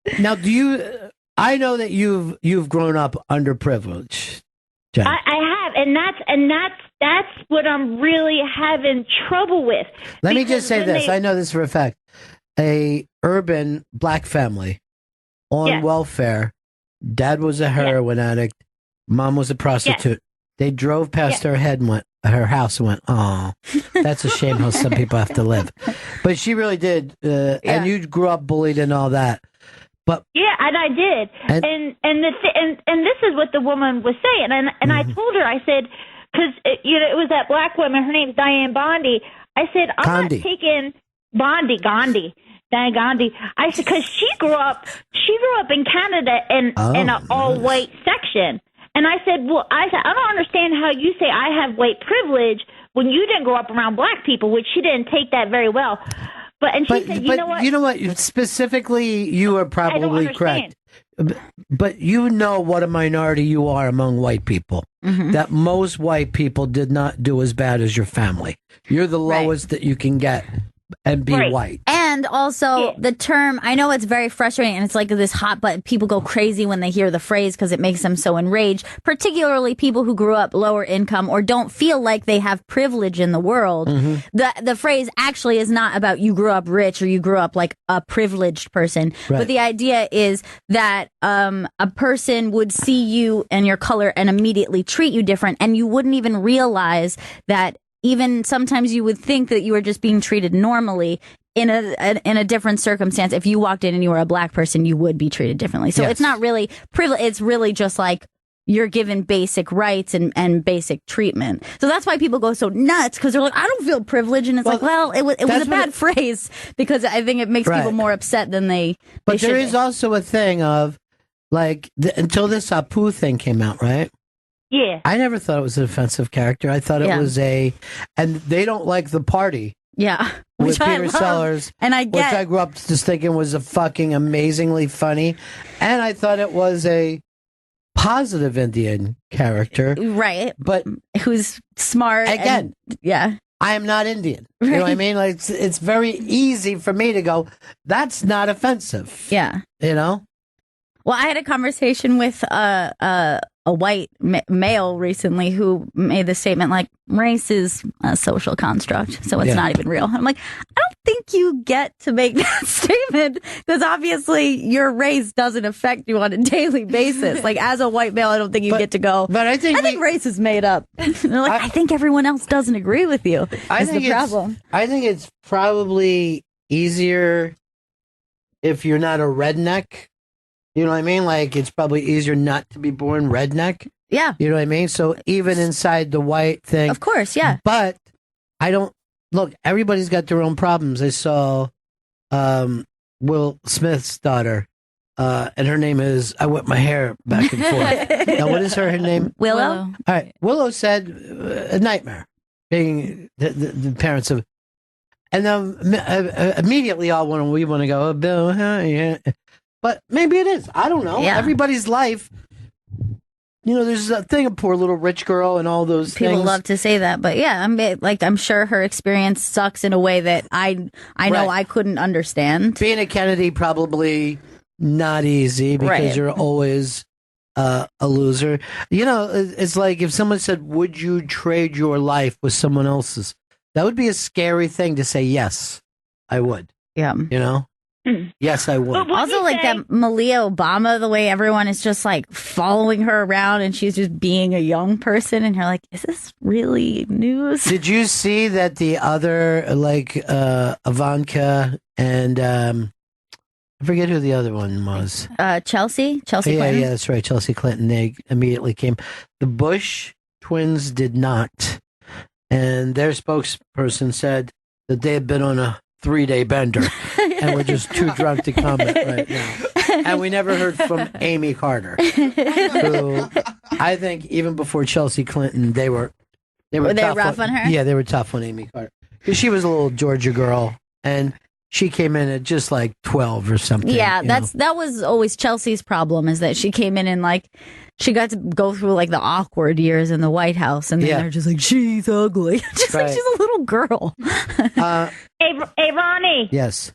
do you? I know that you've grown up underprivileged. I have, and that's what I'm really having trouble with. Let me just say this. I know this for a fact. A urban black family on welfare. Dad was a heroin addict. Mom was a prostitute. They drove past her house and went, oh, that's a shame how some people have to live. But she really did. And you grew up bullied and all that. But yeah, and I did, and this is what the woman was saying, and I told her, I said, because it was that black woman, her name's Diane Bondi. I said, I'm not taking Diane Gandhi. I said, because she grew up in Canada in an all white section, and I said, I don't understand how you say I have white privilege when you didn't grow up around black people, which she didn't take that very well. But she said, you know what? Specifically, you are probably correct. But you know what a minority you are among white people. Mm-hmm. That most white people did not do as bad as your family. You're the lowest that you can get and be white. And also the term, I know it's very frustrating and it's like this hot button. People go crazy when they hear the phrase because it makes them so enraged, particularly people who grew up lower income or don't feel like they have privilege in the world. Mm-hmm. The phrase actually is not about you grew up rich or you grew up like a privileged person. Right. But the idea is that a person would see you and your color and immediately treat you different, and you wouldn't even realize that. Even sometimes you would think that you were just being treated normally in a different circumstance. If you walked in and you were a black person, you would be treated differently. So it's not really privilege. It's really just like you're given basic rights and basic treatment. So that's why people go so nuts because they're like, I don't feel privileged. And it's it was a bad phrase because I think it makes people more upset than they But there is also a thing of like until this Apu thing came out, right? Yeah. I never thought it was an offensive character. I thought it was and they don't like the party. Yeah. With Peter Sellers. And which I grew up just thinking was a fucking amazingly funny. And I thought it was a positive Indian character. Right. But who's smart. Again. I am not Indian. You know what I mean? Like it's very easy for me to go, that's not offensive. Yeah. You know? Well, I had a conversation with a white male recently who made the statement like race is a social construct, so it's not even real. I'm like, I don't think you get to make that statement because obviously your race doesn't affect you on a daily basis. Like as a white male, I don't think you get to go. But I think race is made up. They're like, I think everyone else doesn't agree with you. I think the problem. I think it's probably easier if you're not a redneck. You know what I mean? Like, it's probably easier not to be born redneck. Yeah. You know what I mean? So even inside the white thing. Of course, yeah. But I don't... Look, everybody's got their own problems. I saw Will Smith's daughter, and her name is... I whip my hair back and forth. Now, what is her name? Willow. All right. Willow said a nightmare, being the parents of... And then immediately we want to go, oh, Bill, yeah. But maybe it is. I don't know. Yeah. Everybody's life, there's a thing of poor little rich girl and all those People things. love to say that, but yeah, I'm sure her experience sucks in a way that I know Right. I couldn't understand. Being a Kennedy probably not easy because Right. you're always a loser. It's like if someone said, "Would you trade your life with someone else's?" That would be a scary thing to say. Yes, I would. Yeah. Yes, I would. Also, like that Malia Obama, the way everyone is just like following her around and she's just being a young person, and you're like, is this really news? Did you see that the other, like Ivanka and I forget who the other one was? Chelsea Clinton. Yeah, that's right. Chelsea Clinton. They immediately came. The Bush twins did not, and their spokesperson said that they had been on a 3-day bender and were just too drunk to comment right now. And we never heard from Amy Carter, who I think even before Chelsea Clinton, they were tough rough on her? Yeah, they were tough on Amy Carter because she was a little Georgia girl, and she came in at just like 12 or something. Yeah, you know? that was always Chelsea's problem, is that she came in and like she got to go through like the awkward years in the White House, and then they're just like, she's ugly. Just like Right. she's a little girl. Hey, Ronnie. Yes.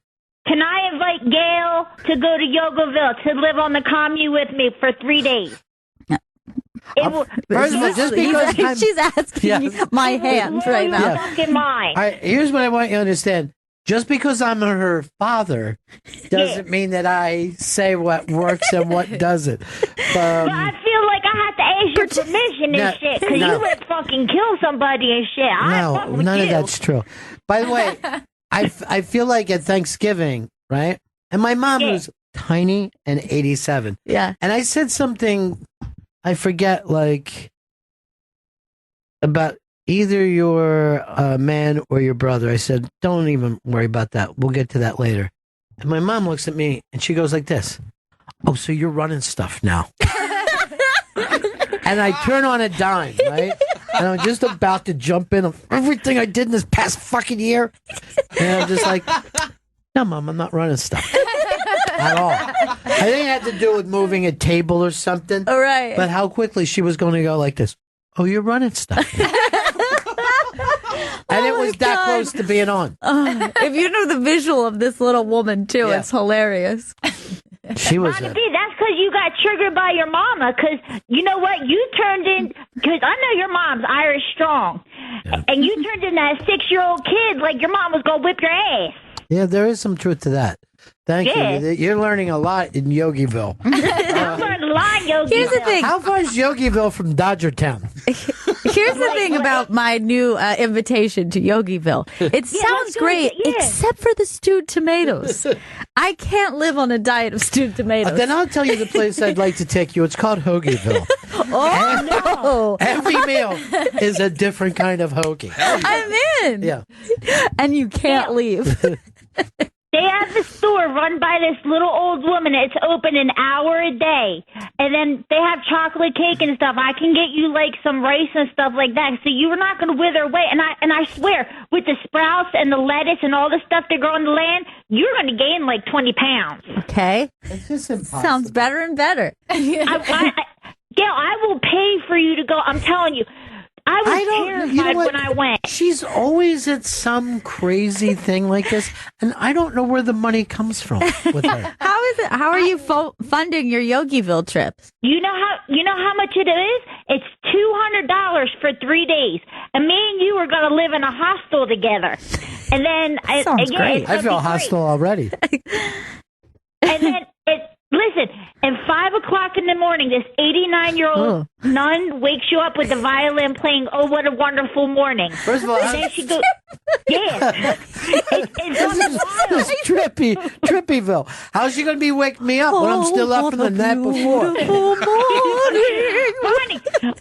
Can I invite Gail to go to Yogaville to live on the commune with me for 3 days? First of all, just because I'm- she's asking my hand right now. Fucking mine. All right, here's what I want you to understand. Just because I'm her father doesn't mean that I say what works and what doesn't. But I feel like I have to ask your permission and shit, because you would fucking kill somebody and shit. I fuck with none you. of that's true. By the way, I feel like at Thanksgiving, right? And my mom was tiny and 87. Yeah. And I said something, I forget, like, about either your man or your brother. I said, don't even worry about that. We'll get to that later. And my mom looks at me and she goes like this. Oh, so you're running stuff now. And I turn on a dime, right? And I'm just about to jump in on everything I did in this past fucking year. And I'm just like, no, Mom, I'm not running stuff. At all. I think it had to do with moving a table or something. All right. But how quickly she was going to go like this. Oh, you're running stuff. And it was that close to being on. If you know the visual of this little woman too, it's hilarious. She was Honestly, that's because you got triggered by your mama. Because you know what? You turned in, because I know your mom's Irish strong. And you turned in that 6-year-old kid like your mom was going to whip your ass. Yeah, there is some truth to that. Thank Yeah. you. You're learning a lot in Yogiville. I learned a lot, Yogi. Here's the thing. How far is Yogiville from Dodgertown? Here's the thing about my new invitation to Yogiville. It sounds great, except for the stewed tomatoes. I can't live on a diet of stewed tomatoes. Then I'll tell you the place I'd like to take you. It's called Hoagieville. Oh, no. Every meal is a different kind of hoagie. I'm in. Yeah. And you can't leave. They have a store run by this little old woman. It's open an hour a day. And then they have chocolate cake and stuff. I can get you like some rice and stuff like that. So you're not going to wither away. And I swear, with the sprouts and the lettuce and all the stuff that grow on the land, you're going to gain like 20 pounds. Okay. It's just impossible. Sounds better and better. Gail, I will pay for you to go. I'm telling you. I was terrified when I went. She's always at some crazy thing like this, and I don't know where the money comes from with her. How are you funding your Yogiville trips? You know how much it is? It's $200 for 3 days. And me and you are going to live in a hostel together. And then Sounds great. I feel hostile already. And then listen, at 5 o'clock in the morning, this 89-year-old nun wakes you up with the violin playing "Oh, What a Wonderful Morning." First of all, and then she goes, it's on the This is Trippyville. How's she going to be waking me up when I'm still up from the night before? Ronnie,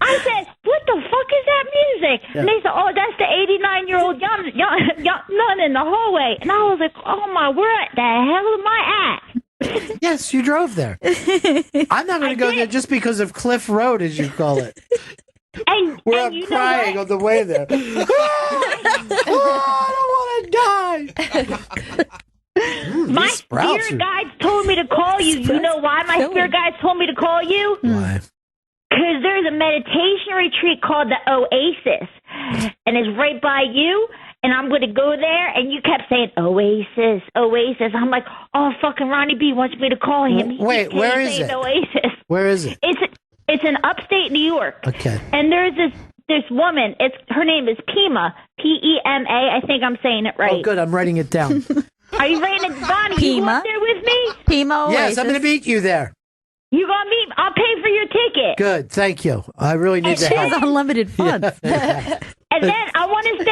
I said, "What the fuck is that music?" Yeah. And they said, "Oh, that's the 89-year-old young nun in the hallway." And I was like, "Oh my, where the hell am I at?" Yes, you drove there. I'm not going to go there just because of Cliff Road, as you call it. Where I'm crying on the way there. I don't want to die. My spirit guides told me to call you. You know why my spirit guides told me to call you? Why? Because because there's a meditation retreat called the Oasis, and it's right by you. And I'm going to go there, and you kept saying, Oasis, Oasis. I'm like, oh, fucking Ronnie B wants me to call him. Wait, where is it? Oasis. Where is it? It's in upstate New York. Okay. And there's this woman. Her name is Pema, P-E-M-A. I think I'm saying it right. Oh, good. I'm writing it down. Are you writing it, Ronnie? You go up there with me? Pema Oasis. Yes, I'm going to meet you there. You gonna meet? I'll pay for your ticket. Good. Thank you. I really need the She help. has unlimited funds. And then I want to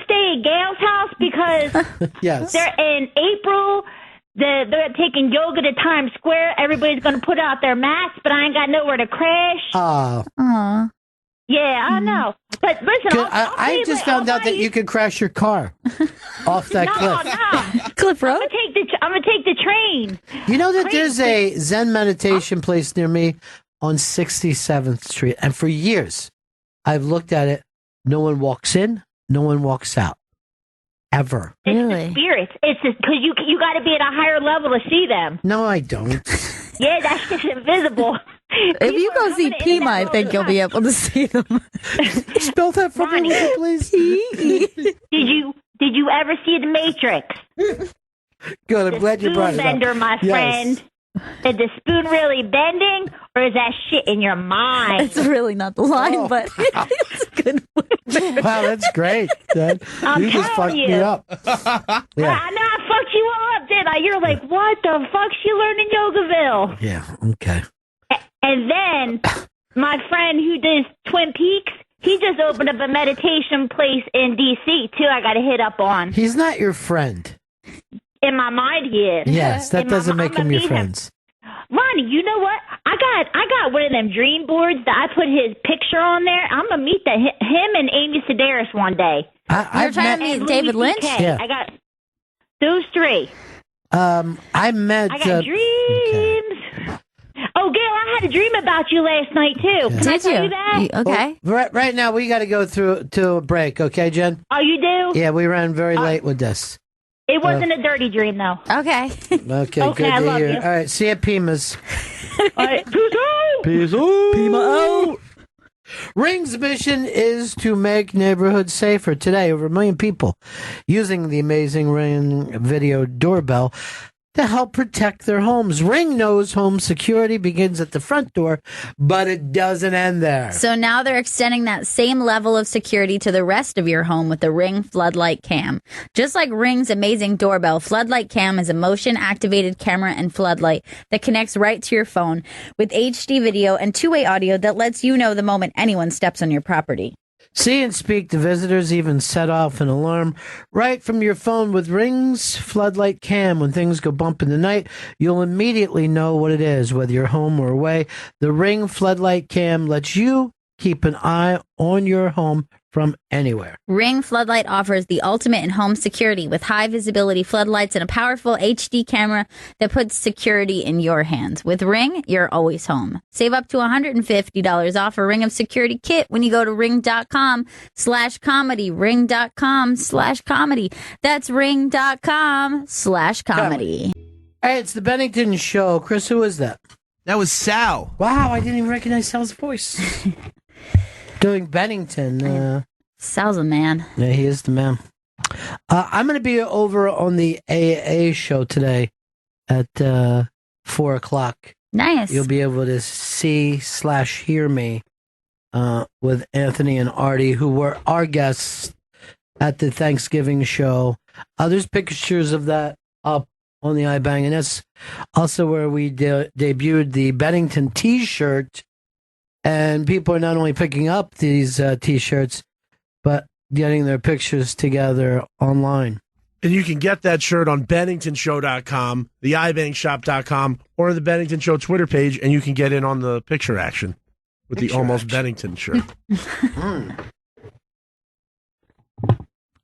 stay at Gail's house because Yes. they're in April. They're taking yoga to Times Square. Everybody's going to put out their masks, but I ain't got nowhere to crash. Aw. Yeah, I know. But listen, I just found out that you could crash your car off that cliff. No. Cliff Road? I'm going to take the train. You know that there's a Zen meditation place near me on 67th Street, and for years I've looked at it. No one walks in, no one walks out, ever. It's the spirits. It's because you got to be at a higher level to see them. No, I don't. Yeah, that's just invisible. If you go see Pima, I think you'll be able to see them. Spell that for me, please. Did you ever see The Matrix? Good. I'm glad you brought it up. Bender, my friend. Is the spoon really bending, or is that shit in your mind? It's really not the line, but it's a good one. Wow, that's great. Dad. You just fucked me up. Yeah. I know I fucked you all up, did I? You're like, what the fuck she learned in Yogaville? Yeah, okay. And then my friend who does Twin Peaks, he just opened up a meditation place in D.C. too. I got to hit up on. He's not your friend. In my mind, he is. Yes, that doesn't make him your friends. Ronnie, you know what? I got one of them dream boards that I put his picture on there. I'm gonna meet him and Amy Sedaris one day. You're trying to meet David Lynch? Yeah. I got those three. I got dreams. Okay. Oh, Gail, I had a dream about you last night too. Can I tell you that? Okay. Well, right now we got to go to a break. Okay, Jen? Oh, you do? Yeah, we ran very late with this. It wasn't a dirty dream, though. Okay. Okay, good I to love hear. you. All right, see you at Pima's. All right, peace out. Peace out. Pima out. Ring's mission is to make neighborhoods safer. Today, over 1 million people using the amazing Ring video doorbell to help protect their homes. Ring knows home security begins at the front door, but it doesn't end there. So now they're extending that same level of security to the rest of your home with the Ring Floodlight Cam. Just like Ring's amazing doorbell, Floodlight Cam is a motion-activated camera and floodlight that connects right to your phone with HD video and two-way audio that lets you know the moment anyone steps on your property. See and speak to visitors, even set off an alarm right from your phone with Ring's Floodlight Cam. When things go bump in the night, you'll immediately know what it is, whether you're home or away. The Ring Floodlight Cam lets you keep an eye on your home from anywhere. Ring Floodlight offers the ultimate in home security with high visibility floodlights and a powerful HD camera that puts security in your hands. With Ring, you're always home. Save up to $150 off a Ring of Security kit when you go to ring.com/comedy. Ring.com/comedy. That's ring.com/comedy. Hey, it's the Bennington Show. Chris, who is that? That was Sal. Wow, I didn't even recognize Sal's voice. Doing Bennington. Sal's a man. Yeah, he is the man. I'm going to be over on the AA show today at 4 o'clock. Nice. You'll be able to see/hear me with Anthony and Artie, who were our guests at the Thanksgiving show. There's pictures of that up on the iBang, and that's also where we debuted the Bennington T-shirt. And people are not only picking up these T-shirts, but getting their pictures together online. And you can get that shirt on BenningtonShow.com, the iBangShop.com, or the Bennington Show Twitter page, and you can get in on the picture action with the Almost Bennington shirt.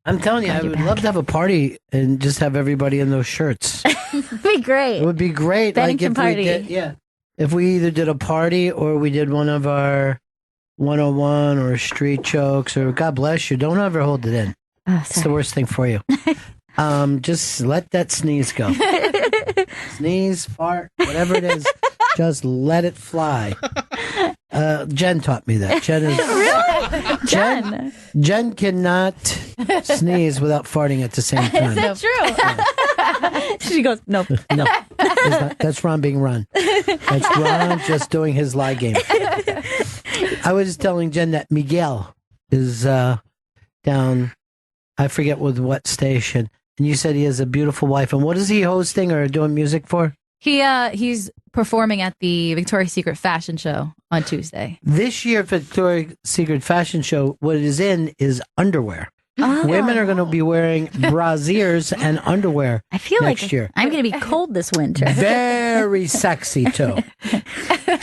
I'm telling you, I would love to have a party and just have everybody in those shirts. It'd be great. It would be great. Bennington like if party. we did, if we either did a party or we did one of our 101 or street jokes, or God bless you, don't ever hold it in. It's the worst thing for you. Just let that sneeze go. Sneeze, fart, whatever it is, just let it fly. Jen taught me that. Jen is Jen. Jen cannot sneeze without farting at the same time. Is that true? She goes, nope. No, that's Ron being Ron. That's Ron just doing his lie game. I was telling Jen that Miguel is down, I forget with what station, and you said he has a beautiful wife. And what is he hosting or doing music for? He's performing at the Victoria's Secret fashion show on Tuesday. This year, Victoria's Secret fashion show, what it is in is underwear. Oh. Women are going to be wearing brasiers and underwear I feel next like year. I'm going to be cold this winter. Very sexy, too.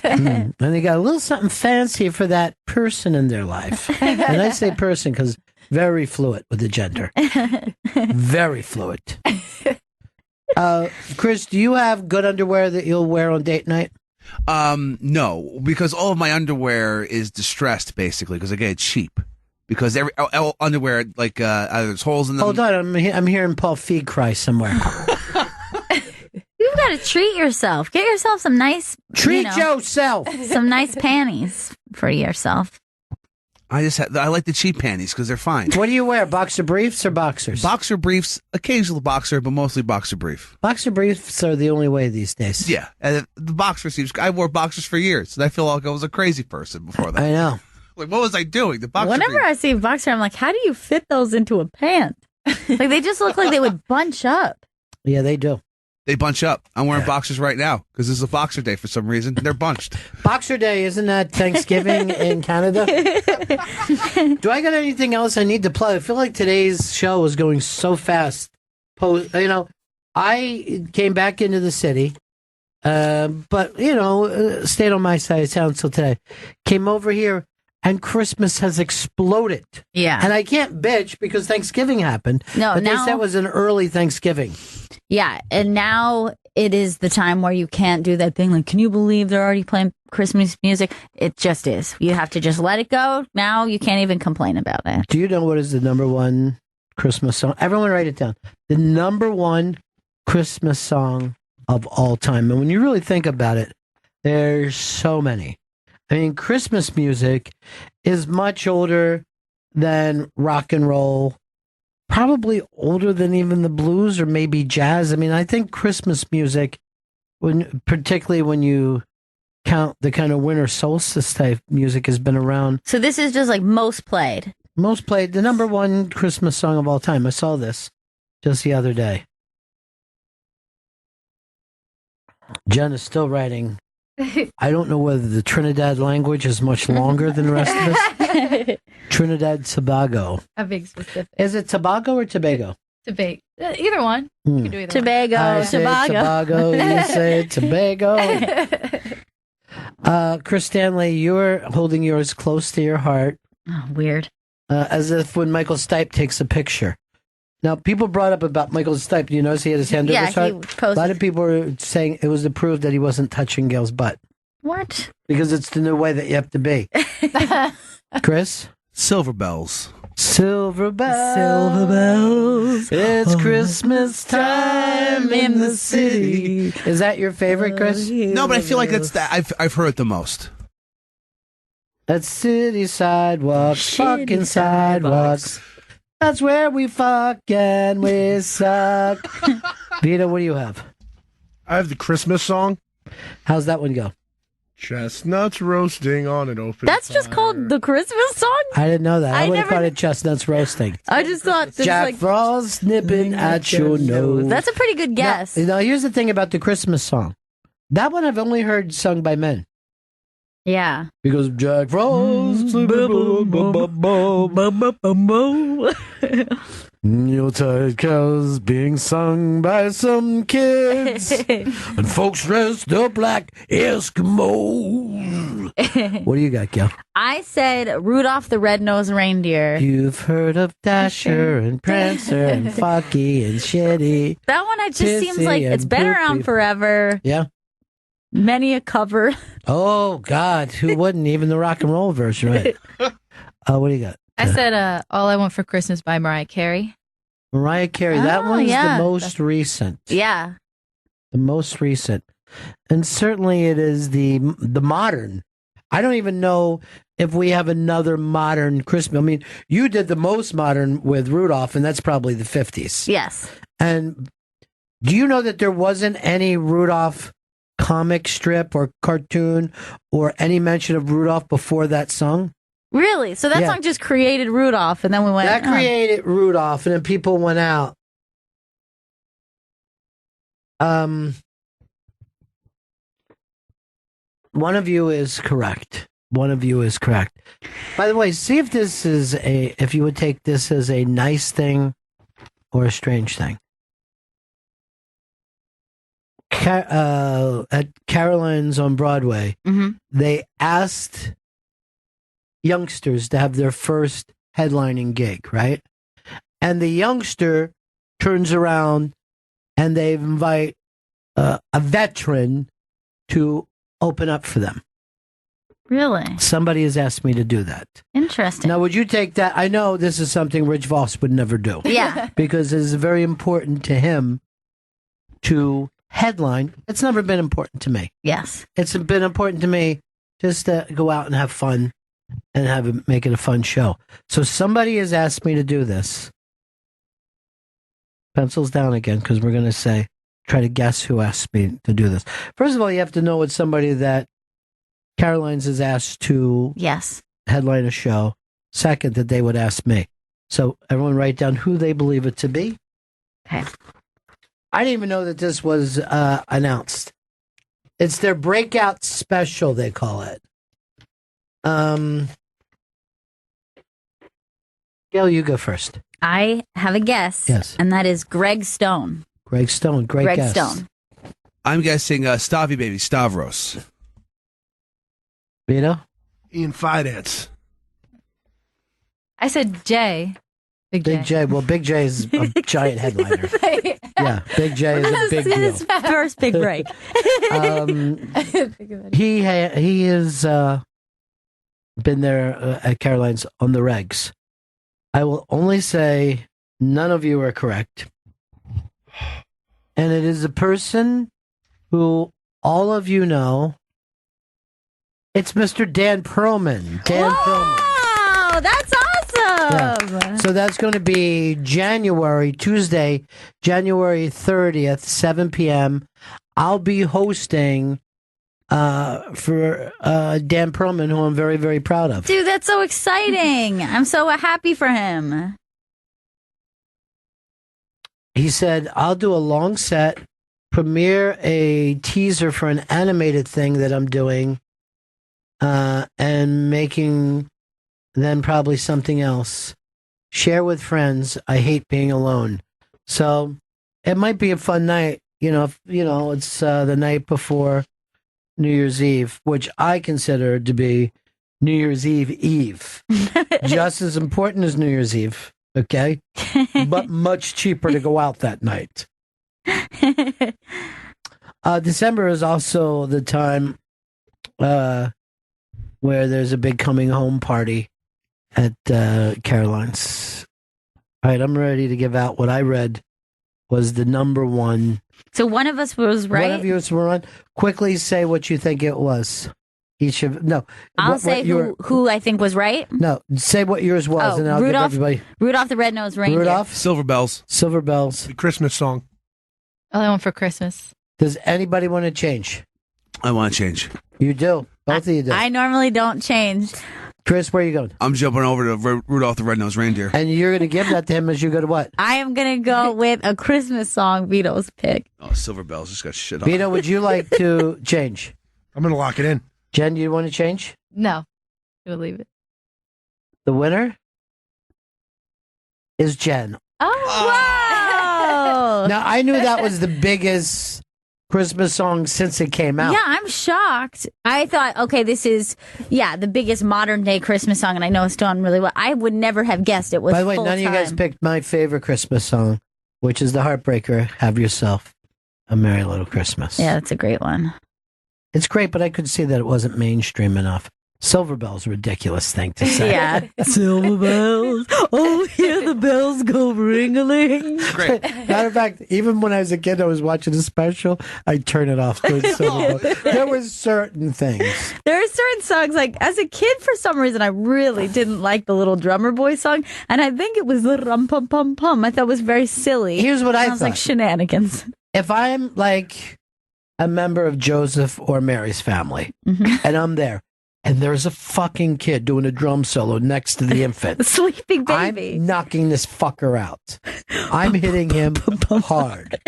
And they got a little something fancy for that person in their life. And I say person because very fluid with the gender. Very fluid. Chris, do you have good underwear that you'll wear on date night? No, because all of my underwear is distressed, basically, because I get it cheap. Because every underwear, like, either there's holes in them. Hold on, I'm hearing Paul Feig cry somewhere. You've got to treat yourself. Get yourself some nice... Treat yourself! Some nice panties for yourself. I like the cheap panties because they're fine. What do you wear, boxer briefs or boxers? Boxer briefs, occasional boxer, but mostly boxer brief. Boxer briefs are the only way these days. Yeah, and the boxer seems... I wore boxers for years, and I feel like I was a crazy person before that. I know. Like, what was I doing? The boxer Whenever brief. I see a boxer, I'm like, how do you fit those into a pant? Like, they just look like they would bunch up. Yeah, they do. They bunch up. I'm wearing boxers right now because this is a boxer day for some reason. They're bunched. Boxer Day, isn't that Thanksgiving in Canada? Do I got anything else I need to plug? I feel like today's show is going so fast. I came back into the city, but, stayed on my side of town till today. Came over here, and Christmas has exploded. Yeah. And I can't bitch because Thanksgiving happened. No, but now- they said it was an early Thanksgiving. Yeah, and now it is the time where you can't do that thing like, can you believe they're already playing Christmas music? It just is. You have to just let it go. Now you can't even complain about it. Do you know what is the number one Christmas song? Everyone write it down. The number one Christmas song of all time. And when you really think about it, there's so many. I mean, Christmas music is much older than rock and roll, probably older than even the blues or maybe jazz. I mean, I think Christmas music, particularly when you count the kind of winter solstice type music, has been around. So this is just like most played. Most played, the number one Christmas song of all time. I saw this just the other day. Jen is still writing. I don't know whether the Trinidad language is much longer than the rest of us. Trinidad Tobago. A big specific. Is it Tobago or Tobago? Debate. Either one. You can do either Tobago. I say Tobago. You say Tobago. Chris Stanley, you're holding yours close to your heart. Oh, weird. As if when Michael Stipe takes a picture. Now, people brought up about Michael Stipe. Do you notice he had his hand over his heart? A lot of people were saying it was to prove that he wasn't touching Gail's butt. What? Because it's the new way that you have to be. Chris? Silver bells. Silver bells. Silver bells. It's Christmas time in the city. Is that your favorite, Chris? No, but I feel like that's that. I've heard it the most. That's city sidewalks, fucking sidewalks. That's where we fuck and we suck. Vito, what do you have? I have the Christmas song. How's that one go? Chestnuts roasting on an open That's just called the Christmas song? I didn't know that. I would have never- called it chestnuts roasting. I just thought this Jack like Frost nipping at your nose. that's a pretty good guess. Now, here's the thing about the Christmas song. That one I've only heard sung by men. Yeah. Because Jack Frost. Yuletide carols being sung by some kids. And folks dressed up like Eskimos. What do you got, Gail? I said Rudolph the Red-Nosed Reindeer. You've heard of Dasher and Prancer and Fucky and Shitty. That one it just seems Pissy like it's and been Poopy. around forever. Yeah. Many a cover. Oh, God. Who wouldn't? Even the rock and roll version, right? What do you got? I said All I Want for Christmas by Mariah Carey. Mariah Carey. That Oh, one's yeah. the most recent. Yeah. The most recent. And certainly it is the modern I don't even know if we have another modern Christmas. I mean, you did the most modern with Rudolph, and that's probably the 50s. Yes. And do you know that there wasn't any Rudolph comic strip or cartoon or any mention of Rudolph before that song? Really? So that song just created Rudolph, and then we went. That created Rudolph, and then people went out. One of you is correct. One of you is correct. By the way, see if this is if you would take this as a nice thing or a strange thing. At Caroline's on Broadway, they asked youngsters to have their first headlining gig, right? And the youngster turns around and they invite a veteran to open up for them. Really? Somebody has asked me to do that. Interesting. Now, would you take that? I know this is something Rich Voss would never do. Yeah. Because it is very important to him to headline. It's never been important to me. Yes. It's been important to me just to go out and have fun and make it a fun show. So somebody has asked me to do this. Pencils down again, because we're going to try to guess who asked me to do this. First of all, you have to know it's somebody that Caroline's has asked to headline a show. Second, that they would ask me. So everyone write down who they believe it to be. Okay. I didn't even know that this was announced. It's their breakout special, they call it. Gail, you go first. I have a guess. Yes. And that is Greg Stone. Greg Stone, great guess. Greg Stone. I'm guessing Stavi Baby, Stavros. Vito? Ian Finance. I said Jay. Big J. Well, Big J is a giant headliner. Yeah, Big J is a big deal. His first big break. He has been there at Caroline's on the regs. I will only say none of you are correct. And it is a person who all of you know. It's Mr. Dan Perlman. Dan Perlman. Oh, that's awesome. Yeah. So that's going to be Tuesday, January 30th, 7 p.m. I'll be hosting for Dan Perlman, who I'm very, very proud of. Dude, that's so exciting. I'm so happy for him. He said, I'll do a long set, premiere a teaser for an animated thing that I'm doing, and making then probably something else. Share with friends. I hate being alone. So it might be a fun night. It's the night before New Year's Eve, which I consider to be New Year's Eve. Just as important as New Year's Eve, okay? But much cheaper to go out that night. December is also the time where there's a big coming home party at Caroline's. All right, I'm ready to give out what I read was the number one. So one of us was right. One of yours were on. Quickly say what you think it was. Each of no. I'll say who I think was right. No, say what yours was, and I'll give everybody. Rudolph the Red-Nosed Reindeer. Rudolph. Silver Bells. Silver Bells. The Christmas song. Oh, that one for Christmas. Does anybody want to change? I want to change. You do. Both of you do. I normally don't change. Chris, where are you going? I'm jumping over to Rudolph the Red-Nosed Reindeer. And you're going to give that to him as you go to what? I am going to go with a Christmas song Vito's pick. Oh, Silver Bells just got shit on. Vito, would you like to change? I'm going to lock it in. Jen, do you want to change? No. We'll leave it. The winner is Jen. Oh, wow. Now, I knew that was the biggest Christmas song since it came out. Yeah, I'm shocked. I thought, okay, this is, the biggest modern day Christmas song, and I know it's done really well. I would never have guessed it was By the way, full none of you guys time. picked my favorite Christmas song, which is the Heartbreaker, Have Yourself a Merry Little Christmas. Yeah, that's a great one. It's great, but I could see that it wasn't mainstream enough. Silver Bell's a ridiculous thing to say. Yeah. Silver bells. Oh, hear the bells go ring-a-ling. Great. Matter of fact, even when I was a kid, I was watching a special, I'd turn it off. There was certain things. There are certain songs, like, as a kid, for some reason, I really didn't like the Little Drummer Boy song, and I think it was the rum-pum-pum-pum. I thought it was very silly. Here's what I Sounds like thought. shenanigans. If I'm like a member of Joseph or Mary's family, and I'm there, and there's a fucking kid doing a drum solo next to the infant. Sleeping baby. I'm knocking this fucker out. I'm hitting him hard.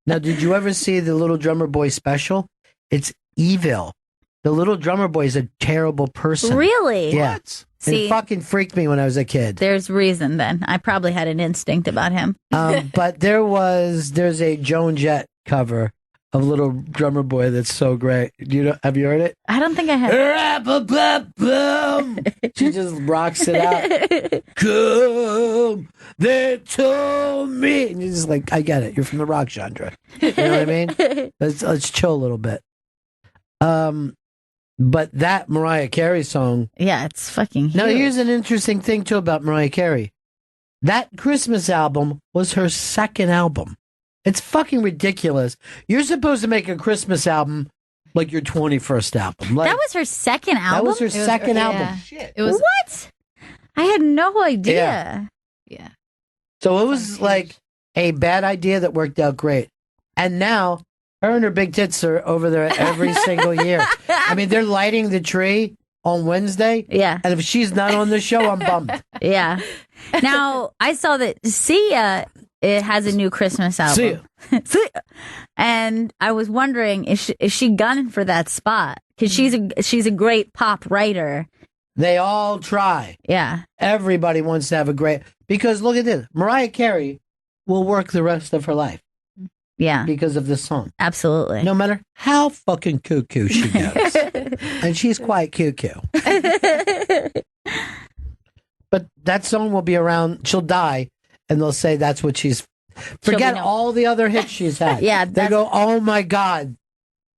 Now, did you ever see the Little Drummer Boy special? It's evil. The Little Drummer Boy is a terrible person. Really? Yeah. What? It See, fucking freaked me when I was a kid. there's reason then. I probably had an instinct about him. But there's a Joan Jett cover of Little Drummer Boy that's so great. Have you heard it? I don't think I have. She just rocks it out. Come, they told me. And you're just like, I get it. You're from the rock genre. You know what I mean? Let's chill a little bit. But that Mariah Carey song. Yeah, it's fucking huge. Now, here's an interesting thing, too, about Mariah Carey. That Christmas album was her second album. It's fucking ridiculous. You're supposed to make a Christmas album like your 21st album. Like, that was her second album? That was her second album. Shit. It was what? I had no idea. Yeah. So it was like a bad idea that worked out great. And now her and her big tits are over there every single year. I mean, they're lighting the tree on Wednesday. Yeah. And if she's not on the show, I'm bummed. Yeah. Now, I saw that Sia it has a new Christmas album. Sia. And I was wondering, is she gunning for that spot? Because she's a great pop writer. They all try. Yeah. Everybody wants to have a great... Because look at this. Mariah Carey will work the rest of her life. Yeah. Because of this song. Absolutely. No matter how fucking cuckoo she goes. And she's quite cuckoo. But that song will be around. She'll die. And they'll say that's what she's... Forget all the other hits she's had. Yeah. They go, oh my God.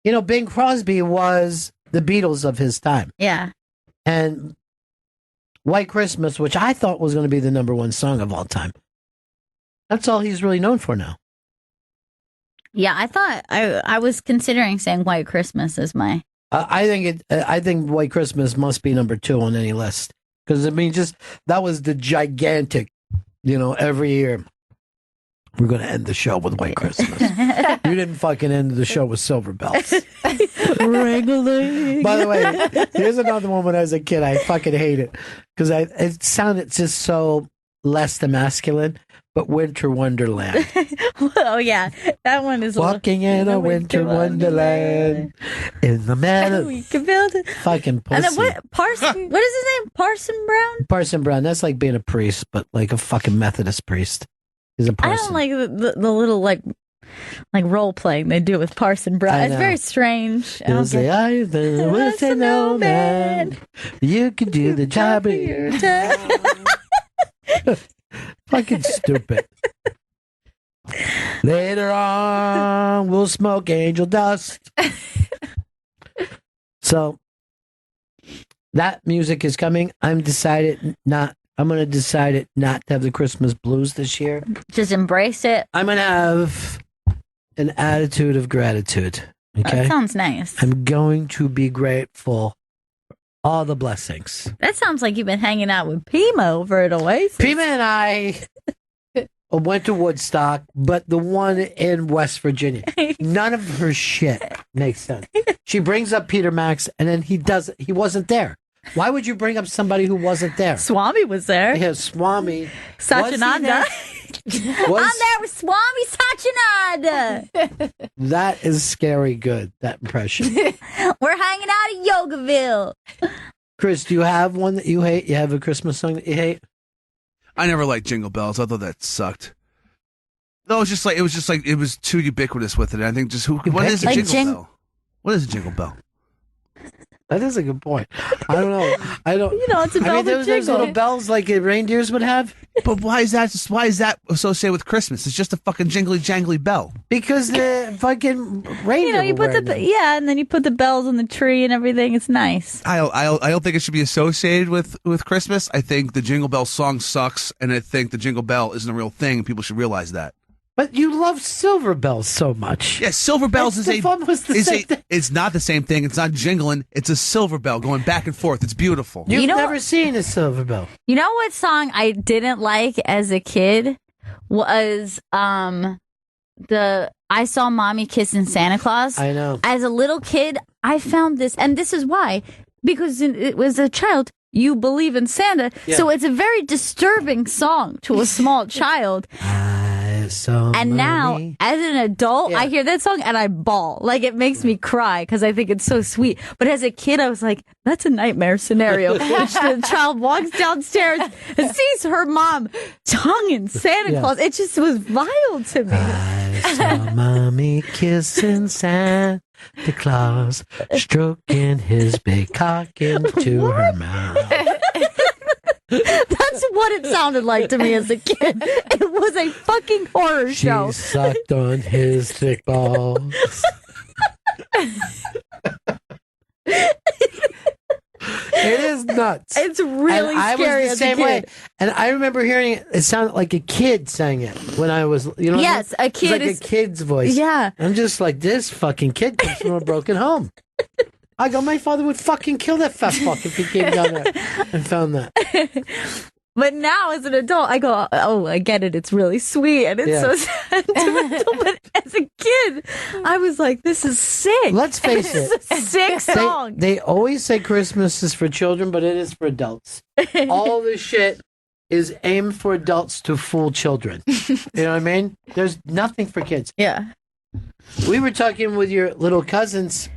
You know, Bing Crosby was the Beatles of his time. Yeah. And White Christmas, which I thought was going to be the number one song of all time. That's all he's really known for now. Yeah, I thought I was considering saying White Christmas as my... I think White Christmas must be number 2 on any list. Because, I mean, that was the gigantic, every year. We're going to end the show with White Christmas. You didn't fucking end the show with Silver Bells. Wrangling. By the way, here's another one when I was a kid. I fucking hate it. Because it sounded just so less than masculine. But Winter Wonderland. Oh, yeah. That one is... Walking in a winter wonderland. In the meadow. We can build it. Fucking pussy. And then what is his name? Parson Brown? Parson Brown. That's like being a priest, but like a fucking Methodist priest. He's a parson. I don't like the little like role playing they do with Parson Brown. It's very strange. You'll say, I will say no man. You can do the job of your time. Fucking stupid. Later on, we'll smoke angel dust. So that music is coming. I'm going to decide it not to have the Christmas blues this year. Just embrace it. I'm going to have an attitude of gratitude. Okay? That sounds nice. I'm going to be grateful for all the blessings. That sounds like you've been hanging out with Pima over at Oasis. Pima and I went to Woodstock, but the one in West Virginia. None of her shit makes sense. She brings up Peter Max, and then he wasn't there. Why would you bring up somebody who wasn't there? Swami was there. Yeah, Swami. Satyananda. I'm there with Swami Satyananda. That is scary good, that impression. We're hanging out at Yogaville. Chris, do you have one that you hate? You have a Christmas song that you hate? I never liked Jingle Bells. I thought that sucked. No, it was too ubiquitous with it. I think what is a jingle bell? What is a jingle bell? That is a good point. I don't know. I don't. It's a bell those little bells like reindeers would have. But why is that associated with Christmas? It's just a fucking jingly jangly bell. Because the fucking reindeer. You put and then you put the bells on the tree and everything. It's nice. I don't think it should be associated with Christmas. I think the Jingle Bell song sucks, and I think the Jingle Bell isn't a real thing. People should realize that. But you love Silver Bells so much. Yeah, Silver Bells It's not the same thing. It's not jingling. It's a silver bell going back and forth. It's beautiful. You've never seen a Silver Bell. You know what song I didn't like as a kid was the I Saw Mommy Kissing Santa Claus. I know. As a little kid, I found this, and this is why, because it was a child. You believe in Santa, so it's a very disturbing song to a small child. And now, as an adult, I hear that song and I bawl. Like, it makes me cry because I think it's so sweet. But as a kid, I was like, that's a nightmare scenario. The child walks downstairs and sees her mom tonguing Santa Claus. It just was vile to me. I saw Mommy kissing Santa Claus, stroking his big cock into her mouth. That's what it sounded like to me as a kid. It was a fucking horror show. She sucked on his thick balls. It is nuts. It's really and scary. I was the same way. And I remember hearing it. It sounded like a kid sang it when I was, Yes, a kid. It's like a kid's voice. Yeah. I'm just like, this fucking kid comes from a broken home. I go, my father would fucking kill that fat fuck if he came down there and found that. But now, as an adult, I go, oh, I get it. It's really sweet and it's so sentimental. But as a kid, I was like, this is sick. Let's face it. This is a sick song. They always say Christmas is for children, but it is for adults. All this shit is aimed for adults to fool children. You know what I mean? There's nothing for kids. Yeah. We were talking with your little cousins.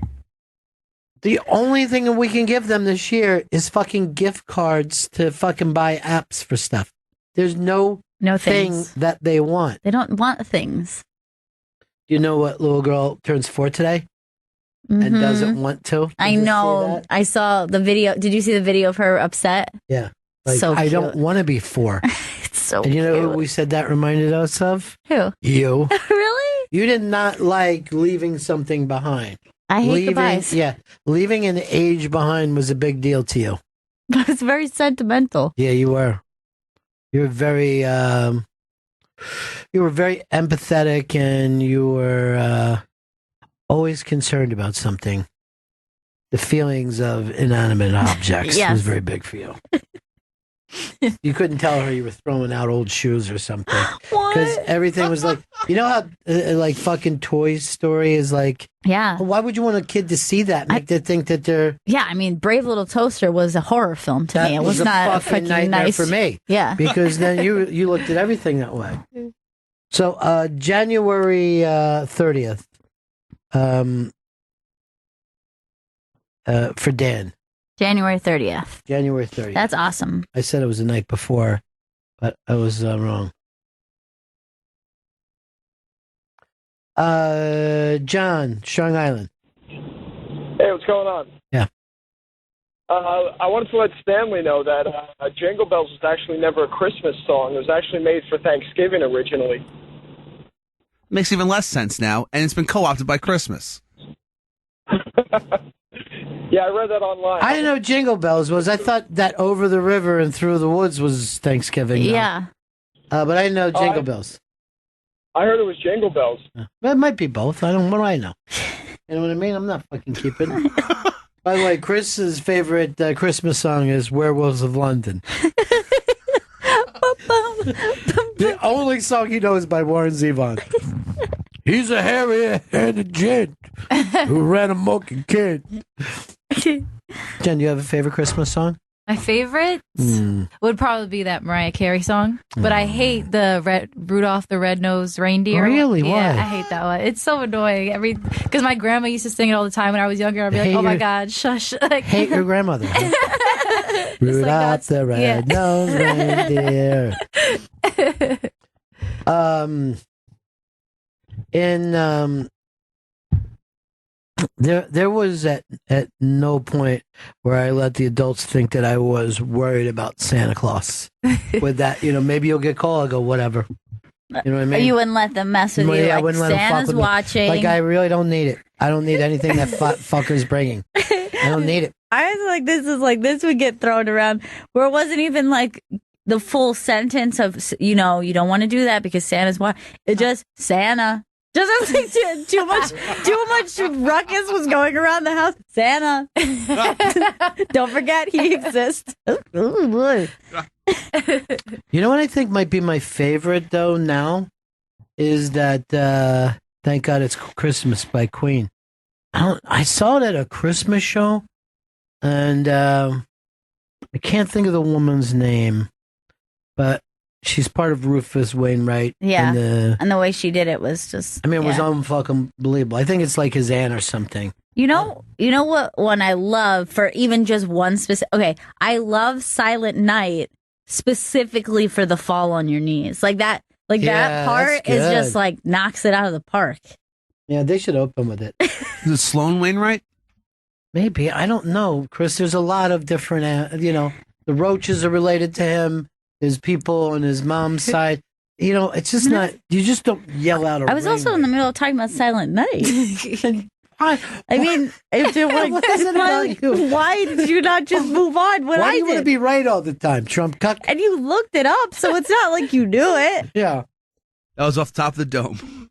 The only thing we can give them this year is fucking gift cards to fucking buy apps for stuff. There's no thing things that they want. They don't want things. You know what little girl turns 4 today and doesn't want to? I know. I saw the video. Did you see the video of her upset? Yeah. Like, so I cute. don't want to be 4. It's so And you know cute. who we said that reminded us of? Who? You. Really? You did not like leaving something behind. I hate goodbyes. Yeah. Leaving an age behind was a big deal to you. It's very sentimental. Yeah, you were. You were very empathetic, and you were always concerned about something. The feelings of inanimate objects was very big for you. You couldn't tell her you were throwing out old shoes or something. Because everything was like, you know how like fucking Toy Story is like, why would you want a kid to see that? Make them think that they're... Yeah, I mean, Brave Little Toaster was a horror film to me. It was not a fucking nightmare nice for me. Yeah. Because then you looked at everything that way. So January 30th for Dan. January 30th. January 30th. That's awesome. I said it was the night before, but I was wrong. John, Strong Island. Hey, what's going on? Yeah. I wanted to let Stanley know that Jingle Bells was actually never a Christmas song. It was actually made for Thanksgiving originally. Makes even less sense now, and it's been co-opted by Christmas. Yeah, I read that online. I didn't know Jingle Bells was. I thought that Over the River and Through the Woods was Thanksgiving. Yeah. But I didn't know Jingle Bells. I heard it was Jingle Bells. But it might be both. What do I know? You know what I mean? I'm not fucking keeping it. By the way, Chris's favorite Christmas song is Werewolves of London. The only song he knows by Warren Zevon. He's a hairy-headed gent who ran amok a kid. Jen, you have a favorite Christmas song? My favorite would probably be that Mariah Carey song, but I hate the Rudolph the Red-Nosed Reindeer. Really? Yeah, Why? I hate that one. It's so annoying. Because my grandma used to sing it all the time when I was younger. I'd be like, oh my God, shush. Like, Hate your grandmother. Huh? Rudolph the Red-Nosed Reindeer. There was at no point where I let the adults think that I was worried about Santa Claus. With that, maybe you'll get called. I'll go, whatever. You know what I mean? You wouldn't let them mess with you. I Like, wouldn't let them fuck Santa's with me. watching. Like, I really don't need it. I don't need anything that fucker's bringing. I don't need it. I was like, this would get thrown around where it wasn't even like the full sentence of, you don't want to do that because Santa's watching. It just, Santa. Just like too much ruckus was going around the house. Santa. Don't forget he exists. Oh, boy. You know what I think might be my favorite though now is that Thank God It's Christmas by Queen. I saw it at a Christmas show, and I can't think of the woman's name, but she's part of Rufus Wainwright. Yeah, and the way she did it was just. I mean, it was unfucking believable. I think it's like his aunt or something. You know what one I love for even just one specific. Okay, I love Silent Night specifically for the fall on your knees, like that. Like that part is just like knocks it out of the park. Yeah, they should open with it. Is it Sloan Wainwright? Maybe. I don't know, Chris. There's a lot of different, the Roaches are related to him. There's people on his mom's side. It's just not, you just don't yell out. I was also in the middle of talking about Silent Night. I mean, if you're like, about you? Why did you not just move on? Why do you want to be right all the time, Trump cuck? And you looked it up, so it's not like you knew it. Yeah. That was off the top of the dome.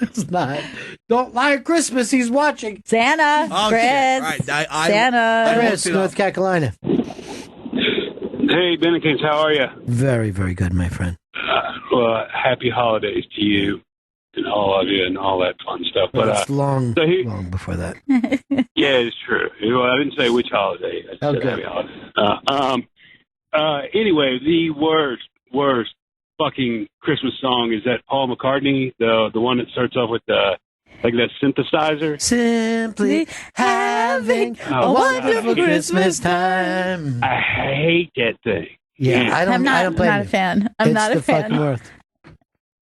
It's not. Don't lie at Christmas. He's watching. Santa. Okay. Chris. All right. Santa. Chris, North Carolina. Hey, Bennington, how are you? Very, very good, my friend. Well, happy holidays to you and all of you and all that fun stuff. Well, But it's long before that. yeah, it's true. Well, I didn't say which holiday. I said happy holidays. Anyway, the worst fucking Christmas song is that Paul McCartney, the one that starts off with that synthesizer. Simply having a wonderful Christmas time. I hate that thing. Yeah, I don't blame not you. a fan. I'm It's not a the fan. fucking worst.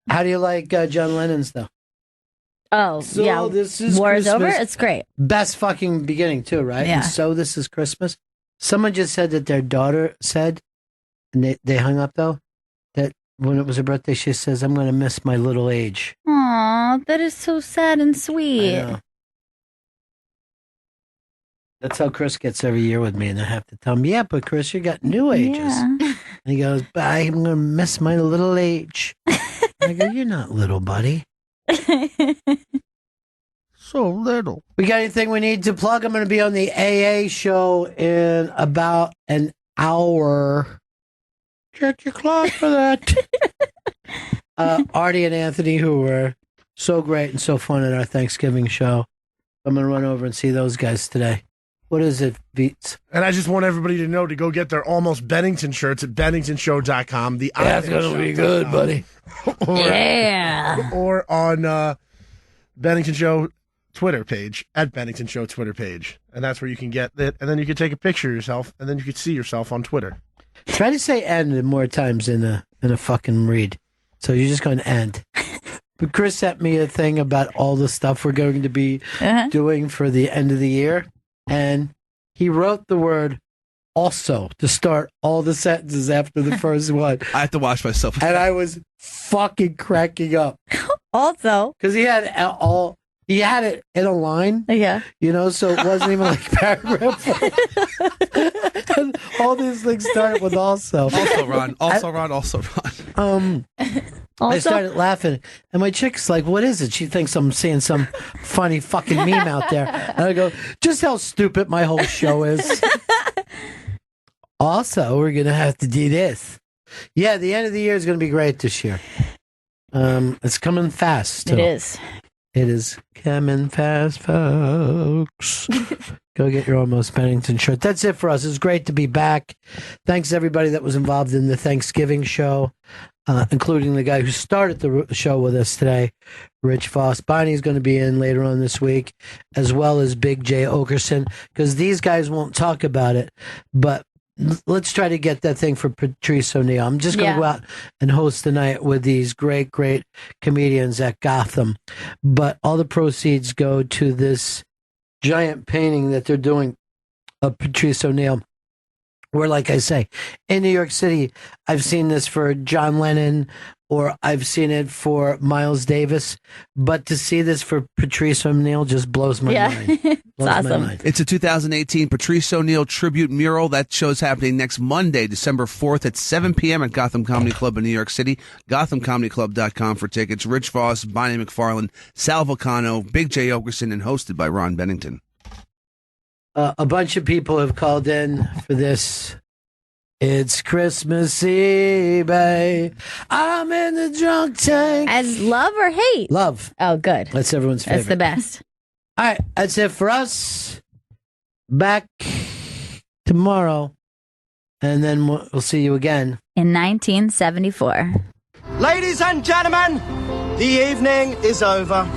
How do you like John Lennon's though? Oh, So yeah. this is War is over. Christmas. It's great. Best fucking beginning too, right? Yeah. And so this is Christmas. Someone just said that their daughter said, and they hung up though, that when it was her birthday, she says, "I'm going to miss my little age." Aw, that is so sad and sweet. I know. That's how Chris gets every year with me, and I have to tell him, "Yeah, but Chris, you got new ages." Yeah. And he goes, "But I'm going to miss my little age." I go, "You're not little, buddy." So little. We got anything we need to plug? I'm going to be on the AA show in about an hour. Check your clock for that. Artie and Anthony, who were so great and so fun at our Thanksgiving show. I'm going to run over and see those guys today. What is it, Beats? And I just want everybody to know to go get their Almost Bennington shirts at BenningtonShow.com. That's going to be good, buddy. Yeah. Or on Bennington Show Twitter page, at Bennington Show Twitter page. And that's where you can get it. And then you can take a picture of yourself, and then you can see yourself on Twitter. Try to say "and" more times in a fucking read. So you're just going to "and." But Chris sent me a thing about all the stuff we're going to be doing for the end of the year, and he wrote the word "also" to start all the sentences after the first one. I have to watch myself. And I was fucking cracking up. Also, because he had it in a line. Yeah. So it wasn't even like paragraph. And all these things started with "also." Also, Ron. Also, Ron. Also, Ron. I started laughing, and my chick's like, "What is it?" She thinks I'm seeing some funny fucking meme out there. And I go, "Just how stupid my whole show is." Also, we're going to have to do this. Yeah, the end of the year is going to be great this year. It's coming fast. It is. It is coming fast, folks. Go get your Almost Bennington shirt. That's it for us. It's great to be back. Thanks to everybody that was involved in the Thanksgiving show, including the guy who started the show with us today, Rich Voss. Bonnie's going to be in later on this week, as well as Big J. Okerson, because these guys won't talk about it, but let's try to get that thing for Patrice O'Neal. I'm just going to go out and host the night with these great comedians at Gotham. But all the proceeds go to this giant painting that they're doing of Patrice O'Neal. Where, like I say, in New York City, I've seen this for John Lennon, or I've seen it for Miles Davis, but to see this for Patrice O'Neal just blows my mind. It's awesome. It's a 2018 Patrice O'Neal tribute mural. That show's happening next Monday, December 4th at 7 p.m. at Gotham Comedy Club in New York City. GothamComedyClub.com for tickets. Rich Voss, Bonnie McFarlane, Sal Vulcano, Big J. Okerson, and hosted by Ron Bennington. A bunch of people have called in for this. It's Christmas Eve, I'm in the drunk tank. As love or hate? Love. Oh, good. That's everyone's favorite. That's the best. All right, that's it for us. Back tomorrow, and then we'll see you again. In 1974. Ladies and gentlemen, the evening is over.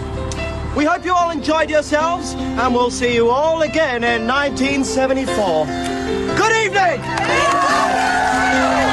We hope you all enjoyed yourselves, and we'll see you all again in 1974. Good evening!